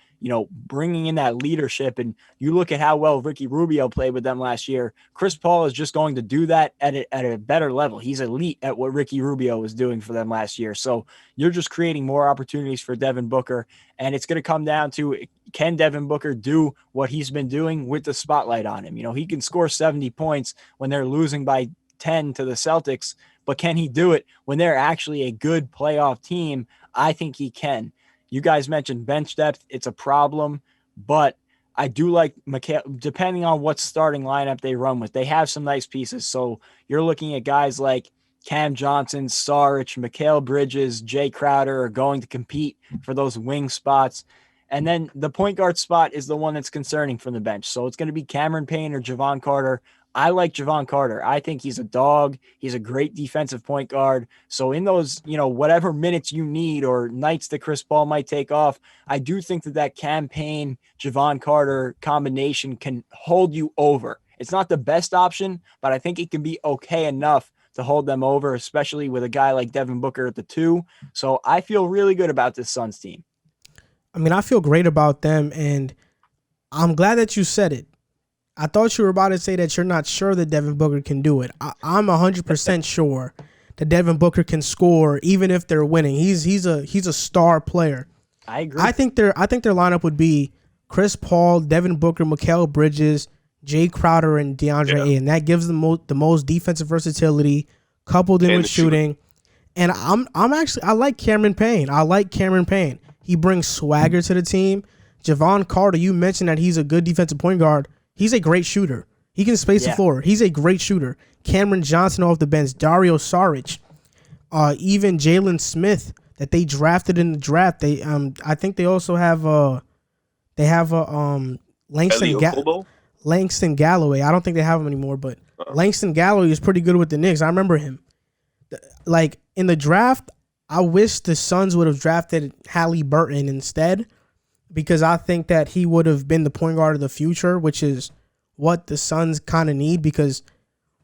bringing in that leadership, and you look at how well Ricky Rubio played with them last year. Chris Paul is just going to do that at a better level. He's elite at what Ricky Rubio was doing for them last year. So you're just creating more opportunities for Devin Booker, and it's going to come down to, can Devin Booker do what he's been doing with the spotlight on him? He can score 70 points when they're losing by 10 to the Celtics, but can he do it when they're actually a good playoff team? I think he can. You guys mentioned bench depth. It's a problem, but I do like Mikal, depending on what starting lineup they run with. They have some nice pieces. So you're looking at guys like Cam Johnson, Saric, Mikal Bridges, Jay Crowder are going to compete for those wing spots. And then the point guard spot is the one that's concerning from the bench. So it's going to be Cameron Payne or Javon Carter. I like Javon Carter. I think he's a dog. He's a great defensive point guard. So in those, whatever minutes you need or nights that Chris Paul might take off, I do think that Cam Payne, Javon Carter combination can hold you over. It's not the best option, but I think it can be okay enough to hold them over, especially with a guy like Devin Booker at the 2. So I feel really good about this Suns team. I mean, I feel great about them, and I'm glad that you said it. I thought you were about to say that you're not sure that Devin Booker can do it. I'm 100% sure that Devin Booker can score even if they're winning. He's a star player. I agree. I think their lineup would be Chris Paul, Devin Booker, Mikal Bridges, Jay Crowder, and DeAndre Ayton. That gives them the most defensive versatility, coupled in with shooting. And I like Cameron Payne. He brings swagger to the team. Javon Carter, you mentioned that he's a good defensive point guard. He's a great shooter. He can space the floor. He's a great shooter. Cameron Johnson off the bench, Dario Saric, even Jalen Smith that they drafted in the draft. They I think they also have Langston Galloway. I don't think they have him anymore, but Langston Galloway is pretty good with the Knicks. I remember him. Like in the draft, I wish the Suns would have drafted Halliburton instead, because I think that he would have been the point guard of the future, which is what the Suns kind of need. Because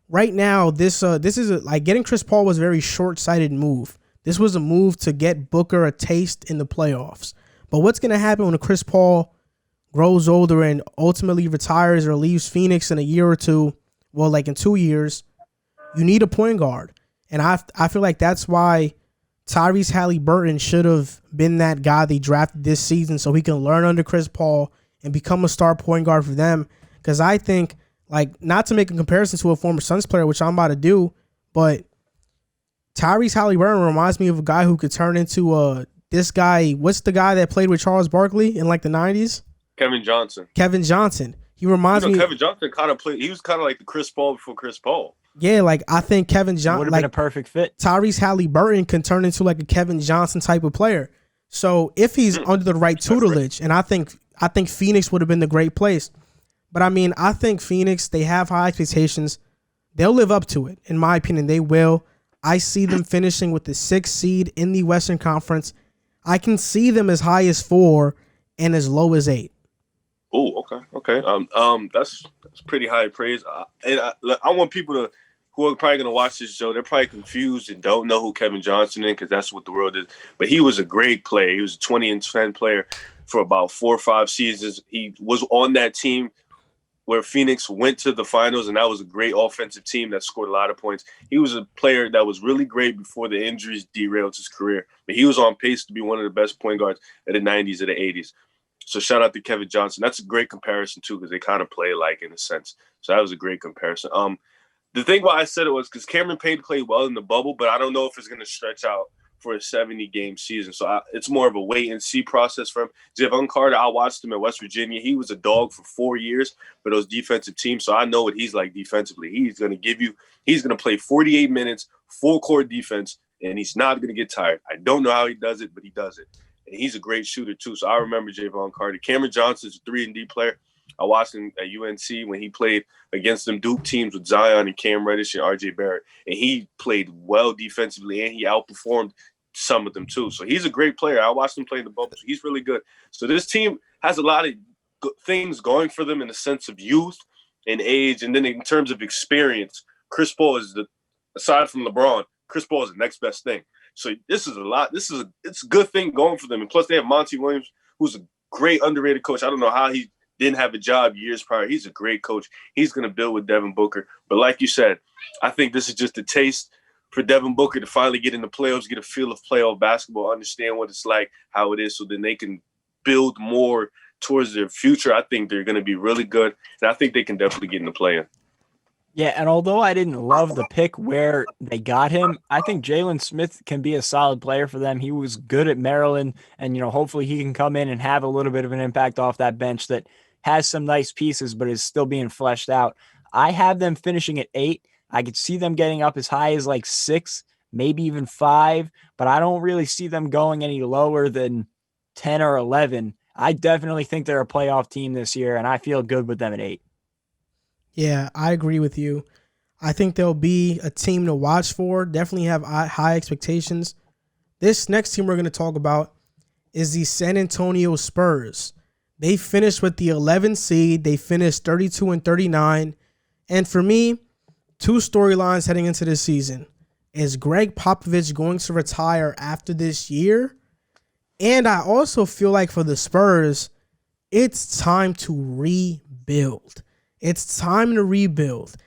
right now, this is like getting Chris Paul was a very short-sighted move. This was a move to get Booker a taste in the playoffs. But what's going to happen when Chris Paul grows older and ultimately retires or leaves Phoenix in a year or two? Well, like in 2 years, you need a point guard. And I feel like that's why Tyrese Halliburton should have been that guy they drafted this season so he can learn under Chris Paul and become a star point guard for them. Because I think, like, not to make a comparison to a former Suns player, which I'm about to do, but Tyrese Halliburton reminds me of a guy who could turn into this guy. What's the guy that played with Charles Barkley in like the 90s? Kevin Johnson. Kevin Johnson. He reminds me. Kevin Johnson kind of played. He was kind of like the Chris Paul before Chris Paul. Yeah, like I think Kevin Johnson would have been a perfect fit. Tyrese Halliburton can turn into like a Kevin Johnson type of player. So if he's under the right tutelage, and I think Phoenix would have been the great place. But I mean, I think Phoenix, they have high expectations. They'll live up to it. In my opinion, they will. I see them finishing with the 6th seed in the Western Conference. I can see them as high as 4 and as low as 8. Oh, okay. That's pretty high praise. And I want people who are probably going to watch this show, they're probably confused and don't know who Kevin Johnson is, because that's what the world is. But he was a great player. He was a 20-10 player for about 4 or 5 seasons. He was on that team where Phoenix went to the finals, and that was a great offensive team that scored a lot of points. He was a player that was really great before the injuries derailed his career. But he was on pace to be one of the best point guards of the 90s and the 80s. So shout out to Kevin Johnson. That's a great comparison, too, because they kind of play alike in a sense. So that was a great comparison. The thing why I said it was because Cameron Payne played well in the bubble, but I don't know if it's going to stretch out for a 70-game season. So it's more of a wait-and-see process for him. Javon Carter, I watched him at West Virginia. He was a dog for 4 years for those defensive teams, so I know what he's like defensively. He's going to play 48 minutes, full-court defense, and he's not going to get tired. I don't know how he does it, but he does it. And he's a great shooter, too, so I remember Javon Carter. Cameron Johnson's a 3-and-D player. I watched him at UNC when he played against them Duke teams with Zion and Cam Reddish and RJ Barrett. And he played well defensively, and he outperformed some of them too. So he's a great player. I watched him play in the bubble. So he's really good. So this team has a lot of things going for them in the sense of youth and age. And then in terms of experience, Chris Paul is aside from LeBron, Chris Paul is the next best thing. So this is a lot. It's a good thing going for them. And plus they have Monty Williams, who's a great underrated coach. I don't know how he didn't have a job years prior. He's a great coach. He's going to build with Devin Booker. But like you said, I think this is just a taste for Devin Booker to finally get in the playoffs, get a feel of playoff basketball, understand what it's like, how it is, so then they can build more towards their future. I think they're going to be really good, and I think they can definitely get in the play-in. Yeah, and although I didn't love the pick where they got him, I think Jalen Smith can be a solid player for them. He was good at Maryland, and hopefully he can come in and have a little bit of an impact off that bench that has some nice pieces, but is still being fleshed out. I have them finishing at 8. I could see them getting up as high as like 6, maybe even 5, but I don't really see them going any lower than 10 or 11. I definitely think they're a playoff team this year, and I feel good with them at 8. Yeah, I agree with you. I think they'll be a team to watch for. Definitely have high expectations. This next team we're going to talk about is the San Antonio Spurs. They finished with the 11th seed. They finished 32-39. And for me, 2 storylines heading into this season. Is Greg Popovich going to retire after this year? And I also feel like for the Spurs, it's time to rebuild. It's time to rebuild.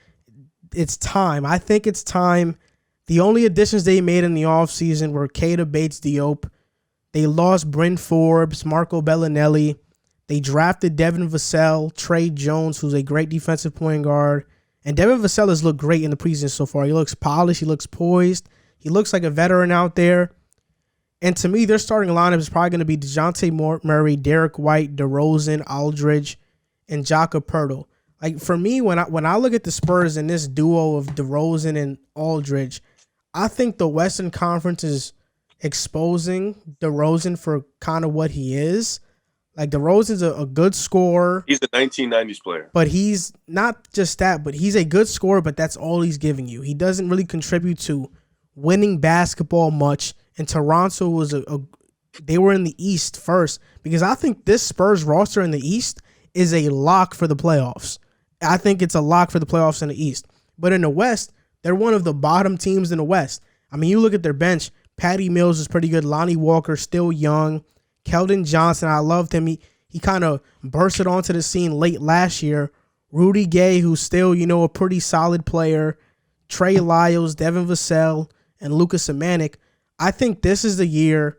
It's time. I think it's time. The only additions they made in the offseason were Keita Bates-Diop. They lost Bryn Forbes, Marco Bellinelli. They drafted Devin Vassell, Trey Jones, who's a great defensive point guard. And Devin Vassell has looked great in the preseason so far. He looks polished. He looks poised. He looks like a veteran out there. And to me, their starting lineup is probably going to be DeJounte Murray, Derek White, DeRozan, Aldridge, and Jakob Poeltl. Like for me, when I look at the Spurs and this duo of DeRozan and Aldridge, I think the Western Conference is exposing DeRozan for kind of what he is. Like DeRozan's a good scorer. He's a 1990s player. But he's not just that, but he's a good scorer, but that's all he's giving you. He doesn't really contribute to winning basketball much. And Toronto was they were in the East first, because I think this Spurs roster in the East is a lock for the playoffs. I think it's a lock for the playoffs in the East. But in the West, they're one of the bottom teams in the West. I mean, you look at their bench. Patty Mills is pretty good. Lonnie Walker, still young. Keldon Johnson, I loved him. He kind of bursted onto the scene late last year. Rudy Gay, who's still, a pretty solid player. Trey Lyles, Devin Vassell, and Lucas Samanik. I think this is the year,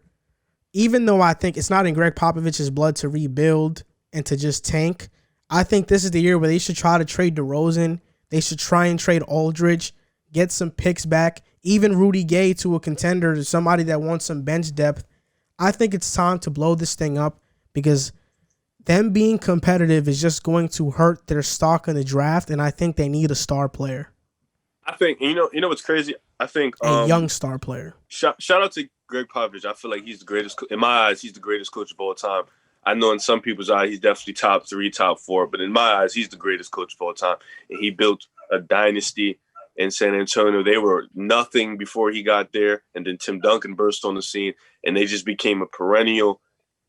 even though I think it's not in Greg Popovich's blood to rebuild and to just tank, I think this is the year where they should try to trade DeRozan. They should try and trade Aldridge, get some picks back, even Rudy Gay to a contender, to somebody that wants some bench depth. I think it's time to blow this thing up because them being competitive is just going to hurt their stock in the draft, and I think they need a star player. I think you know what's crazy. I think A young star player. Shout out to Greg Popovich. I feel like he's the greatest in my eyes. He's the greatest coach of all time. I know in some people's eyes he's definitely top 3, top 4, but in my eyes he's the greatest coach of all time. And he built a dynasty in San Antonio. They were nothing before he got there, and then Tim Duncan burst on the scene, and they just became a perennial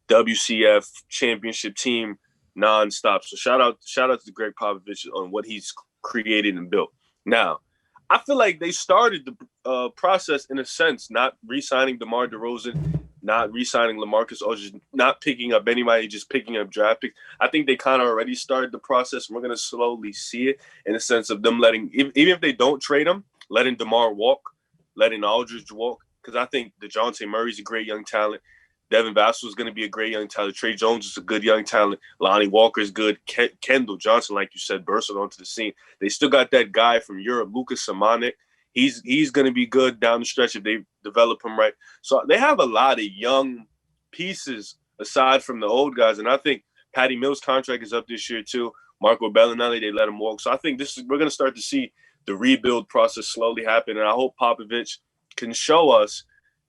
WCF championship team nonstop. So shout out to Greg Popovich on what he's created and built. Now, I feel like they started the process in a sense, not re-signing DeMar DeRozan, not re-signing LaMarcus Aldridge, not picking up anybody, just picking up draft picks. I think they kind of already started the process. We're going to slowly see it in the sense of them letting, even if they don't trade him, letting DeMar walk, letting Aldridge walk, because I think DeJounte Murray's a great young talent. Devin Vassell is going to be a great young talent. Trey Jones is a good young talent. Lonnie Walker is good. Kendall Johnson, like you said, bursted onto the scene. They still got that guy from Europe, Lucas Samanik. He's going to be good down the stretch if they develop him right. So they have a lot of young pieces aside from the old guys, and I think Patty Mills' contract is up this year too. Marco Bellinelli, they let him walk. So I think we're going to start to see the rebuild process slowly happen, and I hope Popovich can show us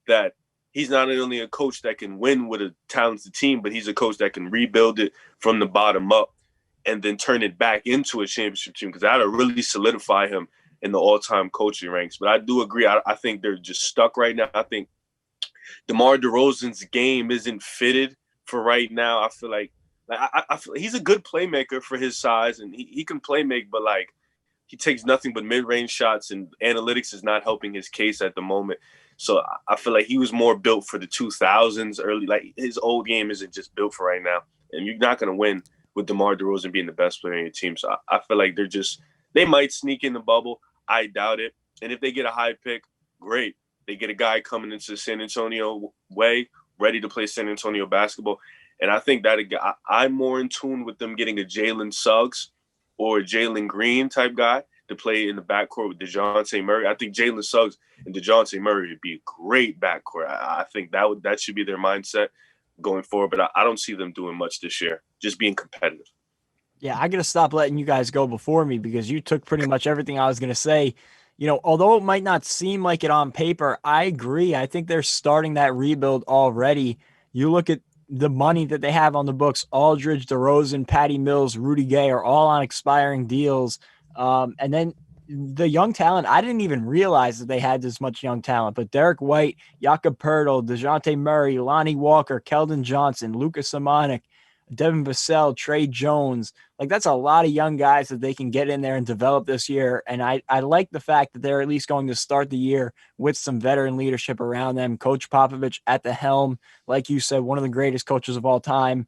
that he's not only a coach that can win with a talented team, but he's a coach that can rebuild it from the bottom up and then turn it back into a championship team, because that'll really solidify him in the all-time coaching ranks. But I do agree. I think they're just stuck right now. I think DeMar DeRozan's game isn't fitted for right now. I feel like I feel like he's a good playmaker for his size, and he can play make, but like he takes nothing but mid-range shots, and analytics is not helping his case at the moment. So I feel like he was more built for the 2000s early. Like his old game isn't just built for right now, and you're not going to win with DeMar DeRozan being the best player on your team. So I feel like they might sneak in the bubble. I doubt it. And if they get a high pick, great. They get a guy coming into the San Antonio way, ready to play San Antonio basketball. And I think that I'm more in tune with them getting a Jalen Suggs or a Jalen Green type guy to play in the backcourt with DeJounte Murray. I think Jalen Suggs and DeJounte Murray would be a great backcourt. I think that should be their mindset going forward. But I don't see them doing much this year, just being competitive. Yeah, I got to stop letting you guys go before me because you took pretty much everything I was going to say. You know, although it might not seem like it on paper, I agree. I think they're starting that rebuild already. You look at the money that they have on the books, Aldridge, DeRozan, Patty Mills, Rudy Gay are all on expiring deals. And then the young talent, I didn't even realize that they had this much young talent, but Derek White, Jakob Poeltl, DeJounte Murray, Lonnie Walker, Keldon Johnson, Lucas Samanik, Devin Vassell, Trey Jones, like that's a lot of young guys that they can get in there and develop this year. And I like the fact that they're at least going to start the year with some veteran leadership around them. Coach Popovich at the helm, like you said, one of the greatest coaches of all time.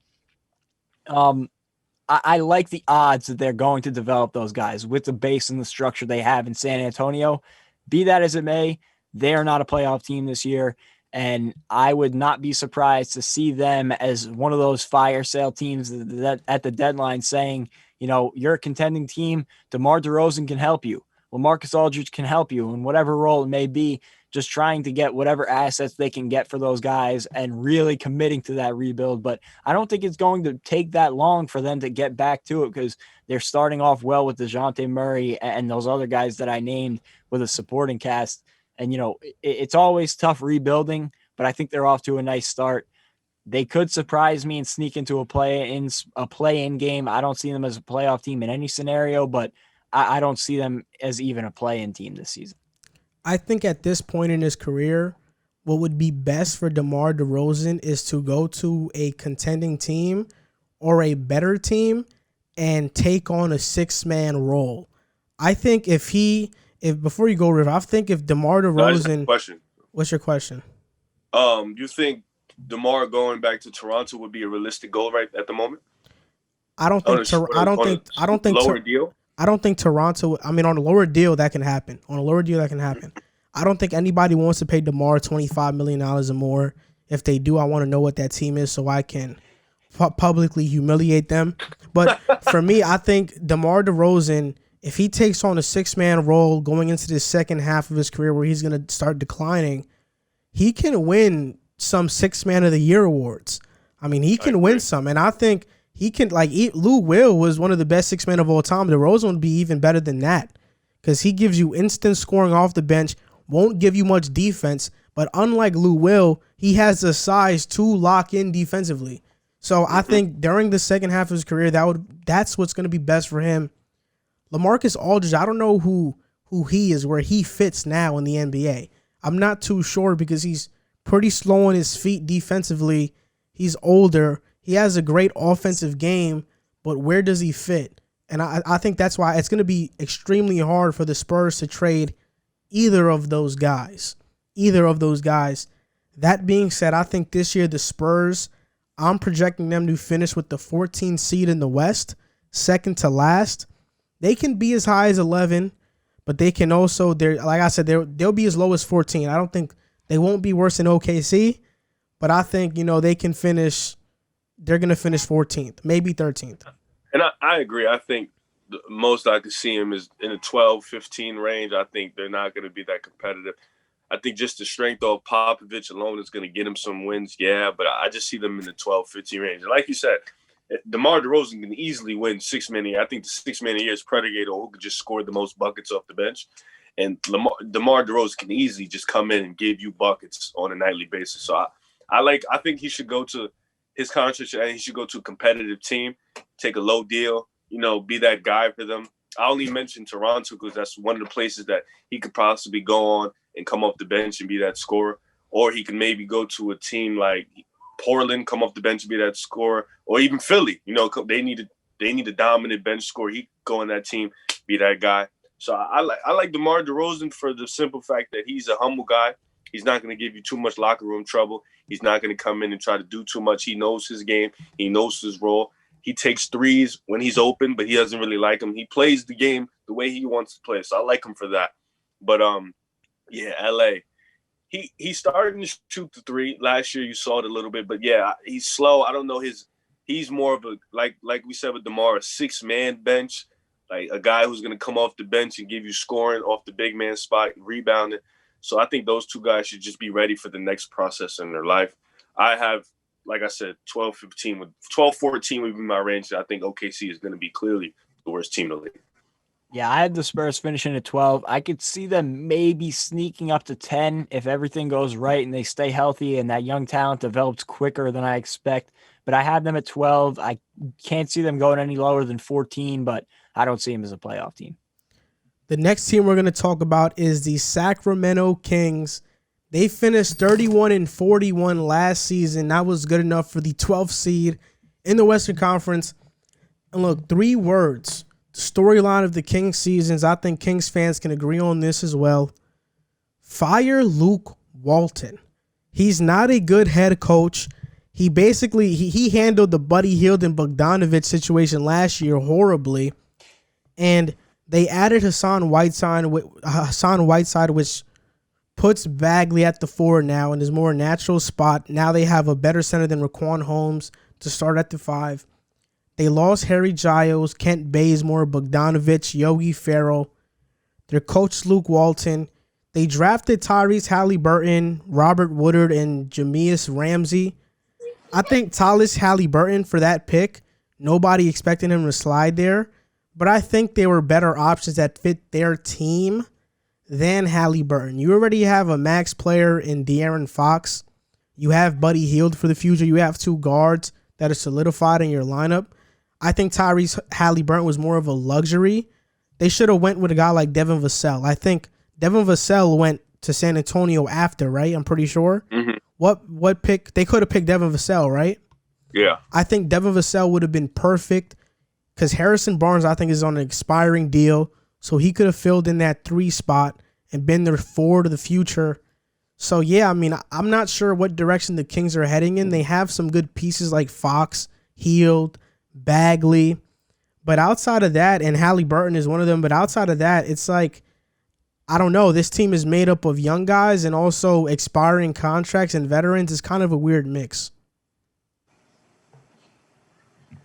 I like the odds that they're going to develop those guys with the base and the structure they have in San Antonio. Be that as it may, they are not a playoff team this year. And I would not be surprised to see them as one of those fire sale teams that at the deadline saying, you know, you're a contending team. DeMar DeRozan can help you. LaMarcus Aldridge can help you in whatever role it may be, just trying to get whatever assets they can get for those guys and really committing to that rebuild. But I don't think it's going to take that long for them to get back to it because they're starting off well with DeJounte Murray and those other guys that I named with a supporting cast. And, you know, it's always tough rebuilding, but I think they're off to a nice start. They could surprise me and sneak into a play-in game. I don't see them as a playoff team in any scenario, but I don't see them as even a play-in team this season. I think at this point in his career, what would be best for DeMar DeRozan is to go to a contending team or a better team and take on a six-man role. I think if before you go, Riv, I think if DeMar DeRozan... Question. What's your question? You think DeMar going back to Toronto would be a realistic goal right at the moment? I don't think lower deal. I don't think Toronto. I mean, on a lower deal that can happen. I don't think anybody wants to pay DeMar $25 million or more. If they do, I want to know what that team is so I can publicly humiliate them. But for me, I think DeMar DeRozan if he takes on a six-man role going into the second half of his career where he's going to start declining, he can win some six-man of the year awards. I mean, he can win some, and I think he can, like, Lou Will was one of the best six-men of all time. DeRozan would be even better than that because he gives you instant scoring off the bench, won't give you much defense, but unlike Lou Will, he has the size to lock in defensively. So I think during the second half of his career, that's what's going to be best for him. LaMarcus Aldridge, I don't know who he is, where he fits now in the NBA. I'm not too sure because he's pretty slow on his feet defensively. He's older. He has a great offensive game, but where does he fit? And I think that's why it's going to be extremely hard for the Spurs to trade either of those guys. That being said, I think this year the Spurs, I'm projecting them to finish with the 14th seed in the West, second to last. They can be as high as 11, but they can also, like I said, they'll be as low as 14. I don't think they won't be worse than OKC, but I think, they can finish, they're going to finish 14th, maybe 13th. And I agree. I think the most I could see him is in the 12-15 range. I think they're not going to be that competitive. I think just the strength of Popovich alone is going to get him some wins, yeah, but I just see them in the 12-15 range. And like you said, DeMar DeRozan can easily win six-man a year. I think the six-man a year is predicated on who could just score the most buckets off the bench. And DeMar DeRozan can easily just come in and give you buckets on a nightly basis. So I think he should go to his contract and he should go to a competitive team, take a low deal, be that guy for them. I only mentioned Toronto because that's one of the places that he could possibly go on and come off the bench and be that scorer. Or he can maybe go to a team like Portland, come off the bench and be that scorer, or even Philly. They need a dominant bench scorer. He go on that team, be that guy. So I like DeMar DeRozan for the simple fact that he's a humble guy. He's not going to give you too much locker room trouble. He's not going to come in and try to do too much. He knows his game. He knows his role. He takes threes when he's open, but he doesn't really like them. He plays the game the way he wants to play. So I like him for that. But yeah, LA. He's starting to shoot the three. Last year you saw it a little bit, but yeah, he's slow. I don't know he's more of a like we said with DeMar, a six-man bench, like a guy who's gonna come off the bench and give you scoring off the big man spot, rebounding. So I think those two guys should just be ready for the next process in their life. I have, like I said, 12-14 would be my range. I think OKC is gonna be clearly the worst team in the league. Yeah, I had the Spurs finishing at 12. I could see them maybe sneaking up to 10 if everything goes right and they stay healthy and that young talent develops quicker than I expect. But I have them at 12. I can't see them going any lower than 14, but I don't see them as a playoff team. The next team we're going to talk about is the Sacramento Kings. They finished 31-41 last season. That was good enough for the 12th seed in the Western Conference. And look, 3 words. Storyline of the Kings seasons. I think Kings fans can agree on this as well. Fire Luke Walton. He's not a good head coach. He basically he handled the Buddy Hield and Bogdanovich situation last year horribly, and they added Hassan Whiteside, which puts Bagley at the 4 now in his more natural spot. Now they have a better center than Raquan Holmes to start at the 5. They lost Harry Giles, Kent Bazemore, Bogdanovich, Yogi Ferrell. Their coach, Luke Walton. They drafted Tyrese Halliburton, Robert Woodard, and Jameis Ramsey. I think Tyrese Halliburton for that pick, nobody expected him to slide there. But I think they were better options that fit their team than Halliburton. You already have a max player in De'Aaron Fox. You have Buddy Hield for the future. You have 2 guards that are solidified in your lineup. I think Tyrese Halliburton was more of a luxury. They should have went with a guy like Devin Vassell. I think Devin Vassell went to San Antonio after, right? I'm pretty sure. Mm-hmm. What pick? They could have picked Devin Vassell, right? Yeah. I think Devin Vassell would have been perfect because Harrison Barnes, I think, is on an expiring deal. So he could have filled in that 3 spot and been their 4 to the future. So, yeah, I mean, I'm not sure what direction the Kings are heading in. They have some good pieces like Fox, Hield, Bagley. But outside of that, and Halliburton is one of them, but outside of that, it's like, I don't know. This team is made up of young guys and also expiring contracts and veterans. It's kind of a weird mix.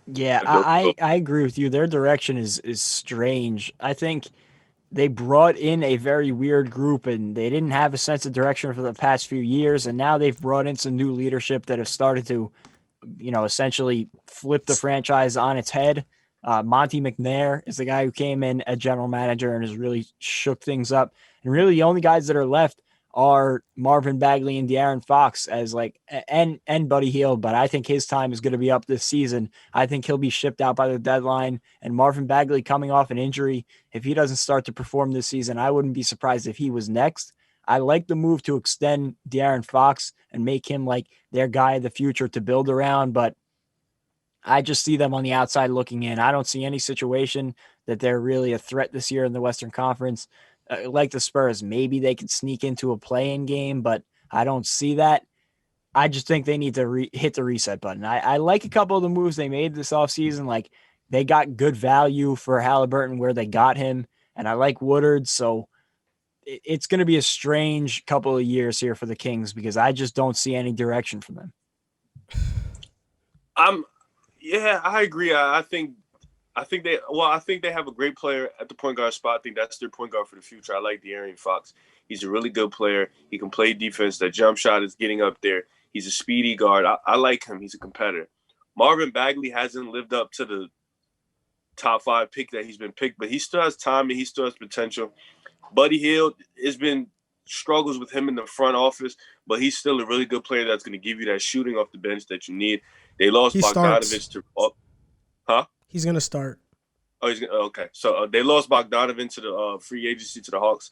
Yeah, But they'll go. I agree with you. Their direction is strange. I think they brought in a very weird group and they didn't have a sense of direction for the past few years. And now they've brought in some new leadership that have started to, essentially flip the franchise on its head. Monty McNair is the guy who came in as general manager and has really shook things up. And really, the only guys that are left are Marvin Bagley and De'Aaron Fox as and Buddy Hield. But I think his time is going to be up this season. I think he'll be shipped out by the deadline. And Marvin Bagley coming off an injury, if he doesn't start to perform this season, I wouldn't be surprised if he was next. I like the move to extend De'Aaron Fox and make him like their guy of the future to build around, but I just see them on the outside looking in. I don't see any situation that they're really a threat this year in the Western Conference. Like the Spurs, maybe they could sneak into a play-in game, but I don't see that. I just think they need to hit the reset button. I like a couple of the moves they made this offseason. Like they got good value for Halliburton where they got him, and I like Woodard. So it's going to be a strange couple of years here for the Kings because I just don't see any direction from them. Yeah, I agree. I think they have a great player at the point guard spot. I think that's their point guard for the future. I like De'Aaron Fox. He's a really good player. He can play defense. That jump shot is getting up there. He's a speedy guard. I like him. He's a competitor. Marvin Bagley hasn't lived up to the top 5 pick that he's been picked, but he still has time and he still has potential. Buddy Hield has been struggles with him in the front office, but he's still a really good player that's going to give you that shooting off the bench that you need. They lost Bogdanovich to He's gonna start. Oh, okay. So they lost Bogdanovich to the free agency to the Hawks,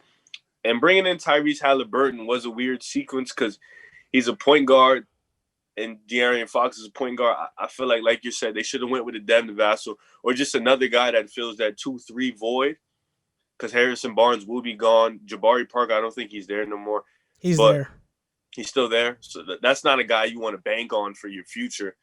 and bringing in Tyrese Halliburton was a weird sequence because he's a point guard and De'Aaron Fox is a point guard. I feel like you said, they should have went with a Devin Vassell or just another guy that fills that 2-3 void because Harrison Barnes will be gone. Jabari Parker, I don't think he's there no more. He's there. He's still there. So that's not a guy you want to bank on for your future.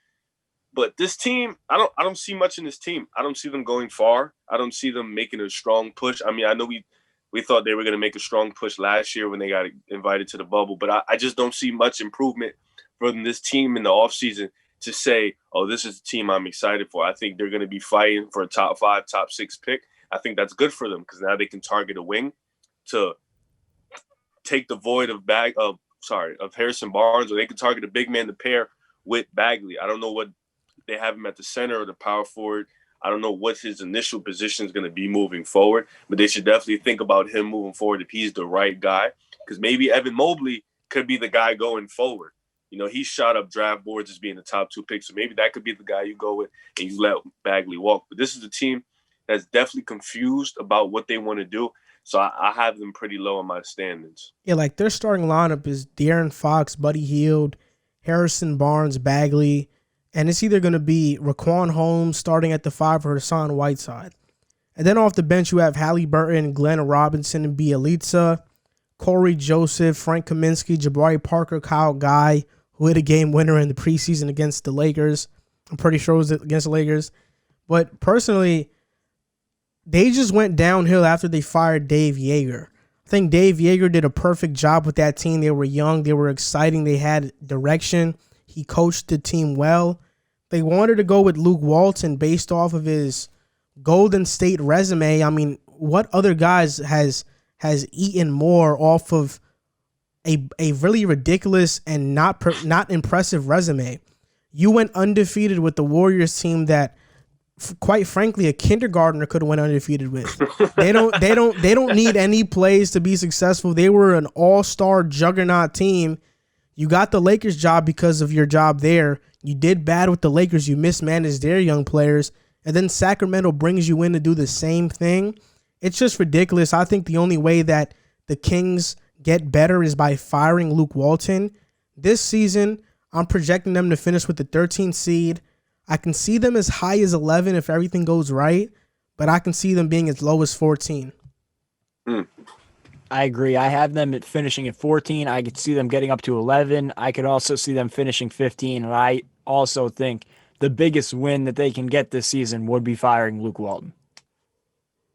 But this team, I don't see much in this team. I don't see them going far. I don't see them making a strong push. I mean, I know we thought they were going to make a strong push last year when they got invited to the bubble, but I just don't see much improvement from this team in the offseason to say, oh, this is the team I'm excited for. I think they're going to be fighting for a top 5, top 6 pick. I think that's good for them because now they can target a wing to take the void of Harrison Barnes, or they can target a big man to pair with Bagley. I don't know what they have him at the center or the power forward. I don't know what his initial position is going to be moving forward, but they should definitely think about him moving forward if he's the right guy, because maybe Evan Mobley could be the guy going forward. He shot up draft boards as being the top 2 pick, so maybe that could be the guy you go with and you let Bagley walk. But this is a team that's definitely confused about what they want to do, so I have them pretty low on my standings. Yeah, like their starting lineup is De'Aaron Fox, Buddy Hield, Harrison Barnes, Bagley, and it's either going to be Raquan Holmes starting at the 5 or Hassan Whiteside. And then off the bench, you have Halliburton, Glenn Robinson, and Bielitsa, Corey Joseph, Frank Kaminsky, Jabari Parker, Kyle Guy, who hit a game winner in the preseason against the Lakers. I'm pretty sure it was against the Lakers. But personally, they just went downhill after they fired Dave Yeager. I think Dave Yeager did a perfect job with that team. They were young. They were exciting. They had direction. He coached the team well. They wanted to go with Luke Walton based off of his Golden State resume. I mean, what other guys has eaten more off of a really ridiculous and not impressive resume? You went undefeated with the Warriors team that, quite frankly, a kindergartner could have went undefeated with. They don't need any plays to be successful. They were an all-star juggernaut team. You got the Lakers job because of your job there. You did bad with the Lakers. You mismanaged their young players. And then Sacramento brings you in to do the same thing. It's just ridiculous. I think the only way that the Kings get better is by firing Luke Walton. This season, I'm projecting them to finish with the 13th seed. I can see them as high as 11 if everything goes right, but I can see them being as low as 14. I agree. I have them finishing at 14. I could see them getting up to 11. I could also see them finishing 15. And I also think the biggest win that they can get this season would be firing Luke Walton.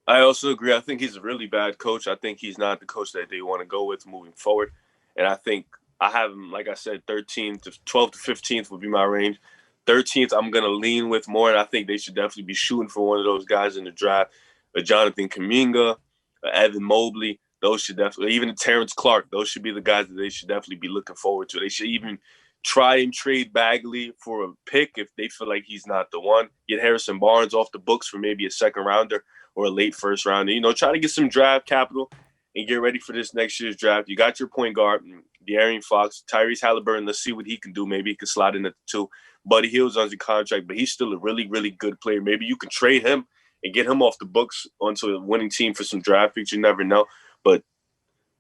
I also agree. I think he's a really bad coach. I think he's not the coach that they want to go with moving forward. And I think I have him, like I said, 13th to 12th to 15th would be my range. 13th, I'm going to lean with more, and I think they should definitely be shooting for one of those guys in the draft. A Jonathan Kuminga, a Evan Mobley, those should definitely, even a Terrence Clark, those should be the guys that they should definitely be looking forward to. They should even try and trade Bagley for a pick if they feel like he's not the one. Get Harrison Barnes off the books for maybe a second rounder or a late first rounder. You know, try to get some draft capital and get ready for this next year's draft. You got your point guard, De'Aaron Fox, Tyrese Halliburton. Let's see what he can do. Maybe he can slide in at the 2. Buddy Hield's under contract, but he's still a really, really good player. Maybe you can trade him and get him off the books onto a winning team for some draft picks. You never know. But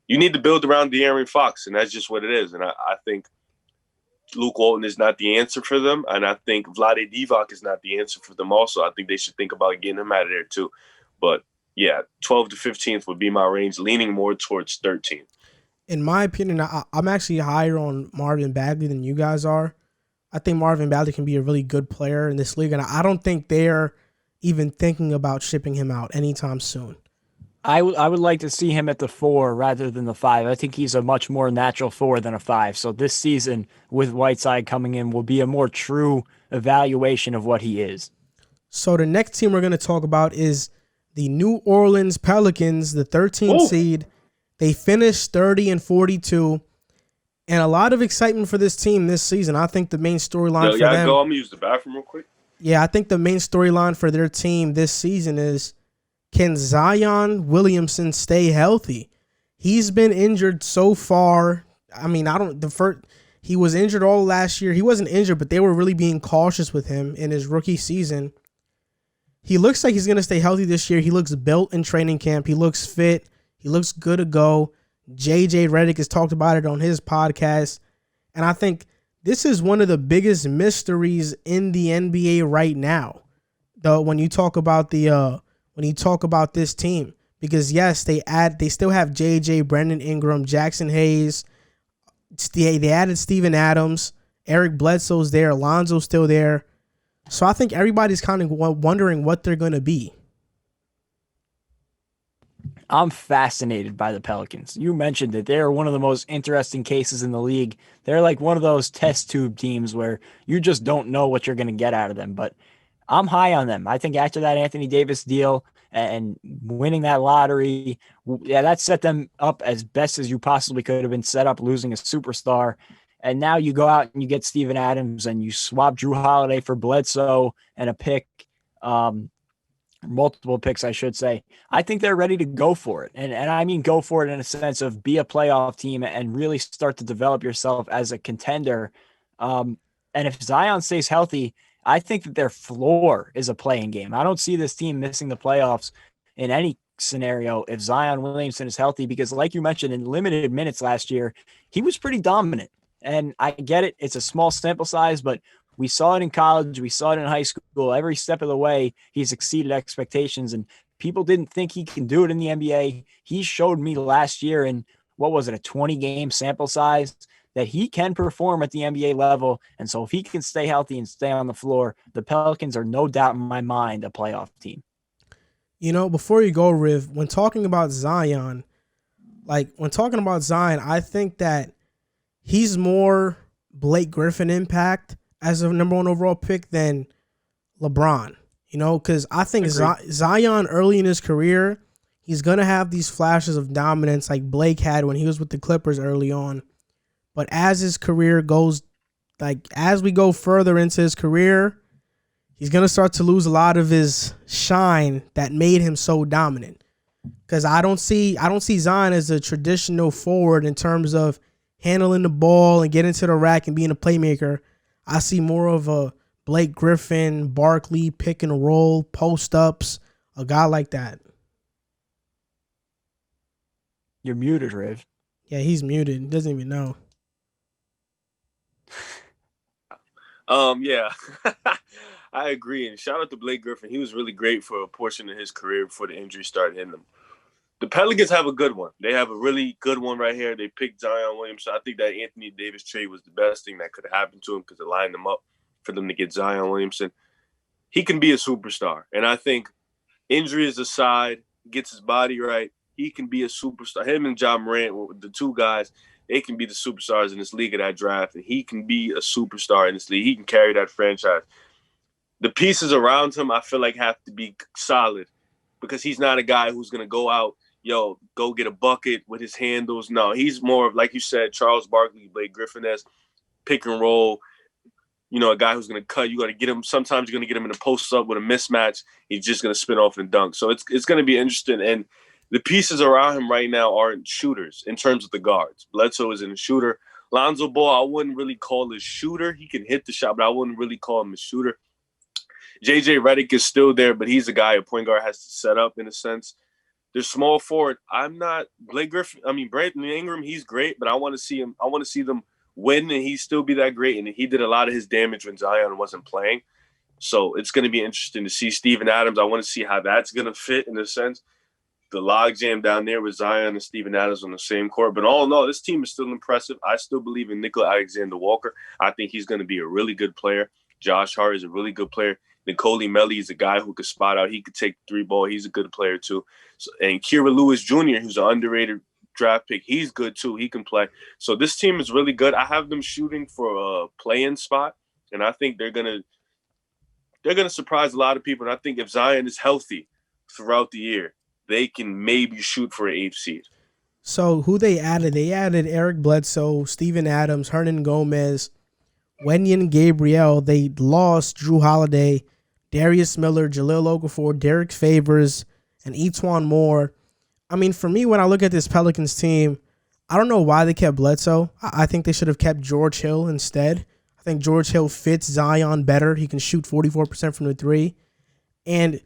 you need to build around De'Aaron Fox, and that's just what it is. And I think Luke Walton is not the answer for them, and I think Vlade Divac is not the answer for them also. I think they should think about getting him out of there too. But, yeah, 12th to 15th would be my range, leaning more towards 13th. In my opinion, I'm actually higher on Marvin Bagley than you guys are. I think Marvin Bagley can be a really good player in this league, and I don't think they're even thinking about shipping him out anytime soon. I would like to see him at the 4 rather than the 5. I think he's a much more natural 4 than a 5. So this season with Whiteside coming in will be a more true evaluation of what he is. So the next team we're going to talk about is the New Orleans Pelicans, the 13th seed. They finished 30-42. And a lot of excitement for this team this season. I think the main storyline for them. I'm going to use the bathroom real quick. Yeah, I think the main storyline for their team this season is, can Zion Williamson stay healthy? He's been injured so far. I mean, he was injured all last year. He wasn't injured, but they were really being cautious with him in his rookie season. He looks like he's going to stay healthy this year. He looks built in training camp. He looks fit. He looks good to go. JJ Redick has talked about it on his podcast. And I think this is one of the biggest mysteries in the NBA right now. Though when you talk about this team, because yes, they still have JJ, Brandon Ingram, Jackson Hayes. They added Steven Adams, Eric Bledsoe's there, Alonzo's still there. So I think everybody's kind of wondering what they're going to be. I'm fascinated by the Pelicans. You mentioned that they're one of the most interesting cases in the league. They're like one of those test tube teams where you just don't know what you're going to get out of them. But I'm high on them. I think after that Anthony Davis deal and winning that lottery, yeah, that set them up as best as you possibly could have been set up, losing a superstar. And now you go out and you get Steven Adams and you swap Drew Holiday for Bledsoe and a pick. Multiple picks, I should say. I think they're ready to go for it. And I mean go for it in a sense of be a playoff team and really start to develop yourself as a contender. And if Zion stays healthy, I think that their floor is a playing game. I don't see this team missing the playoffs in any scenario if Zion Williamson is healthy, because like you mentioned, in limited minutes last year, he was pretty dominant. And I get it. It's a small sample size, but we saw it in college. We saw it in high school. Every step of the way, he's exceeded expectations, and people didn't think he can do it in the NBA. He showed me last year in, what was it, a 20-game sample size, that he can perform at the NBA level. And so if he can stay healthy and stay on the floor, the Pelicans are no doubt in my mind a playoff team. You know, before you go, Riv, when talking about Zion, I think that he's more Blake Griffin impact as a number 1 overall pick than LeBron, you know, because I think Zion early in his career, he's going to have these flashes of dominance like Blake had when he was with the Clippers early on. But as his career goes, as we go further into his career, he's going to start to lose a lot of his shine that made him so dominant. Because I don't see Zion as a traditional forward in terms of handling the ball and getting to the rack and being a playmaker. I see more of a Blake Griffin, Barkley, pick and roll, post-ups, a guy like that. You're muted, Riv. Yeah, he's muted. He doesn't even know. Yeah, I agree. And shout out to Blake Griffin. He was really great for a portion of his career before the injury started hitting him. The Pelicans have a good one. They have a really good one right here. They picked Zion Williamson. I think that Anthony Davis trade was the best thing that could have happened to him because it lined them up for them to get Zion Williamson. He can be a superstar. And I think injuries aside, gets his body right, he can be a superstar. Him and Moran, the two guys, they can be the superstars in this league of that draft, and he can be a superstar in this league. He can carry that franchise. The pieces around him, I feel like, have to be solid because he's not a guy who's going to go out, go get a bucket with his handles. No, he's more of, like you said, Charles Barkley, Blake Griffin-esque, pick and roll, a guy who's going to cut. You got to get him. Sometimes you're going to get him in a post-up with a mismatch. He's just going to spin off and dunk. So it's going to be interesting. And the pieces around him right now aren't shooters in terms of the guards. Bledsoe isn't a shooter. Lonzo Ball, I wouldn't really call a shooter. He can hit the shot, but I wouldn't really call him a shooter. JJ Redick is still there, but he's a guy a point guard has to set up in a sense. There's small forward. I'm not Blake Griffin. I mean, Brandon Ingram, he's great, but I want to see him. I want to see them win and he still be that great. And he did a lot of his damage when Zion wasn't playing. So it's going to be interesting to see Steven Adams. I want to see how that's going to fit in a sense. The logjam down there with Zion and Steven Adams on the same court. But all in all, this team is still impressive. I still believe in Nickeil Alexander-Walker. I think he's going to be a really good player. Josh Hart is a really good player. Nicole Melli is a guy who could spot out. He could take the 3-ball. He's a good player too. So, and Kira Lewis Jr., who's an underrated draft pick, he's good too. He can play. So this team is really good. I have them shooting for a play-in spot, and I think they're gonna surprise a lot of people. And I think if Zion is healthy throughout the year, they can maybe shoot for an 8th seed. So who they added? They added Eric Bledsoe, Steven Adams, Hernan Gomez, Wenyen Gabriel. They lost Drew Holiday, Darius Miller, Jahlil Okafor, Derek Favors, and Etuan Moore. I mean, for me, when I look at this Pelicans team, I don't know why they kept Bledsoe. I think they should have kept George Hill instead. I think George Hill fits Zion better. He can shoot 44% from the 3. And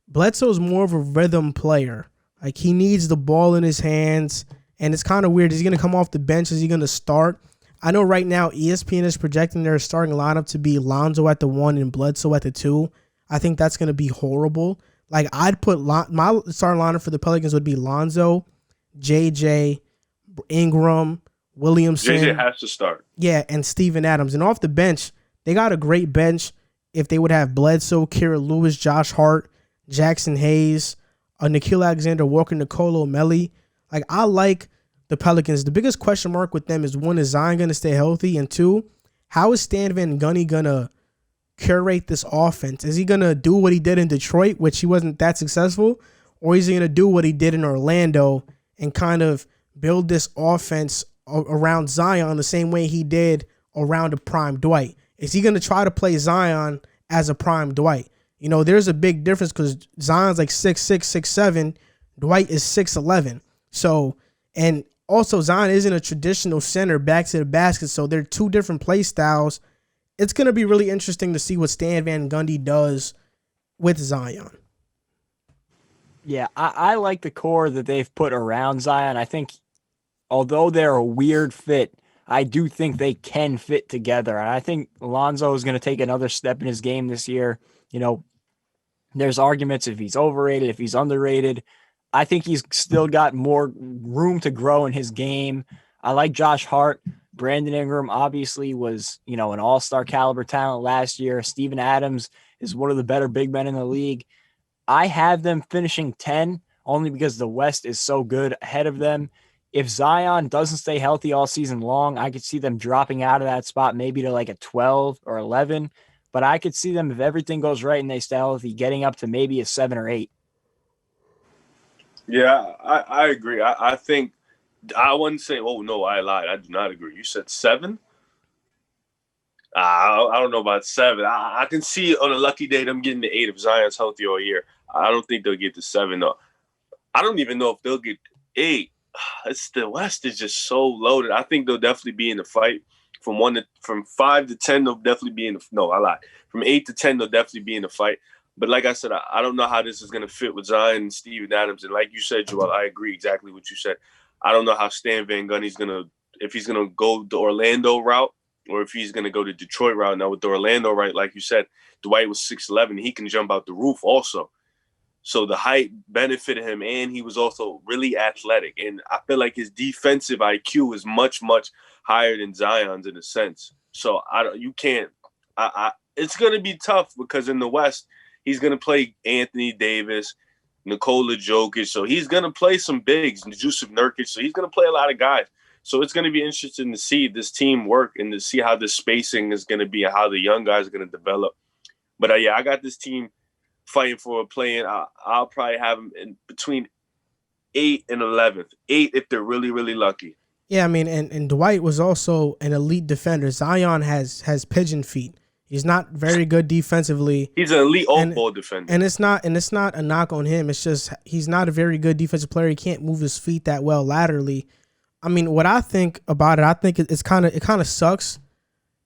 Bledsoe's more of a rhythm player. Like, he needs the ball in his hands, and it's kind of weird. Is he going to come off the bench? Is he going to start? I know right now ESPN is projecting their starting lineup to be Lonzo at the 1 and Bledsoe at the 2. I think that's going to be horrible. Like, I'd put my starting lineup for the Pelicans would be Lonzo, JJ, Ingram, Williamson. JJ has to start. Yeah, and Steven Adams. And off the bench, they got a great bench if they would have Bledsoe, Kira Lewis, Josh Hart, Jackson Hayes, Nickeil Alexander-Walker, Nicolo Melli. Like, I like the Pelicans. The biggest question mark with them is, 1, is Zion going to stay healthy? And 2, how is Stan Van Gundy going to curate this offense? Is he going to do what he did in Detroit, which he wasn't that successful? Or is he going to do what he did in Orlando and kind of build this offense around Zion the same way he did around a prime Dwight? Is he going to try to play Zion as a prime Dwight? There's a big difference because Zion's like 6'6", 6'7". Dwight is 6'11". So, and also Zion isn't a traditional center back to the basket, so they're two different play styles. It's going to be really interesting to see what Stan Van Gundy does with Zion. Yeah, I like the core that they've put around Zion. I think although they're a weird fit, I do think they can fit together. And I think Lonzo is going to take another step in his game this year. There's arguments if he's overrated, if he's underrated. I think he's still got more room to grow in his game. I like Josh Hart. Brandon Ingram obviously was, an all-star caliber talent last year. Steven Adams is one of the better big men in the league. I have them finishing 10 only because the West is so good ahead of them. If Zion doesn't stay healthy all season long, I could see them dropping out of that spot maybe to like a 12 or 11. But I could see them, if everything goes right and they stay healthy, getting up to maybe a 7 or 8. Yeah, I agree. I think I wouldn't say, oh, no, I lied. I do not agree. You said 7? I don't know about 7. I can see on a lucky day them getting to 8 if Zion's healthy all year. I don't think they'll get to 7, though. I don't even know if they'll get 8. The West is just so loaded. I think they'll definitely be in the fight. From 5 to 10, they'll definitely be in the – no, I lied. From 8 to 10, they'll definitely be in the fight. But like I said, I don't know how this is going to fit with Zion and Steven Adams. And like you said, Joel, I agree exactly what you said. I don't know how Stan Van Gundy's going to – if he's going to go the Orlando route or if he's going to go the Detroit route. Now, with the Orlando route, like you said, Dwight was 6'11". He can jump out the roof also. So the height benefited him, and he was also really athletic. And I feel like his defensive IQ is much, much higher than Zion's in a sense. So it's going to be tough because in the West, he's going to play Anthony Davis, Nikola Jokic. So he's going to play some bigs, Jusuf Nurkic. So he's going to play a lot of guys. So it's going to be interesting to see this team work and to see how the spacing is going to be and how the young guys are going to develop. But yeah, I got this team fighting for a play-in. I'll probably have them in between 8 and 11th. 8 if they're really, really lucky. Yeah, I mean, and Dwight was also an elite defender. Zion has pigeon feet. He's not very good defensively. He's an elite ball defender. And it's not a knock on him. It's just he's not a very good defensive player. He can't move his feet that well laterally. I mean, what I think about it, I think it kind of sucks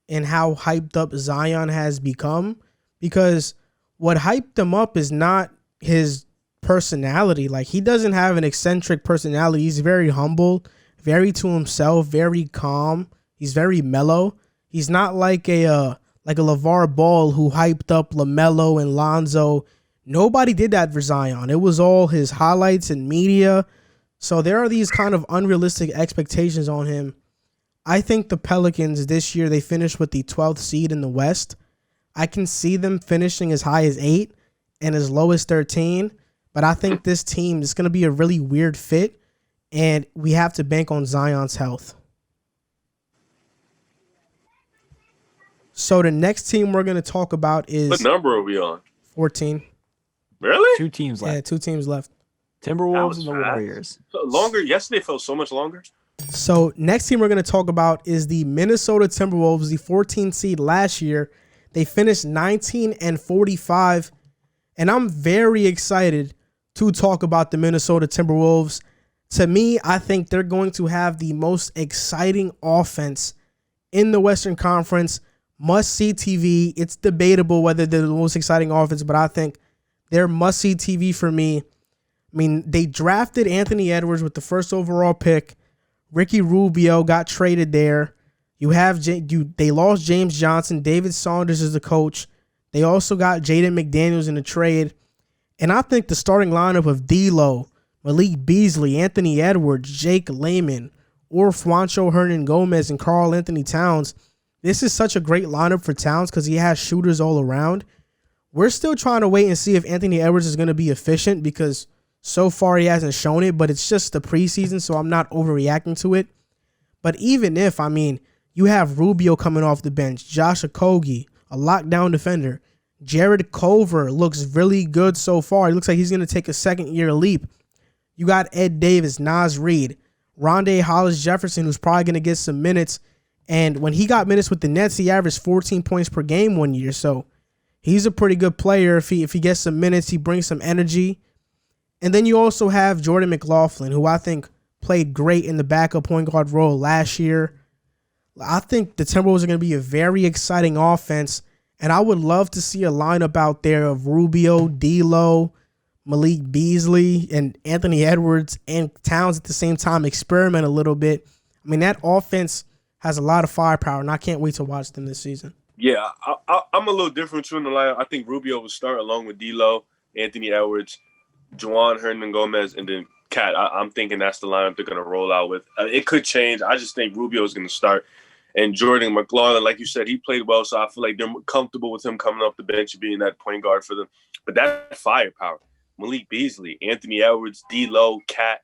in how hyped up Zion has become, because what hyped him up is not his personality. Like, he doesn't have an eccentric personality. He's very humble, very to himself, very calm. He's very mellow. He's not like a LeVar Ball who hyped up LaMelo and Lonzo. Nobody did that for Zion. It was all his highlights and media. So there are these kind of unrealistic expectations on him. I think the Pelicans this year, they finished with the 12th seed in the West. I can see them finishing as high as 8 and as low as 13. But I think this team is going to be a really weird fit, and we have to bank on Zion's health. So the next team we're going to talk about is... What number are we on? 14. Really? 2 teams left. Yeah, 2 teams left. Timberwolves and the Warriors. So longer? Yesterday felt so much longer. So next team we're going to talk about is the Minnesota Timberwolves, the 14th seed last year. They finished 19-45, and I'm very excited to talk about the Minnesota Timberwolves. To me, I think they're going to have the most exciting offense in the Western Conference. Must-see TV. It's debatable whether they're the most exciting offense, but I think they're must-see TV for me. I mean, they drafted Anthony Edwards with the first overall pick. Ricky Rubio got traded there. They lost James Johnson. David Saunders is the coach. They also got Jaden McDaniels in the trade. And I think the starting lineup of D'Lo, Malik Beasley, Anthony Edwards, Jake Layman, or Juancho Hernan-Gomez and Karl Anthony Towns, this is such a great lineup for Towns because he has shooters all around. We're still trying to wait and see if Anthony Edwards is going to be efficient, because so far he hasn't shown it, but it's just the preseason, so I'm not overreacting to it. But even if, I mean, you have Rubio coming off the bench, Josh Okogie, a lockdown defender. Jared Culver looks really good so far. He looks like he's going to take a second-year leap. You got Ed Davis, Naz Reid, Rondé Hollis-Jefferson, who's probably going to get some minutes. And when he got minutes with the Nets, he averaged 14 points per game one year. So he's a pretty good player. If he gets some minutes, he brings some energy. And then you also have Jordan McLaughlin, who I think played great in the backup point guard role last year. I think the Timberwolves are going to be a very exciting offense, and I would love to see a lineup out there of Rubio, D'Lo, Malik Beasley, and Anthony Edwards and Towns at the same time, experiment a little bit. I mean, that offense has a lot of firepower, and I can't wait to watch them this season. Yeah, I'm a little different too in the lineup. I think Rubio will start along with D'Lo, Anthony Edwards, Juwan Hernan-Gomez, and then Cat. I'm thinking that's the lineup they're going to roll out with. It could change. I just think Rubio is going to start. And Jordan McLaughlin, like you said, he played well, so I feel like they're comfortable with him coming off the bench and being that point guard for them. But that firepower, Malik Beasley, Anthony Edwards, D'Lo, Cat,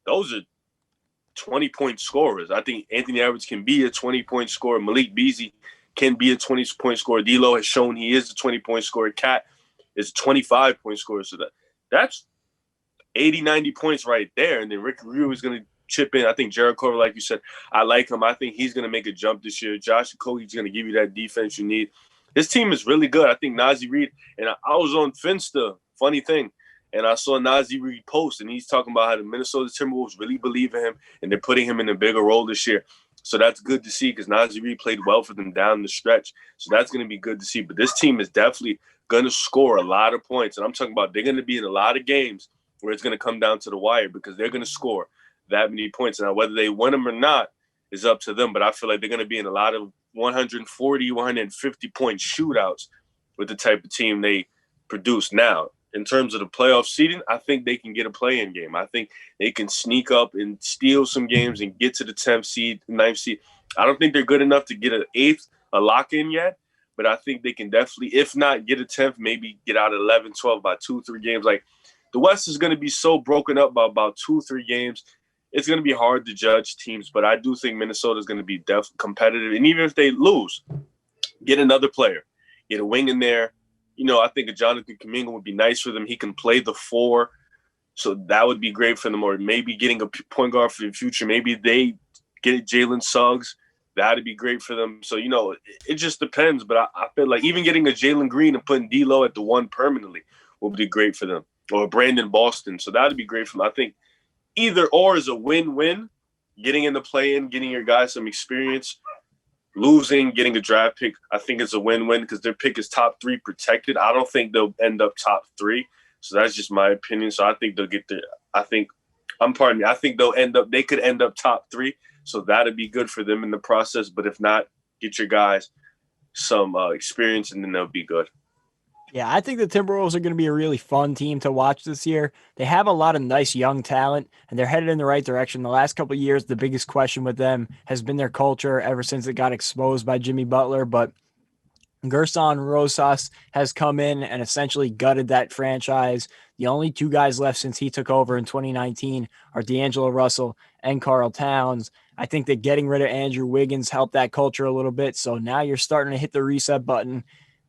those are 20-point scorers. I think Anthony Edwards can be a 20-point scorer. Malik Beasley can be a 20-point scorer. D'Lo has shown he is a 20-point scorer. Cat is a 25-point scorer. So that's 80, 90 points right there. And then Rick Rubio is going to chip in. I think Jared Culver, like you said, I like him. I think he's going to make a jump this year. Josh Okogie's going to give you that defense you need. This team is really good. I think Naz Reid, and I was on Finsta, funny thing, and I saw Naz Reid post, and he's talking about how the Minnesota Timberwolves really believe in him, and they're putting him in a bigger role this year. So that's good to see because Naz Reid played well for them down the stretch. So that's going to be good to see. But this team is definitely going to score a lot of points, and I'm talking about they're going to be in a lot of games where it's going to come down to the wire because they're going to score that many points. Now, whether they win them or not is up to them, but I feel like they're going to be in a lot of 140, 150-point shootouts with the type of team they produce. Now, in terms of the playoff seeding, I think they can get a play-in game. I think they can sneak up and steal some games and get to the 10th seed, 9th seed. I don't think they're good enough to get an 8th, a lock-in yet, but I think they can definitely, if not get a 10th, maybe get out of 11, 12 by 2, 3 games. Like, the West is going to be so broken up by about 2, 3 games. it's going to be hard to judge teams, but I do think Minnesota is going to be competitive. And even if they lose, get another player, get a wing in there. I think a Jonathan Kuminga would be nice for them. He can play the 4, so that would be great for them. Or maybe getting a point guard for the future. Maybe they get Jalen Suggs. That'd be great for them. So, it just depends. But I feel like even getting a Jalen Green and putting D'Lo at the 1 permanently would be great for them. Or Brandon Boston. So that'd be great for them. I think either or is a win-win. Getting in the play-in, getting your guys some experience. Losing, getting a draft pick, I think it's a win-win because their pick is top 3 protected. I don't think they'll end up top 3. So that's just my opinion. So I think they'll get there. I think they could end up top 3. So that'd be good for them in the process. But if not, get your guys some experience and then they'll be good. Yeah, I think the Timberwolves are going to be a really fun team to watch this year. They have a lot of nice young talent, and they're headed in the right direction. The last couple of years, the biggest question with them has been their culture ever since it got exposed by Jimmy Butler. But Gerson Rosas has come in and essentially gutted that franchise. The only 2 guys left since he took over in 2019 are D'Angelo Russell and Karl Towns. I think that getting rid of Andrew Wiggins helped that culture a little bit. So now you're starting to hit the reset button.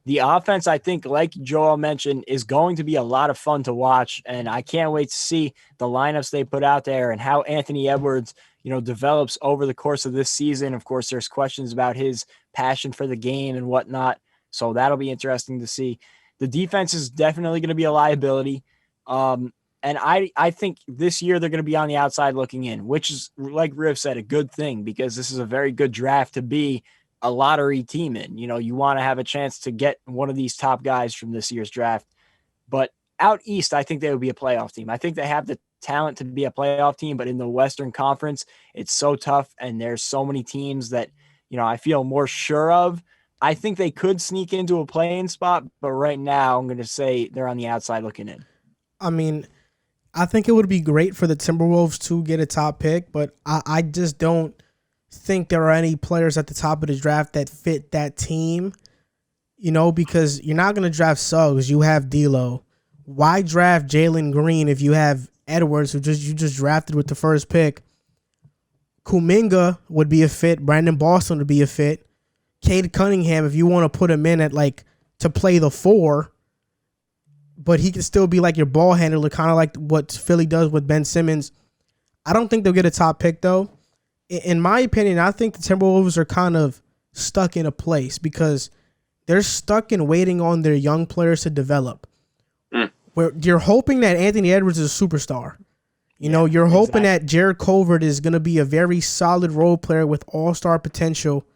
The offense, I think, like Joel mentioned, is going to be a lot of fun to watch, and I can't wait to see the lineups they put out there and how Anthony Edwards, develops over the course of this season. Of course, there's questions about his passion for the game and whatnot, so that'll be interesting to see. The defense is definitely going to be a liability, and I think this year they're going to be on the outside looking in, which is, like Riv said, a good thing because this is a very good draft to be a lottery team in. You want to have a chance to get one of these top guys from this year's draft. But out east, I think they would be a playoff team. I think they have the talent to be a playoff team, but in the Western Conference, it's so tough, and there's so many teams that, I feel more sure of. I think they could sneak into a play-in spot, but right now I'm going to say they're on the outside looking in. I mean, I think it would be great for the Timberwolves to get a top pick, but I just don't think there are any players at the top of the draft that fit that team, because you're not going to draft Suggs. You have D'Lo. Why draft Jalen Green if you have Edwards, who you just drafted with the first pick? Kuminga would be a fit. Brandon Boston would be a fit. Cade Cunningham, if you want to put him in at to play the 4, but he can still be like your ball handler, kind of like what Philly does with Ben Simmons. I don't think they'll get a top pick though. In my opinion, I think the Timberwolves are kind of stuck in a place because they're stuck in waiting on their young players to develop. Where you're hoping that Anthony Edwards is a superstar. You're hoping that Jared Culver is going to be a very solid role player with all-star potential.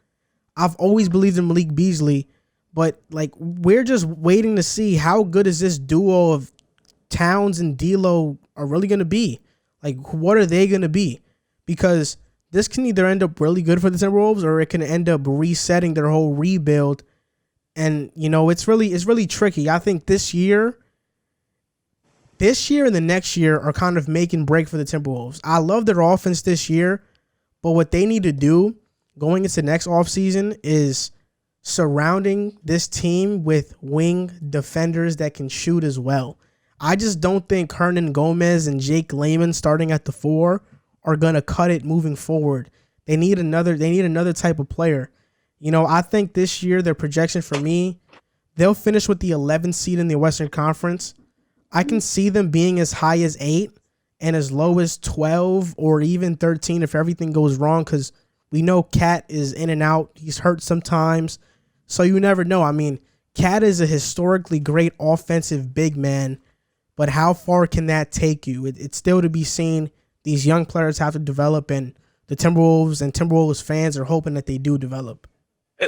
I've always believed in Malik Beasley, but we're just waiting to see how good is this duo of Towns and D'Lo are really going to be. What are they going to be? Because this can either end up really good for the Timberwolves or it can end up resetting their whole rebuild. And, it's really tricky. I think this year and the next year are kind of make and break for the Timberwolves. I love their offense this year, but what they need to do going into next offseason is surrounding this team with wing defenders that can shoot as well. I just don't think Hernan Gomez and Jake Layman starting at the 4 are going to cut it moving forward. They need another type of player. I think this year their projection for me, they'll finish with the 11th seed in the Western Conference. I can see them being as high as 8 and as low as 12 or even 13 if everything goes wrong, because we know Cat is in and out. He's hurt sometimes, so you never know. I mean, Cat is a historically great offensive big man, but how far can that take you? It's still to be seen. These young players have to develop, and the Timberwolves and Timberwolves fans are hoping that they do develop.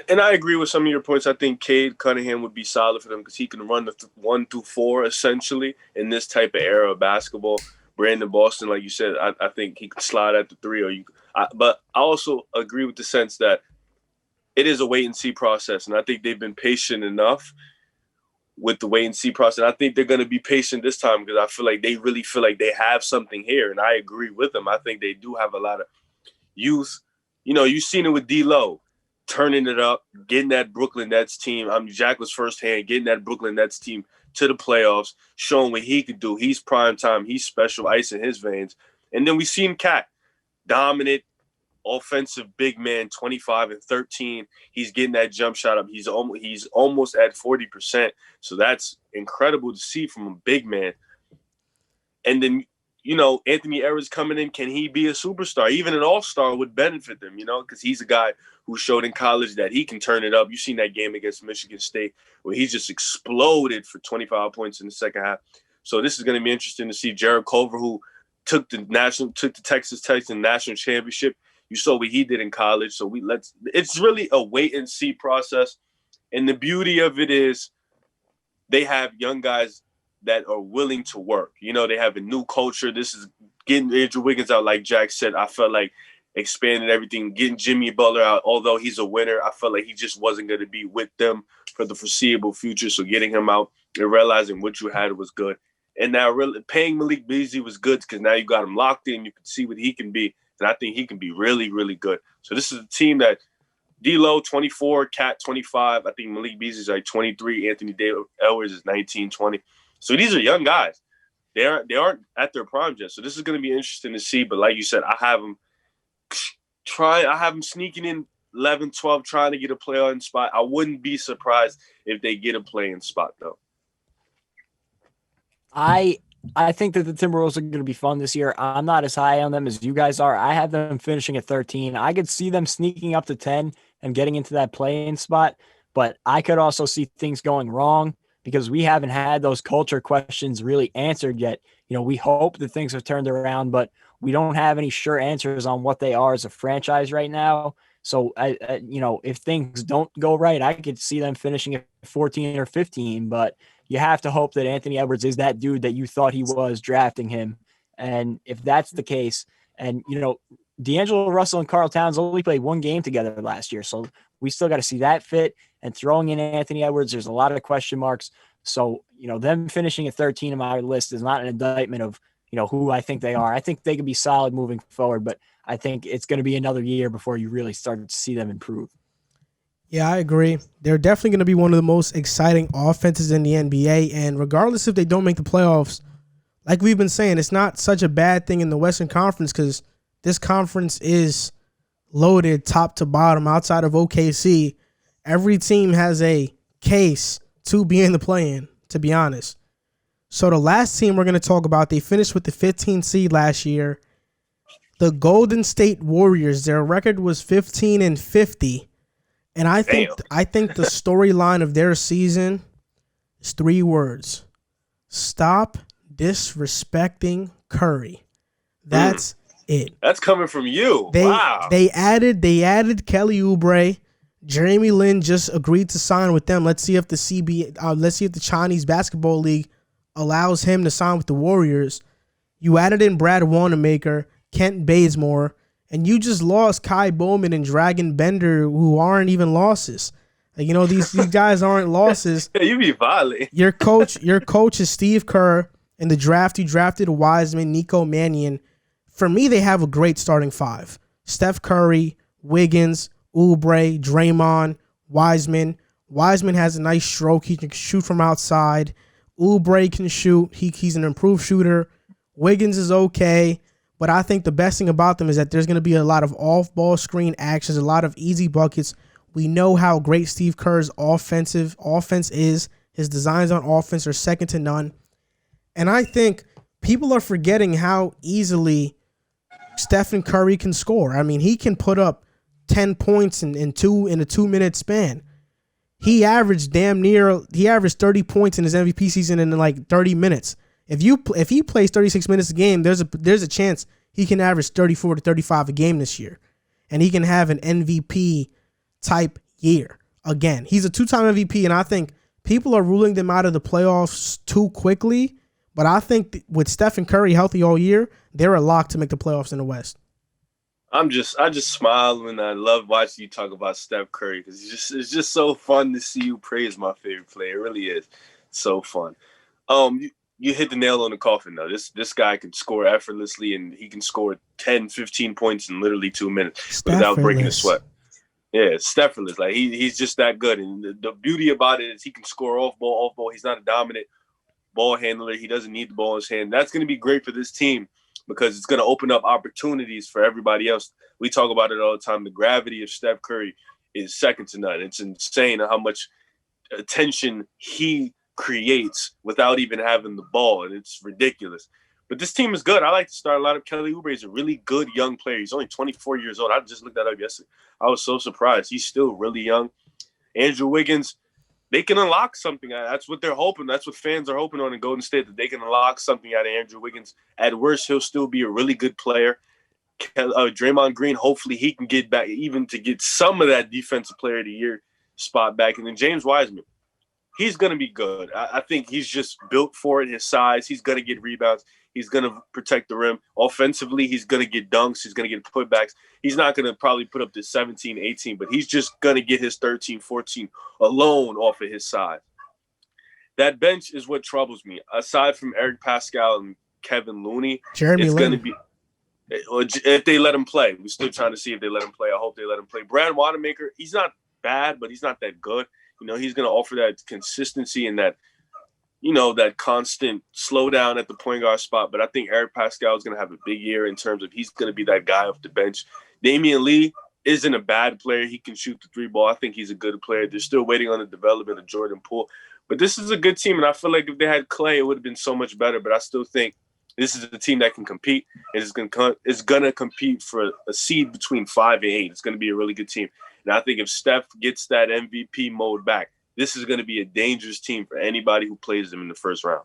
And I agree with some of your points. I think Cade Cunningham would be solid for them because he can run the 1 through 4 essentially in this type of era of basketball. Brandon Boston, like you said, I think he could slide at the 3. But I also agree with the sense that it is a wait-and-see process, and I think they've been patient enough with the wait-and-see process. I think they're going to be patient this time because I feel like they really feel like they have something here, and I agree with them. I think they do have a lot of youth. You've seen it with D'Lo, turning it up, getting that Brooklyn Nets team. Jack was firsthand, getting that Brooklyn Nets team to the playoffs, showing what he could do. He's prime time. He's special, ice in his veins. And then we've seen Cat dominant offensive big man, 25 and 13. He's getting that jump shot up. He's almost at 40%. So that's incredible to see from a big man. And then, Anthony Edwards coming in, can he be a superstar? Even an all-star would benefit them, because he's a guy who showed in college that he can turn it up. You've seen that game against Michigan State where he just exploded for 25 points in the second half. So this is going to be interesting to see. Jared Culver, who took the Texas Tech to the national championship. You saw what he did in college. So it's really a wait and see process. And the beauty of it is they have young guys that are willing to work. They have a new culture. This is getting Andrew Wiggins out, like Jack said. I felt like expanding everything, getting Jimmy Butler out. Although he's a winner, I felt like he just wasn't going to be with them for the foreseeable future. So getting him out and realizing what you had was good. And now really paying Malik Beasley was good because now you got him locked in. You can see what he can be. And I think he can be really, really good. So this is a team that D-Lo, 24, Cat, 25. I think Malik Beasley is like 23. Anthony Edwards is 19, 20. So these are young guys. They aren't at their prime yet. So this is going to be interesting to see. But like you said, I have them sneaking in 11, 12, trying to get a play-in spot. I wouldn't be surprised if they get a play-in spot, though. I think that the Timberwolves are going to be fun this year. I'm not as high on them as you guys are. I have them finishing at 13. I could see them sneaking up to 10 and getting into that play-in spot, but I could also see things going wrong because we haven't had those culture questions really answered yet. We hope that things have turned around, but we don't have any sure answers on what they are as a franchise right now. So, if things don't go right, I could see them finishing at 14 or 15, but you have to hope that Anthony Edwards is that dude that you thought he was drafting him. And if that's the case, and, D'Angelo Russell and Karl Towns only played one game together last year. So we still got to see that fit, and throwing in Anthony Edwards, there's a lot of question marks. So, them finishing at 13 on my list is not an indictment of, who I think they are. I think they could be solid moving forward, but I think it's going to be another year before you really start to see them improve. Yeah, I agree. They're definitely going to be one of the most exciting offenses in the NBA. And regardless if they don't make the playoffs, like we've been saying, it's not such a bad thing in the Western Conference because this conference is loaded top to bottom. Outside of OKC, every team has a case to be in the play-in, to be honest. So the last team we're going to talk about, they finished with the 15th seed last year. The Golden State Warriors, their record was 15-50. And I think the storyline of their season is 3 words. Stop disrespecting Curry. That's it. That's coming from you. Wow. They added Kelly Oubre. Jeremy Lin just agreed to sign with them. Let's see if the Chinese Basketball League allows him to sign with the Warriors. You added in Brad Wanamaker, Kent Bazemore, and you just lost Kai Bowman and Dragon Bender, who aren't even losses. These guys aren't losses. You be violent. Your coach is Steve Kerr. In the draft, you drafted Wiseman, Nico Mannion. For me, they have a great starting 5. Steph Curry, Wiggins, Oubre, Draymond, Wiseman. Wiseman has a nice stroke. He can shoot from outside. Oubre can shoot. He's an improved shooter. Wiggins is okay. But I think the best thing about them is that there's going to be a lot of off-ball screen actions, a lot of easy buckets. We know how great Steve Kerr's offense is. His designs on offense are second to none. And I think people are forgetting how easily Stephen Curry can score. I mean, he can put up 10 points in a 2-minute span. He averaged 30 points in his MVP season in like 30 minutes. If he plays 36 minutes a game, there's a chance he can average 34 to 35 a game this year. And he can have an MVP type year. Again, he's a 2-time MVP, and I think people are ruling them out of the playoffs too quickly. But I think with Stephen Curry healthy all year, they're a lock to make the playoffs in the West. I just smile when I love watching you talk about Steph Curry because it's just so fun to see you praise my favorite player. It really is. It's so fun. You hit the nail on the coffin, though. This guy can score effortlessly, and he can score 10, 15 points in literally 2 minutes without breaking a sweat. Yeah, it's effortless. Like, he's just that good. And the beauty about it is he can score off ball. He's not a dominant ball handler. He doesn't need the ball in his hand. That's going to be great for this team because it's going to open up opportunities for everybody else. We talk about it all the time. The gravity of Steph Curry is second to none. It's insane how much attention he creates without even having the ball, and it's ridiculous. But this team is good. I like to start a lot of Kelly Oubre is a really good young player. He's only 24 years old. I just looked that up yesterday. I was so surprised. He's still really young. Andrew Wiggins, they can unlock something. That's what they're hoping. That's what fans are hoping on in Golden State, that they can unlock something out of Andrew Wiggins. At worst, he'll still be a really good player. Draymond Green, hopefully he can get back even to get some of that Defensive Player of the Year spot back. And then James Wiseman, he's going to be good. I think he's just built for it, his size. He's going to get rebounds. He's going to protect the rim. Offensively, he's going to get dunks. He's going to get putbacks. He's not going to probably put up to 17, 18, but he's just going to get his 13, 14 alone off of his side. That bench is what troubles me. Aside from Eric Pascal and Kevin Looney, it's going to be – if they let him play. We're still trying to see if they let him play. I hope they let him play. Brad Wanamaker, he's not bad, but he's not that good. He's going to offer that consistency and that, that constant slowdown at the point guard spot. But I think Eric Pascal is going to have a big year in terms of he's going to be that guy off the bench. Damian Lee isn't a bad player. He can shoot the three ball. I think he's a good player. They're still waiting on the development of Jordan Poole. But this is a good team, and I feel like if they had Clay, it would have been so much better. But I still think this is a team that can compete, and it's going to compete for a seed between 5 and 8. It's going to be a really good team. And I think if Steph gets that MVP mode back, this is going to be a dangerous team for anybody who plays them in the first round.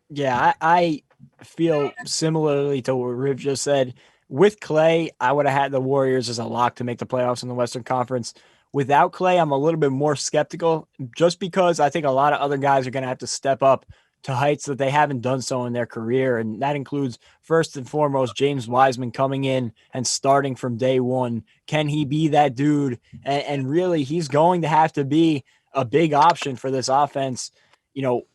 Yeah, I feel similarly to what Riv just said. With Clay, I would have had the Warriors as a lock to make the playoffs in the Western Conference. Without Clay, I'm a little bit more skeptical just because I think a lot of other guys are going to have to step up to heights that they haven't done so in their career. And that includes, first and foremost, James Wiseman coming in and starting from day one. Can he be that dude? And really, he's going to have to be a big option for this offense.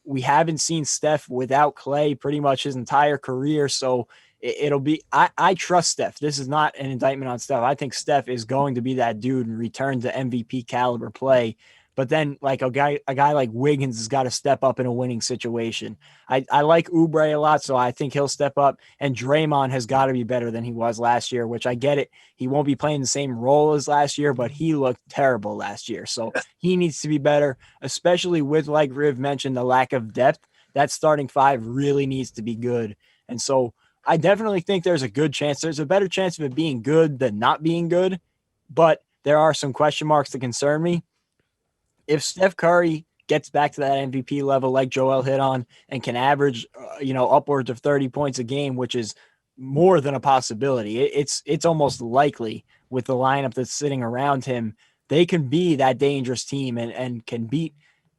We haven't seen Steph without Clay pretty much his entire career. So it'll be, I trust Steph. This is not an indictment on Steph. I think Steph is going to be that dude and return to MVP caliber play. But then, like a guy like Wiggins has got to step up in a winning situation. I like Oubre a lot, so I think he'll step up. And Draymond has got to be better than he was last year, which I get it. He won't be playing the same role as last year, but he looked terrible last year. So he needs to be better, especially with, like Riv mentioned, the lack of depth. That starting five really needs to be good. And so I definitely think there's a good chance. There's a better chance of it being good than not being good, but there are some question marks that concern me. If Steph Curry gets back to that MVP level, like Joel hit on, and can average, upwards of 30 points a game, which is more than a possibility. It's almost likely with the lineup that's sitting around him, they can be that dangerous team and can beat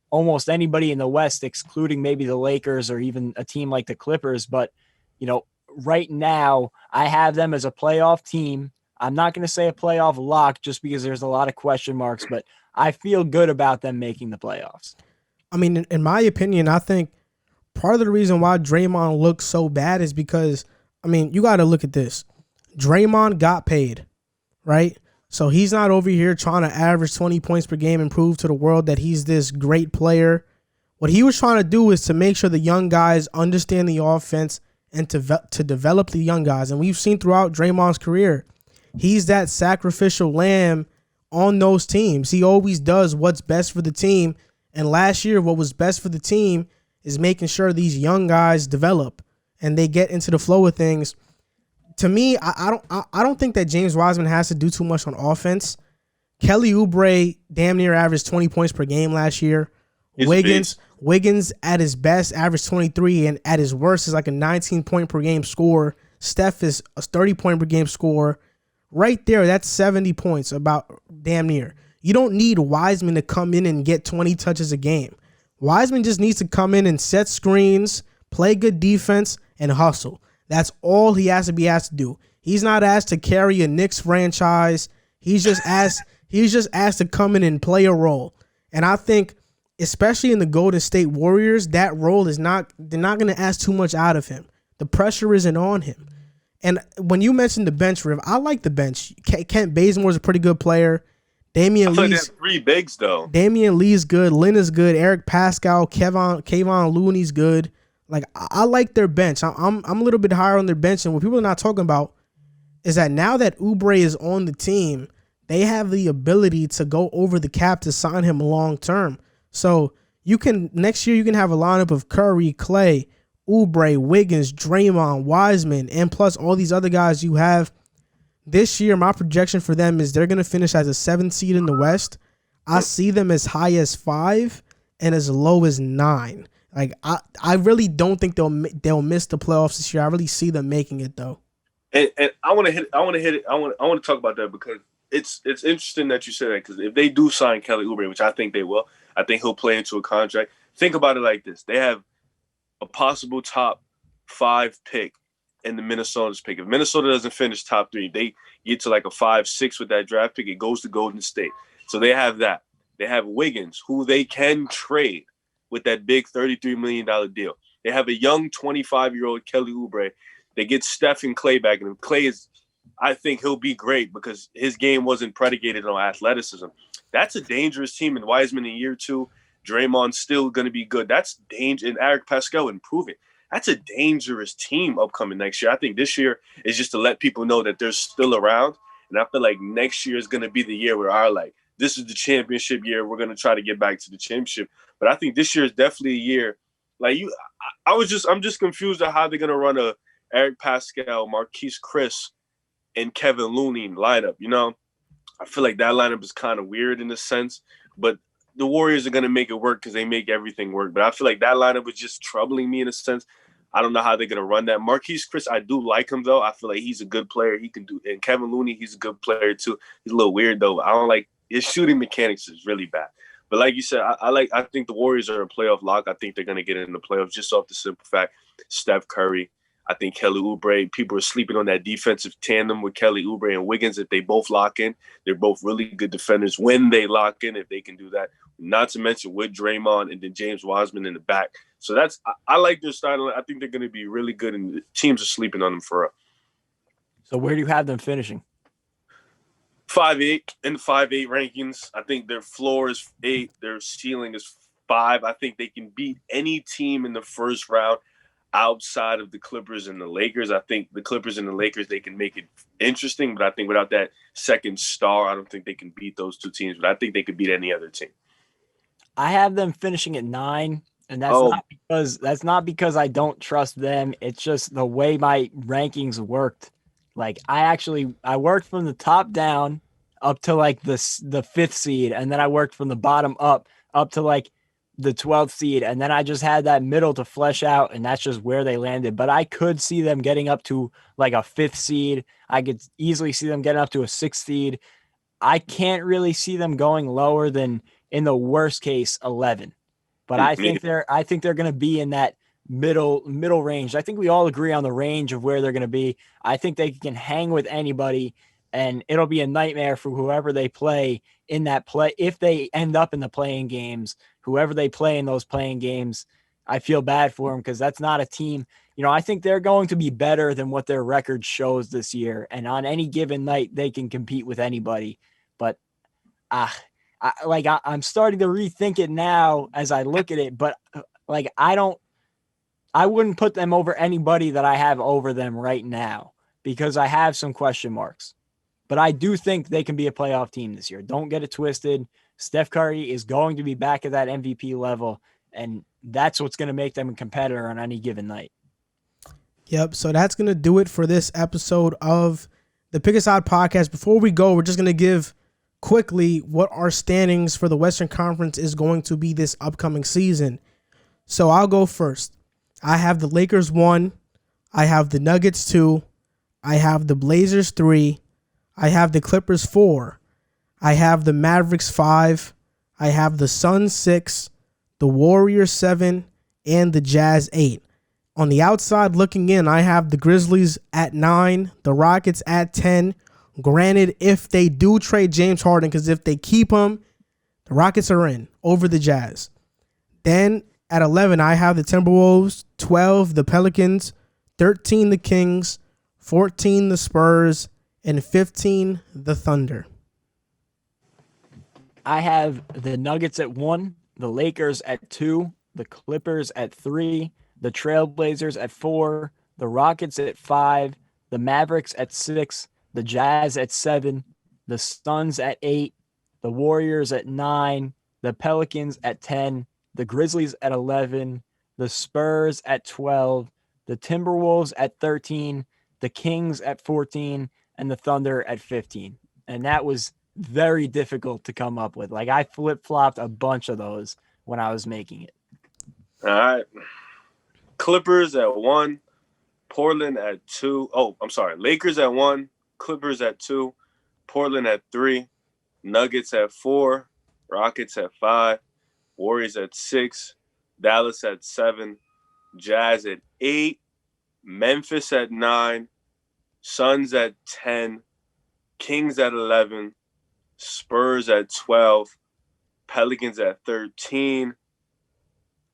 almost anybody in the West, excluding maybe the Lakers or even a team like the Clippers. But, right now I have them as a playoff team. I'm not going to say a playoff lock just because there's a lot of question marks, but I feel good about them making the playoffs. I mean, in my opinion, I think part of the reason why Draymond looks so bad is because, you got to look at this. Draymond got paid, right? So he's not over here trying to average 20 points per game and prove to the world that he's this great player. What he was trying to do is to make sure the young guys understand the offense and to develop the young guys. And we've seen throughout Draymond's career, he's that sacrificial lamb on those teams. He always does what's best for the team. And last year, what was best for the team is making sure these young guys develop and they get into the flow of things. To me, I don't think that James Wiseman has to do too much on offense. Kelly Oubre damn near averaged 20 points per game last year. Wiggins at his best averaged 23, and at his worst is like a 19-point per game score. Steph is a 30-point per game score. Right there, that's 70 points, about damn near. You don't need Wiseman to come in and get 20 touches a game. Wiseman just needs to come in and set screens, play good defense, and hustle. That's all he has to be asked to do. He's not asked to carry a Knicks franchise. He's just asked to come in and play a role. And I think, especially in the Golden State Warriors, that role they're not going to ask too much out of him. The pressure isn't on him. And when you mentioned the bench, Riv, I like the bench. Kent Bazemore's a pretty good player. Damian Lee's three bigs though. Damian Lee's good. Lynn is good. Eric Pascal, Kayvon Looney's good. Like I like their bench. I'm a little bit higher on their bench, and what people are not talking about is that now that Oubre is on the team, they have the ability to go over the cap to sign him long term. So next year you can have a lineup of Curry, Clay, Oubre, Wiggins, Draymond, Wiseman, and plus all these other guys you have. This year, my projection for them is they're going to finish as a 7th seed in the West. I see them as high as 5 and as low as 9. Like I really don't think they'll miss the playoffs this year. I really see them making it though. And I want to hit it. I want to talk about that because it's interesting that you said that, because if they do sign Kelly Oubre, which I think they will, I think he'll play into a contract. Think about it like this: they have a possible top 5 pick in the Minnesota's pick. If Minnesota doesn't finish top 3, they get to like a 5-6 with that draft pick. It goes to Golden State. So they have that. They have Wiggins, who they can trade with that big $33 million deal. They have a young 25-year-old Kelly Oubre. They get Steph and Clay back. And Clay I think he'll be great because his game wasn't predicated on athleticism. That's a dangerous team. And Wiseman in year 2, Draymond's still going to be good. That's danger. And Eric Pascal improving. That's a dangerous team upcoming next year. I think this year is just to let people know that they're still around. And I feel like next year is going to be the year where this is the championship year. We're going to try to get back to the championship. But I think this year is definitely a year. I'm just confused at how they're going to run a Eric Pascal, Marquise Chris, and Kevin Looney lineup. I feel like that lineup is kind of weird in a sense, but the Warriors are going to make it work because they make everything work. But I feel like that lineup was just troubling me in a sense. I don't know how they're going to run that. Marquise Chris, I do like him, though. I feel like he's a good player. He can do – and Kevin Looney, he's a good player, too. He's a little weird, though. I don't like – his shooting mechanics is really bad. But like you said, I think the Warriors are a playoff lock. I think they're going to get in the playoffs just off the simple fact Steph Curry. I think Kelly Oubre, people are sleeping on that defensive tandem with Kelly Oubre and Wiggins. If they both lock in, they're both really good defenders when they lock in, if they can do that. Not to mention with Draymond and then James Wiseman in the back. So I like their style. I think they're going to be really good, and the teams are sleeping on them for real. So where do you have them finishing? 5-8 in the 5-8 rankings. I think their floor is 8. Their ceiling is 5. I think they can beat any team in the first round outside of the Clippers and the Lakers. I think the Clippers and the Lakers, they can make it interesting, but I think without that second star, I don't think they can beat those two teams, but I think they could beat any other team. I have them finishing at 9, and that's not because I don't trust them. It's just the way my rankings worked. Like I worked from the top down up to like the 5th seed, and then I worked from the bottom up to like the 12th seed, and then I just had that middle to flesh out, and that's just where they landed. But I could see them getting up to like a 5th seed. I could easily see them getting up to a 6th seed. I can't really see them going lower than, in the worst case, 11. But I think they're going to be in that middle range. I think we all agree on the range of where they're going to be. I think they can hang with anybody, and it'll be a nightmare for whoever they play in that play. If they end up in the playing games, whoever they play in those playing games, I feel bad for them because that's not a team. I think they're going to be better than what their record shows this year. And on any given night, they can compete with anybody. But I'm starting to rethink it now as I look at it. But I wouldn't put them over anybody that I have over them right now because I have some question marks. But I do think they can be a playoff team this year. Don't get it twisted. Steph Curry is going to be back at that MVP level, and that's what's going to make them a competitor on any given night. Yep, so that's going to do it for this episode of the Pick a Side podcast. Before we go, we're just going to give quickly what our standings for the Western Conference is going to be this upcoming season. So I'll go first. I have the Lakers 1. I have the Nuggets 2. I have the Blazers 3. I have the Clippers 4. I have the Mavericks 5. I have the Suns 6. The Warriors 7. And the Jazz 8. On the outside looking in, I have the Grizzlies at 9. The Rockets at 10. Granted, if they do trade James Harden, because if they keep him, the Rockets are in over the Jazz. Then at 11, I have the Timberwolves, 12, the Pelicans, 13, the Kings, 14, the Spurs, and 15, the Thunder. I have the Nuggets at 1, the Lakers at 2, the Clippers at 3, the Trailblazers at 4, the Rockets at 5, the Mavericks at 6, the Jazz at 7, the Suns at 8, the Warriors at 9, the Pelicans at 10, the Grizzlies at 11, the Spurs at 12, the Timberwolves at 13, the Kings at 14, and the Thunder at 15. And that was very difficult to come up with. Like, I flip-flopped a bunch of those when I was making it. All right. Clippers at 1, Portland at 2. Oh, I'm sorry. Lakers at 1, Clippers at 2, Portland at 3, Nuggets at 4, Rockets at 5, Warriors at 6, Dallas at 7, Jazz at 8, Memphis at 9, Suns at 10, Kings at 11, Spurs at 12, Pelicans at 13.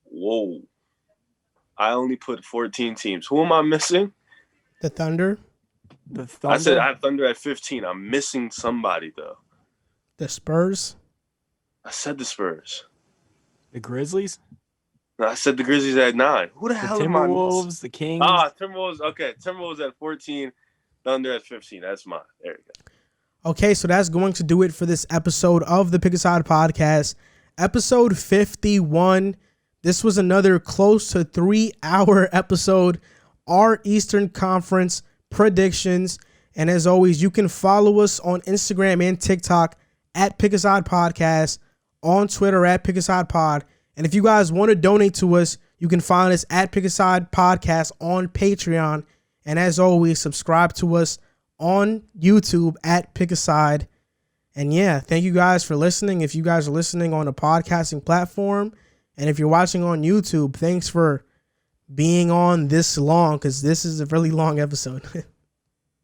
Whoa. I only put 14 teams. Who am I missing? The Thunder. The Thunder. I said I have Thunder at 15. I'm missing somebody, though. The Spurs. I said the Spurs. The Grizzlies. No, I said the Grizzlies at 9. Who the The hell am I missing? Timberwolves. The Kings. Timberwolves. Okay, Timberwolves at 14. Thunder at 15. That's mine. There you go. Okay, so that's going to do it for this episode of the Pick a Side podcast. Episode 51. This was another close to 3-hour episode. Our Eastern Conference predictions. And as always, you can follow us on Instagram and TikTok at Pick a Side Podcast, on Twitter at Pick a Side Pod. And if you guys want to donate to us, you can find us at Pick a Side Podcast on Patreon. And as always, subscribe to us on YouTube at Pick a Side. And yeah, thank you guys for listening. If you guys are listening on a podcasting platform, and if you're watching on YouTube, thanks for being on this long, because this is a really long episode.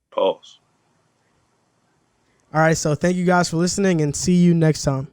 Pause. All right, so thank you guys for listening, and see you next time.